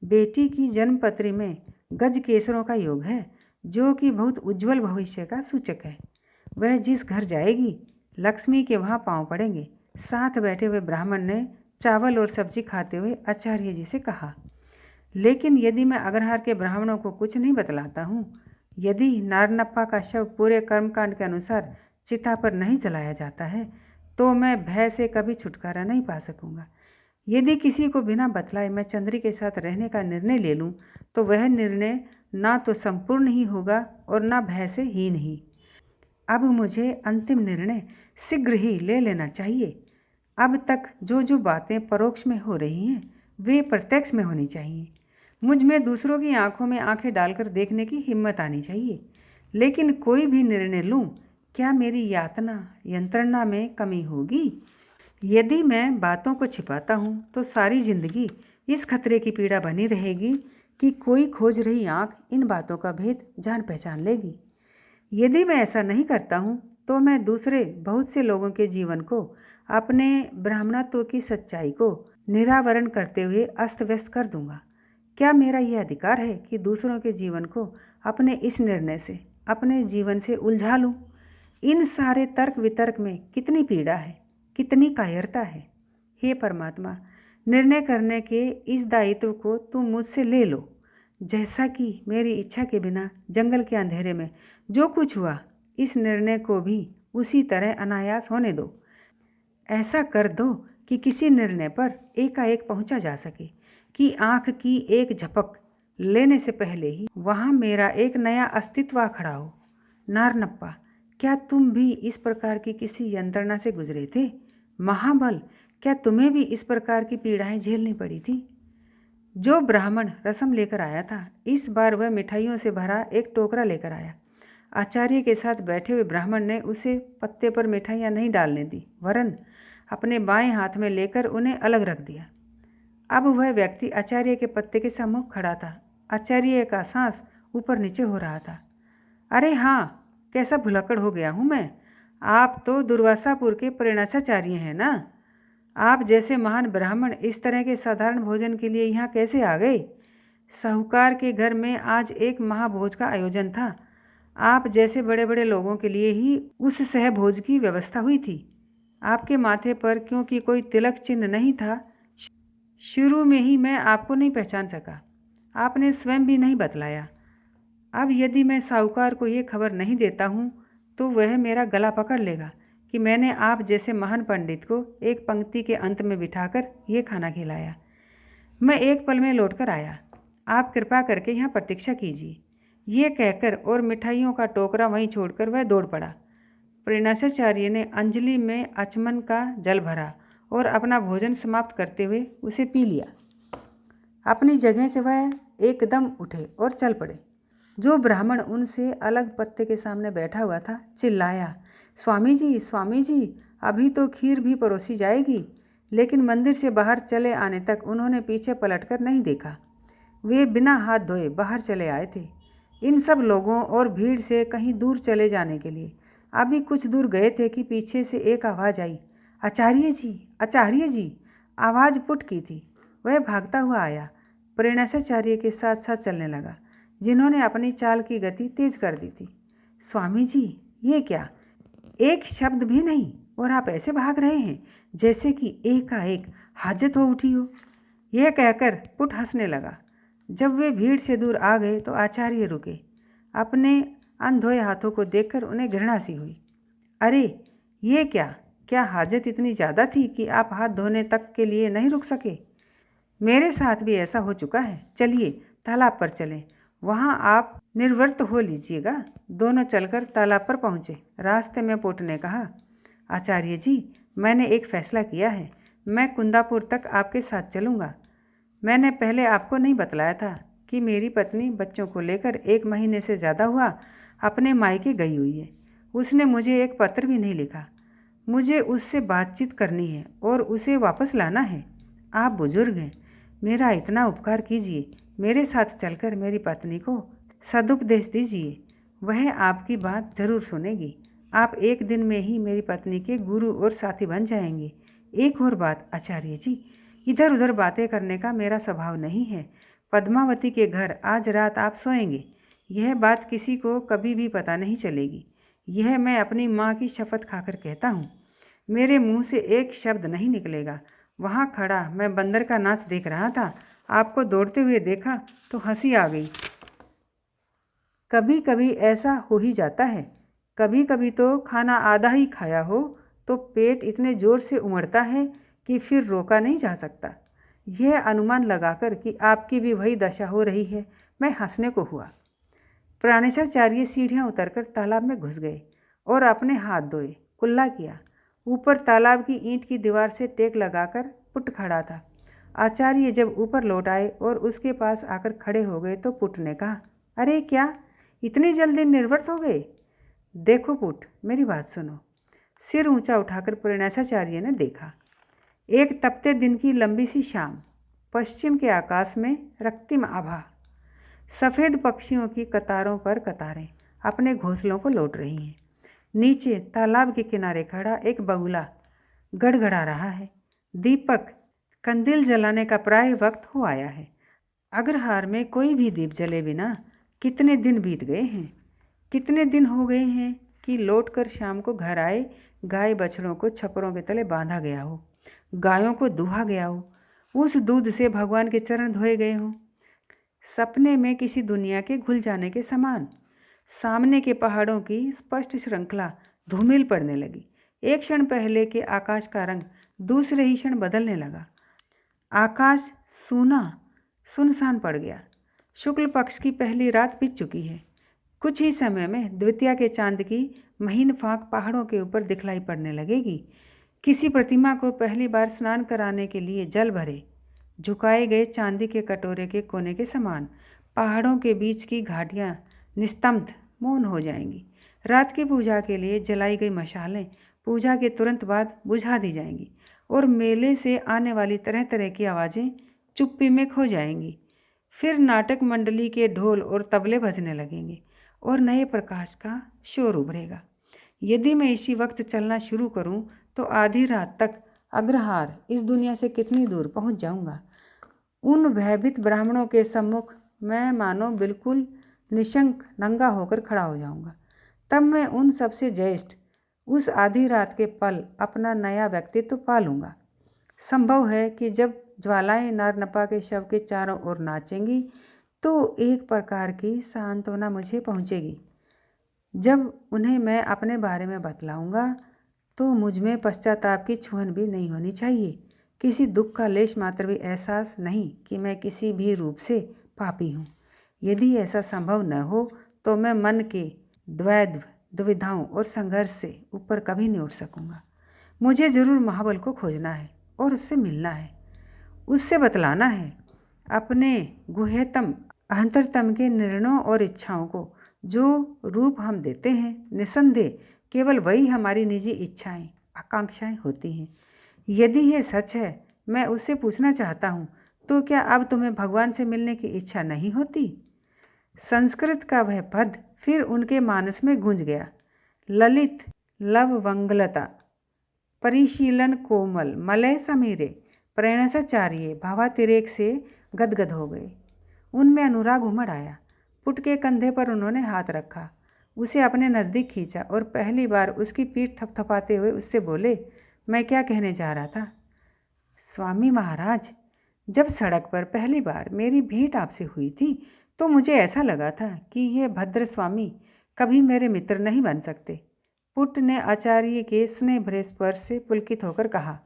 बेटी की जन्मपत्री में गज केसरों का योग है, जो कि बहुत उज्जवल भविष्य का सूचक है। वह जिस घर जाएगी, लक्ष्मी के वहाँ पाँव पड़ेंगे। साथ बैठे हुए ब्राह्मण ने चावल और सब्जी खाते हुए आचार्य जी से कहा, लेकिन यदि मैं अग्रहार के ब्राह्मणों को कुछ नहीं बतलाता हूँ, यदि नारनप्पा का शव पूरे कर्मकांड के अनुसार चिता पर नहीं जलाया जाता है तो मैं भय से कभी छुटकारा नहीं पा सकूंगा। यदि किसी को बिना बतलाए मैं चंद्री के साथ रहने का निर्णय ले लूं तो वह निर्णय ना तो संपूर्ण ही होगा और ना भय से हीन ही। अब मुझे अंतिम निर्णय शीघ्र ही ले लेना चाहिए। अब तक जो जो बातें परोक्ष में हो रही हैं वे प्रत्यक्ष में होनी चाहिए। मुझ में दूसरों की आंखों में आंखें डालकर देखने की हिम्मत आनी चाहिए। लेकिन कोई भी निर्णय लूं, क्या मेरी यातना यंत्रणा में कमी होगी? यदि मैं बातों को छिपाता हूं तो सारी जिंदगी इस खतरे की पीड़ा बनी रहेगी कि कोई खोज रही आंख इन बातों का भेद जान पहचान लेगी। यदि मैं ऐसा नहीं करता हूं तो मैं दूसरे बहुत से लोगों के जीवन को अपने ब्राह्मणत्व की सच्चाई को निरावरण करते हुए अस्त व्यस्त कर दूंगा। क्या मेरा यह अधिकार है कि दूसरों के जीवन को अपने इस निर्णय से अपने जीवन से उलझा लूं? इन सारे तर्क वितर्क में कितनी पीड़ा है, कितनी कायरता है। हे परमात्मा, निर्णय करने के इस दायित्व को तुम मुझसे ले लो। जैसा कि मेरी इच्छा के बिना जंगल के अंधेरे में जो कुछ हुआ, इस निर्णय को भी उसी तरह अनायास होने दो। ऐसा कर दो कि किसी निर्णय पर एकाएक पहुंचा जा सके, कि आँख की एक झपक लेने से पहले ही वहाँ मेरा एक नया अस्तित्व आ खड़ा हो। नारनप्पा, क्या तुम भी इस प्रकार की किसी यंत्रणा से गुजरे थे? महाबल, क्या तुम्हें भी इस प्रकार की पीड़ाएं झेलनी पड़ी थी? जो ब्राह्मण रसम लेकर आया था, इस बार वह मिठाइयों से भरा एक टोकरा लेकर आया। आचार्य के साथ बैठे हुए ब्राह्मण ने उसे पत्ते पर मिठाइयाँ नहीं डालने दी, वरन अपने बाएं हाथ में लेकर उन्हें अलग रख दिया। अब वह व्यक्ति आचार्य के पत्ते के सम्मुख खड़ा था। आचार्य का सांस ऊपर नीचे हो रहा था। अरे हाँ, कैसा भुलक्कड़ हो गया हूँ मैं। आप तो दुर्वासापुर के प्रेरणाचार्य हैं ना? आप जैसे महान ब्राह्मण इस तरह के साधारण भोजन के लिए यहाँ कैसे आ गए? साहूकार के घर में आज एक महाभोज का आयोजन था। आप जैसे बड़े बड़े लोगों के लिए ही उस सहभोज की व्यवस्था हुई थी। आपके माथे पर क्योंकि कोई तिलक चिन्ह नहीं था, शुरू में ही मैं आपको नहीं पहचान सका। आपने स्वयं भी नहीं बतलाया। अब यदि मैं साहूकार को ये खबर नहीं देता हूँ तो वह मेरा गला पकड़ लेगा कि मैंने आप जैसे महान पंडित को एक पंक्ति के अंत में बिठाकर ये खाना खिलाया। मैं एक पल में लौटकर आया। आप कृपा करके यहाँ प्रतीक्षा कीजिए। ये कहकर और मिठाइयों का टोकरा वहीं छोड़कर वह दौड़ पड़ा। प्रेरणाचार्य ने अंजलि में आचमन का जल भरा और अपना भोजन समाप्त करते हुए उसे पी लिया। अपनी जगह से वह एकदम उठे और चल पड़े। जो ब्राह्मण उनसे अलग पत्ते के सामने बैठा हुआ था चिल्लाया, स्वामी जी, अभी तो खीर भी परोसी जाएगी। लेकिन मंदिर से बाहर चले आने तक उन्होंने पीछे पलटकर नहीं देखा। वे बिना हाथ धोए बाहर चले आए थे, इन सब लोगों और भीड़ से कहीं दूर चले जाने के लिए। अभी कुछ दूर गए थे कि पीछे से एक आवाज़ आई, आचार्य जी। आवाज़ पुट की थी। वह भागता हुआ आया, प्रेरणाचार्य के साथ साथ चलने लगा, जिन्होंने अपनी चाल की गति तेज कर दी थी। स्वामी जी, ये क्या? एक शब्द भी नहीं और आप ऐसे भाग रहे हैं जैसे कि एकाएक हाजत हो उठी हो। यह कहकर पुट हंसने लगा। जब वे भीड़ से दूर आ गए तो आचार्य रुके। अपने अनधोए हाथों को देखकर उन्हें घृणा सी हुई। अरे ये क्या हाजत इतनी ज़्यादा थी कि आप हाथ धोने तक के लिए नहीं रुक सके? मेरे साथ भी ऐसा हो चुका है। चलिए तालाब पर चलें, वहाँ आप निर्वृत्त हो लीजिएगा। दोनों चलकर तालाब पर पहुँचे। रास्ते में पुट ने कहा, आचार्य जी, मैंने एक फ़ैसला किया है। मैं कुंदापुर तक आपके साथ चलूँगा। मैंने पहले आपको नहीं बतलाया था कि मेरी पत्नी बच्चों को लेकर 1 महीने से ज़्यादा हुआ अपने मायके गई हुई है। उसने मुझे एक पत्र भी नहीं लिखा। मुझे उससे बातचीत करनी है और उसे वापस लाना है। आप बुजुर्ग हैं, मेरा इतना उपकार कीजिए। मेरे साथ चलकर मेरी पत्नी को सदुपदेश दीजिए। वह आपकी बात ज़रूर सुनेगी। आप एक दिन में ही मेरी पत्नी के गुरु और साथी बन जाएंगे। एक और बात आचार्य जी, इधर उधर बातें करने का मेरा स्वभाव नहीं है। पद्मावती के घर आज रात आप सोएंगे। यह बात किसी को कभी भी पता नहीं चलेगी। यह मैं अपनी माँ की शपथ खाकर कहता हूँ। मेरे मुंह से एक शब्द नहीं निकलेगा। वहाँ खड़ा मैं बंदर का नाच देख रहा था। आपको दौड़ते हुए देखा तो हंसी आ गई। कभी कभी ऐसा हो ही जाता है कभी कभी तो खाना आधा ही खाया हो तो पेट इतने ज़ोर से उमड़ता है कि फिर रोका नहीं जा सकता। यह अनुमान लगाकर कि आपकी भी वही दशा हो रही है, मैं हंसने को हुआ। प्राणेशाचार्य सीढ़ियाँ उतरकर तालाब में घुस गए और अपने हाथ धोए, कुल्ला किया। ऊपर तालाब की ईंट की दीवार से टेक लगाकर पुट खड़ा था। आचार्य जब ऊपर लौट आए और उसके पास आकर खड़े हो गए तो पुट ने कहा, अरे क्या इतनी जल्दी निर्वृत हो गए? देखो पुट, मेरी बात सुनो। सिर ऊंचा उठाकर प्राणेशाचार्य ने देखा। एक तपते दिन की लंबी सी शाम, पश्चिम के आकाश में रक्तिम आभा, सफ़ेद पक्षियों की कतारों पर कतारें अपने घोंसलों को लौट रही हैं। नीचे तालाब के किनारे खड़ा एक बगुला गड़गड़ा रहा है। दीपक कंदील जलाने का प्राय वक्त हो आया है। अग्रहार में कोई भी दीप जले बिना कितने दिन बीत गए हैं। कितने दिन हो गए हैं कि लौटकर शाम को घर आए गाय बछड़ों को छपरों के तले बांधा गया हो, गायों को दुहा गया हो, उस दूध से भगवान के चरण धोए गए हों। सपने में किसी दुनिया के घुल जाने के समान सामने के पहाड़ों की स्पष्ट श्रृंखला धूमिल पड़ने लगी। एक क्षण पहले के आकाश का रंग दूसरे ही क्षण बदलने लगा। आकाश सूना सुनसान पड़ गया। शुक्ल पक्ष की पहली रात बीत चुकी है। कुछ ही समय में द्वितीया के चांद की महीन फाँक पहाड़ों के ऊपर दिखलाई पड़ने लगेगी। किसी प्रतिमा को पहली बार स्नान कराने के लिए जल भरे झुकाए गए चांदी के कटोरे के कोने के समान पहाड़ों के बीच की घाटियाँ निस्तब्ध मौन हो जाएंगी। रात की पूजा के लिए जलाई गई मशालें पूजा के तुरंत बाद बुझा दी जाएंगी और मेले से आने वाली तरह तरह की आवाज़ें चुप्पी में खो जाएंगी। फिर नाटक मंडली के ढोल और तबले बजने लगेंगे और नए प्रकाश का शोर उभरेगा। यदि मैं इसी वक्त चलना शुरू करूं तो आधी रात तक अग्रहार इस दुनिया से कितनी दूर पहुंच जाऊंगा। उन भयभीत ब्राह्मणों के सम्मुख मैं मानो बिल्कुल निशंक नंगा होकर खड़ा हो जाऊंगा। तब मैं उन सबसे ज्येष्ठ उस आधी रात के पल अपना नया व्यक्तित्व पा लूँगा। संभव है कि जब ज्वालाएं नारनपा के शव के चारों ओर नाचेंगी तो एक प्रकार की सांत्वना मुझे पहुँचेगी। जब उन्हें मैं अपने बारे में बतलाऊँगा तो मुझ में पश्चाताप की छुहन भी नहीं होनी चाहिए, किसी दुख का लेश मात्र भी एहसास नहीं कि मैं किसी भी रूप से पापी हूँ। यदि ऐसा संभव न हो तो मैं मन के द्वैध दुविधाओं और संघर्ष से ऊपर कभी नहीं उठ सकूँगा। मुझे ज़रूर महाबल को खोजना है और उससे मिलना है, उससे बतलाना है अपने गुह्यतम अंतरतम के निर्णयों और इच्छाओं को। जो रूप हम देते हैं निसंदेह केवल वही हमारी निजी इच्छाएं आकांक्षाएं होती हैं। यदि यह सच है, मैं उससे पूछना चाहता हूँ, तो क्या अब तुम्हें भगवान से मिलने की इच्छा नहीं होती? संस्कृत का वह पद फिर उनके मानस में गूंज गया। ललित लववंगलता परिशीलन कोमल मलय समीरे प्राणेशाचार्य भावातिरेक से गदगद हो गए। उनमें अनुराग उमड़ आया। पुट के कंधे पर उन्होंने हाथ रखा, उसे अपने नज़दीक खींचा और पहली बार उसकी पीठ थपथपाते हुए उससे बोले, मैं क्या कहने जा रहा था? स्वामी महाराज, जब सड़क पर पहली बार मेरी भेंट आपसे हुई थी तो मुझे ऐसा लगा था कि ये भद्र स्वामी कभी मेरे मित्र नहीं बन सकते। पुट ने आचार्य के स्नेह भरे स्पर्श से पुलकित होकर कहा,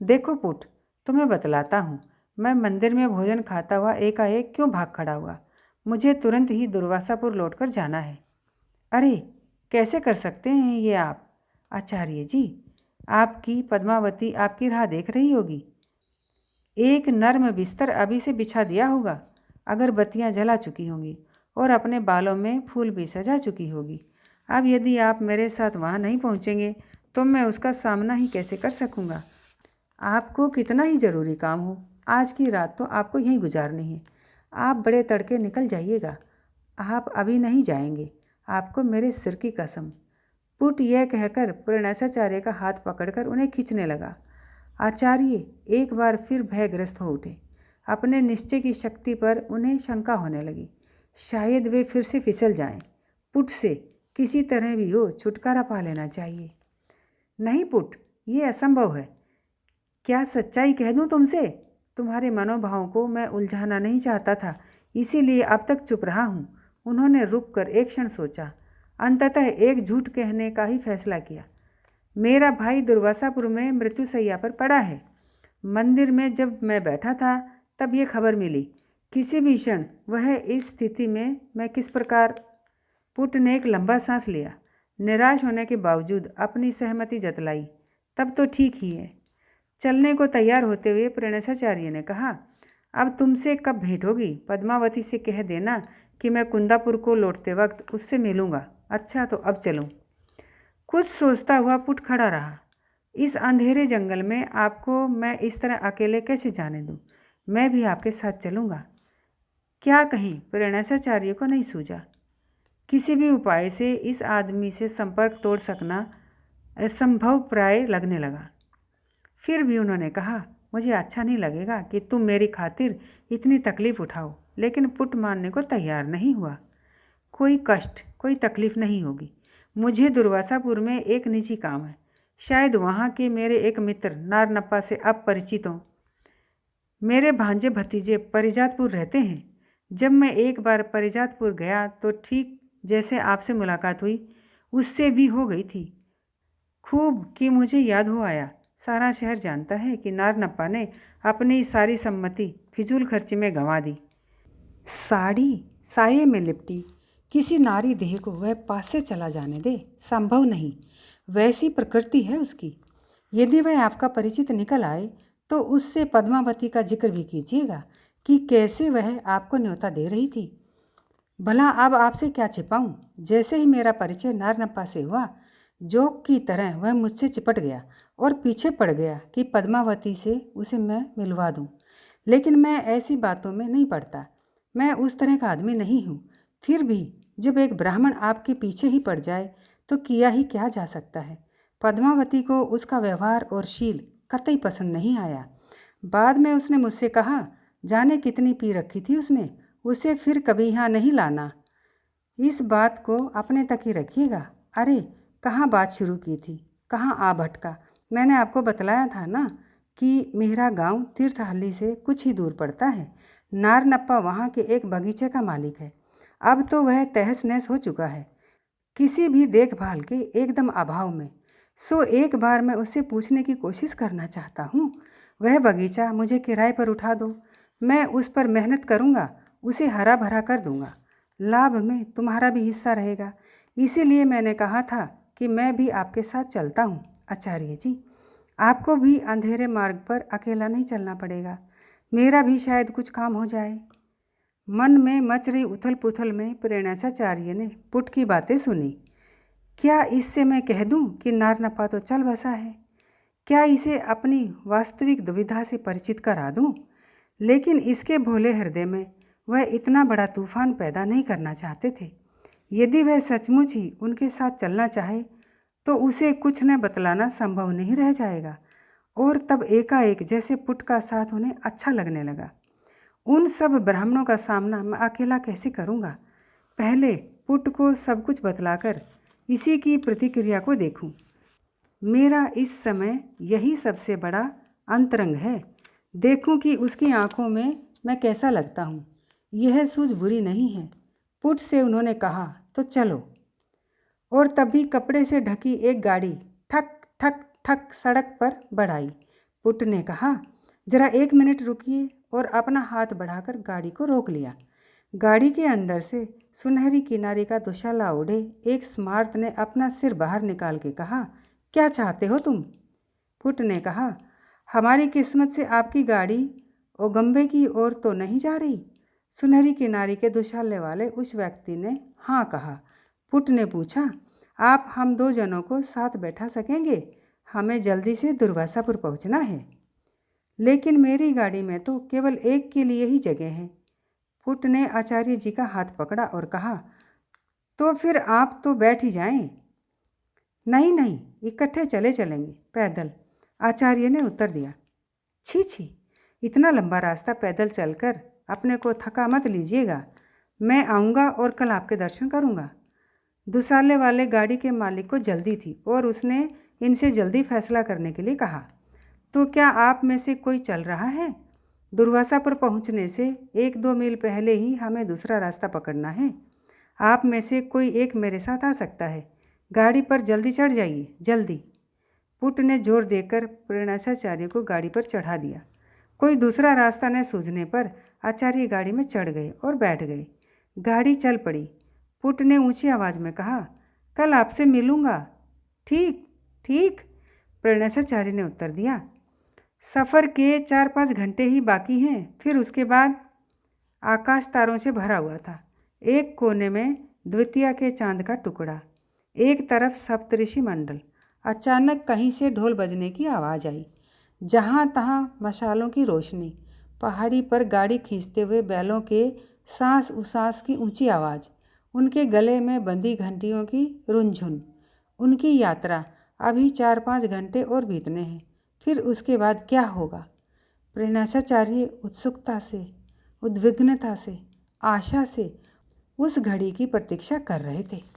देखो पुट, तुम्हें बतलाता हूँ, मैं मंदिर में भोजन खाता हुआ एकाएक क्यों भाग खड़ा हुआ। मुझे तुरंत ही दुर्वासापुर लौटकर जाना है। अरे कैसे कर सकते हैं ये आप आचार्य जी? आपकी पद्मावती आपकी राह देख रही होगी। एक नर्म बिस्तर अभी से बिछा दिया होगा, अगरबत्तियाँ जला चुकी होंगी और अपने बालों में फूल भी सजा चुकी होगी। अब यदि आप मेरे साथ वहाँ नहीं पहुँचेंगे तो मैं उसका सामना ही कैसे कर सकूँगा। आपको कितना ही ज़रूरी काम हो, आज की रात तो आपको यहीं गुजारनी है। आप बड़े तड़के निकल जाइएगा, आप अभी नहीं जाएंगे, आपको मेरे सिर की कसम। पुट यह कहकर प्राणेशाचार्य का हाथ पकड़कर उन्हें खींचने लगा। आचार्य एक बार फिर भयग्रस्त हो उठे। अपने निश्चय की शक्ति पर उन्हें शंका होने लगी, शायद वे फिर से फिसल जाएं। पुट से किसी तरह भी हो छुटकारा पा लेना चाहिए। नहीं पुट, ये असंभव है। क्या सच्चाई कह दूं तुमसे? तुम्हारे मनोभावों को मैं उलझाना नहीं चाहता था, इसीलिए अब तक चुप रहा हूँ। उन्होंने रुक कर एक क्षण सोचा। अंततः एक झूठ कहने का ही फैसला किया। मेरा भाई दुर्वासापुर में मृत्युशैया पर पड़ा है। मंदिर में जब मैं बैठा था तब ये खबर मिली। किसी भी क्षण वह इस स्थिति में मैं किस प्रकार। पुट ने एक लंबा सांस लिया। निराश होने के बावजूद अपनी सहमति जतलाई। तब तो ठीक ही है। चलने को तैयार होते हुए प्रणेशाचार्य ने कहा, अब तुमसे कब भेंट होगी? पद्मावती से कह देना कि मैं कुंदापुर को लौटते वक्त उससे मिलूंगा। अच्छा तो अब चलूं। कुछ सोचता हुआ पुट खड़ा रहा। इस अंधेरे जंगल में आपको मैं इस तरह अकेले कैसे जाने दूं? मैं भी आपके साथ चलूंगा। क्या कहीं प्रणेशाचार्य को नहीं सूझा। किसी भी उपाय से इस आदमी से संपर्क तोड़ सकना असंभव प्राय लगने लगा। फिर भी उन्होंने कहा, मुझे अच्छा नहीं लगेगा कि तुम मेरी खातिर इतनी तकलीफ़ उठाओ। लेकिन पुट मानने को तैयार नहीं हुआ। कोई कष्ट, कोई तकलीफ़ नहीं होगी। मुझे दुर्वासापुर में एक निजी काम है। शायद वहाँ के मेरे एक मित्र नारनप्पा से अब परिचित हों। मेरे भांजे भतीजे परिजातपुर रहते हैं। जब मैं एक बार परिजातपुर गया तो ठीक जैसे आपसे मुलाकात हुई उससे भी हो गई थी। खूब कि मुझे याद हो आया। सारा शहर जानता है कि नारनप्पा ने अपनी सारी सम्मति फिजूल खर्ची में गंवा दी। साड़ी साये में लिपटी किसी नारी देह को वह पास से चला जाने दे, संभव नहीं। वैसी प्रकृति है उसकी। यदि वह आपका परिचित निकल आए तो उससे पद्मावती का जिक्र भी कीजिएगा कि कैसे वह आपको न्योता दे रही थी। भला अब आपसे क्या छिपाऊं? जैसे ही मेरा परिचय नारनप्पा से हुआ, जोक की तरह वह मुझसे चिपट गया और पीछे पड़ गया कि पद्मावती से उसे मैं मिलवा दूं। लेकिन मैं ऐसी बातों में नहीं पड़ता। मैं उस तरह का आदमी नहीं हूँ। फिर भी जब एक ब्राह्मण आपके पीछे ही पड़ जाए तो किया ही क्या जा सकता है। पद्मावती को उसका व्यवहार और शील कतई पसंद नहीं आया। बाद में उसने मुझसे कहा, जाने कितनी पी रखी थी उसने, उसे फिर कभी यहाँ नहीं लाना। इस बात को अपने तक ही रखिएगा। अरे कहाँ बात शुरू की थी, कहाँ आ भटका। मैंने आपको बतलाया था ना कि मेरा गांव तीर्थहल्ली से कुछ ही दूर पड़ता है। नारनप्पा वहाँ के एक बगीचे का मालिक है। अब तो वह तहस नहस हो चुका है, किसी भी देखभाल के एकदम अभाव में। सो एक बार मैं उससे पूछने की कोशिश करना चाहता हूँ, वह बगीचा मुझे किराए पर उठा दो। मैं उस पर मेहनत करूँगा, उसे हरा भरा कर दूँगा। लाभ में तुम्हारा भी हिस्सा रहेगा। इसीलिए मैंने कहा था कि मैं भी आपके साथ चलता हूँ। आचार्य जी, आपको भी अंधेरे मार्ग पर अकेला नहीं चलना पड़ेगा। मेरा भी शायद कुछ काम हो जाए। मन में मच रही उथल पुथल में प्रणेशाचार्य ने पुट की बातें सुनी। क्या इससे मैं कह दूं कि नारनप्पा तो चल बसा है? क्या इसे अपनी वास्तविक दुविधा से परिचित करा दूं? लेकिन इसके भोले हृदय में वह इतना बड़ा तूफान पैदा नहीं करना चाहते थे। यदि वह सचमुच ही उनके साथ चलना चाहे तो उसे कुछ न बतलाना संभव नहीं रह जाएगा। और तब एकाएक जैसे पुट का साथ उन्हें अच्छा लगने लगा। उन सब ब्राह्मणों का सामना मैं अकेला कैसे करूँगा? पहले पुट को सब कुछ बतलाकर इसी की प्रतिक्रिया को देखूं। मेरा इस समय यही सबसे बड़ा अंतरंग है। देखूं कि उसकी आंखों में मैं कैसा लगता हूँ। यह सूझ बुरी नहीं है। पुट से उन्होंने कहा, तो चलो। और तभी कपड़े से ढकी एक गाड़ी ठक ठक ठक सड़क पर बढ़ाई। पुट ने कहा, जरा 1 मिनट रुकिए, और अपना हाथ बढ़ाकर गाड़ी को रोक लिया। गाड़ी के अंदर से सुनहरी किनारे का दुशाला ओढ़े एक स्मार्त ने अपना सिर बाहर निकाल के कहा, क्या चाहते हो तुम? पुट ने कहा, हमारी किस्मत से आपकी गाड़ी ओगंबे की ओर तो नहीं जा रही? सुनहरी किनारे के दुशाले वाले उस व्यक्ति ने हाँ कहा। पुट ने पूछा, आप हम 2 जनों को साथ बैठा सकेंगे? हमें जल्दी से दुर्वासापुर पहुंचना है। लेकिन मेरी गाड़ी में तो केवल एक के लिए ही जगह है। पुट ने आचार्य जी का हाथ पकड़ा और कहा, तो फिर आप तो बैठ ही जाएं। नहीं नहीं, इकट्ठे चले चलेंगे पैदल, आचार्य ने उत्तर दिया। छी छी, इतना लंबा रास्ता पैदल चलकर अपने को थका मत लीजिएगा। मैं आऊँगा और कल आपके दर्शन करूँगा। दुसाले वाले गाड़ी के मालिक को जल्दी थी और उसने इनसे जल्दी फैसला करने के लिए कहा, तो क्या आप में से कोई चल रहा है? दुर्वासापुर पहुंचने से 1-2 मील पहले ही हमें दूसरा रास्ता पकड़ना है। आप में से कोई एक मेरे साथ आ सकता है। गाड़ी पर जल्दी चढ़ जाइए, जल्दी। पुट ने जोर देकर प्रेरणाचार्य को गाड़ी पर चढ़ा दिया। कोई दूसरा रास्ता न सूझने पर आचार्य गाड़ी में चढ़ गए और बैठ गए। गाड़ी चल पड़ी। पुट ने ऊंची आवाज़ में कहा, कल आपसे मिलूँगा। ठीक ठीक, प्रेरणाचार्य ने उत्तर दिया। सफ़र के 4-5 घंटे ही बाकी हैं, फिर उसके बाद। आकाश तारों से भरा हुआ था। एक कोने में द्वितीया के चांद का टुकड़ा, एक तरफ सप्तऋषि मंडल। अचानक कहीं से ढोल बजने की आवाज़ आई। जहाँ तहाँ मशालों की रोशनी, पहाड़ी पर गाड़ी खींचते हुए बैलों के सांस उसास की ऊंची आवाज़, उनके गले में बंधी घंटियों की रुनझुन। उनकी यात्रा अभी 4-5 घंटे और बीतने हैं, फिर उसके बाद क्या होगा? प्रेरणाचार्य उत्सुकता से, उद्विग्नता से, आशा से उस घड़ी की प्रतीक्षा कर रहे थे।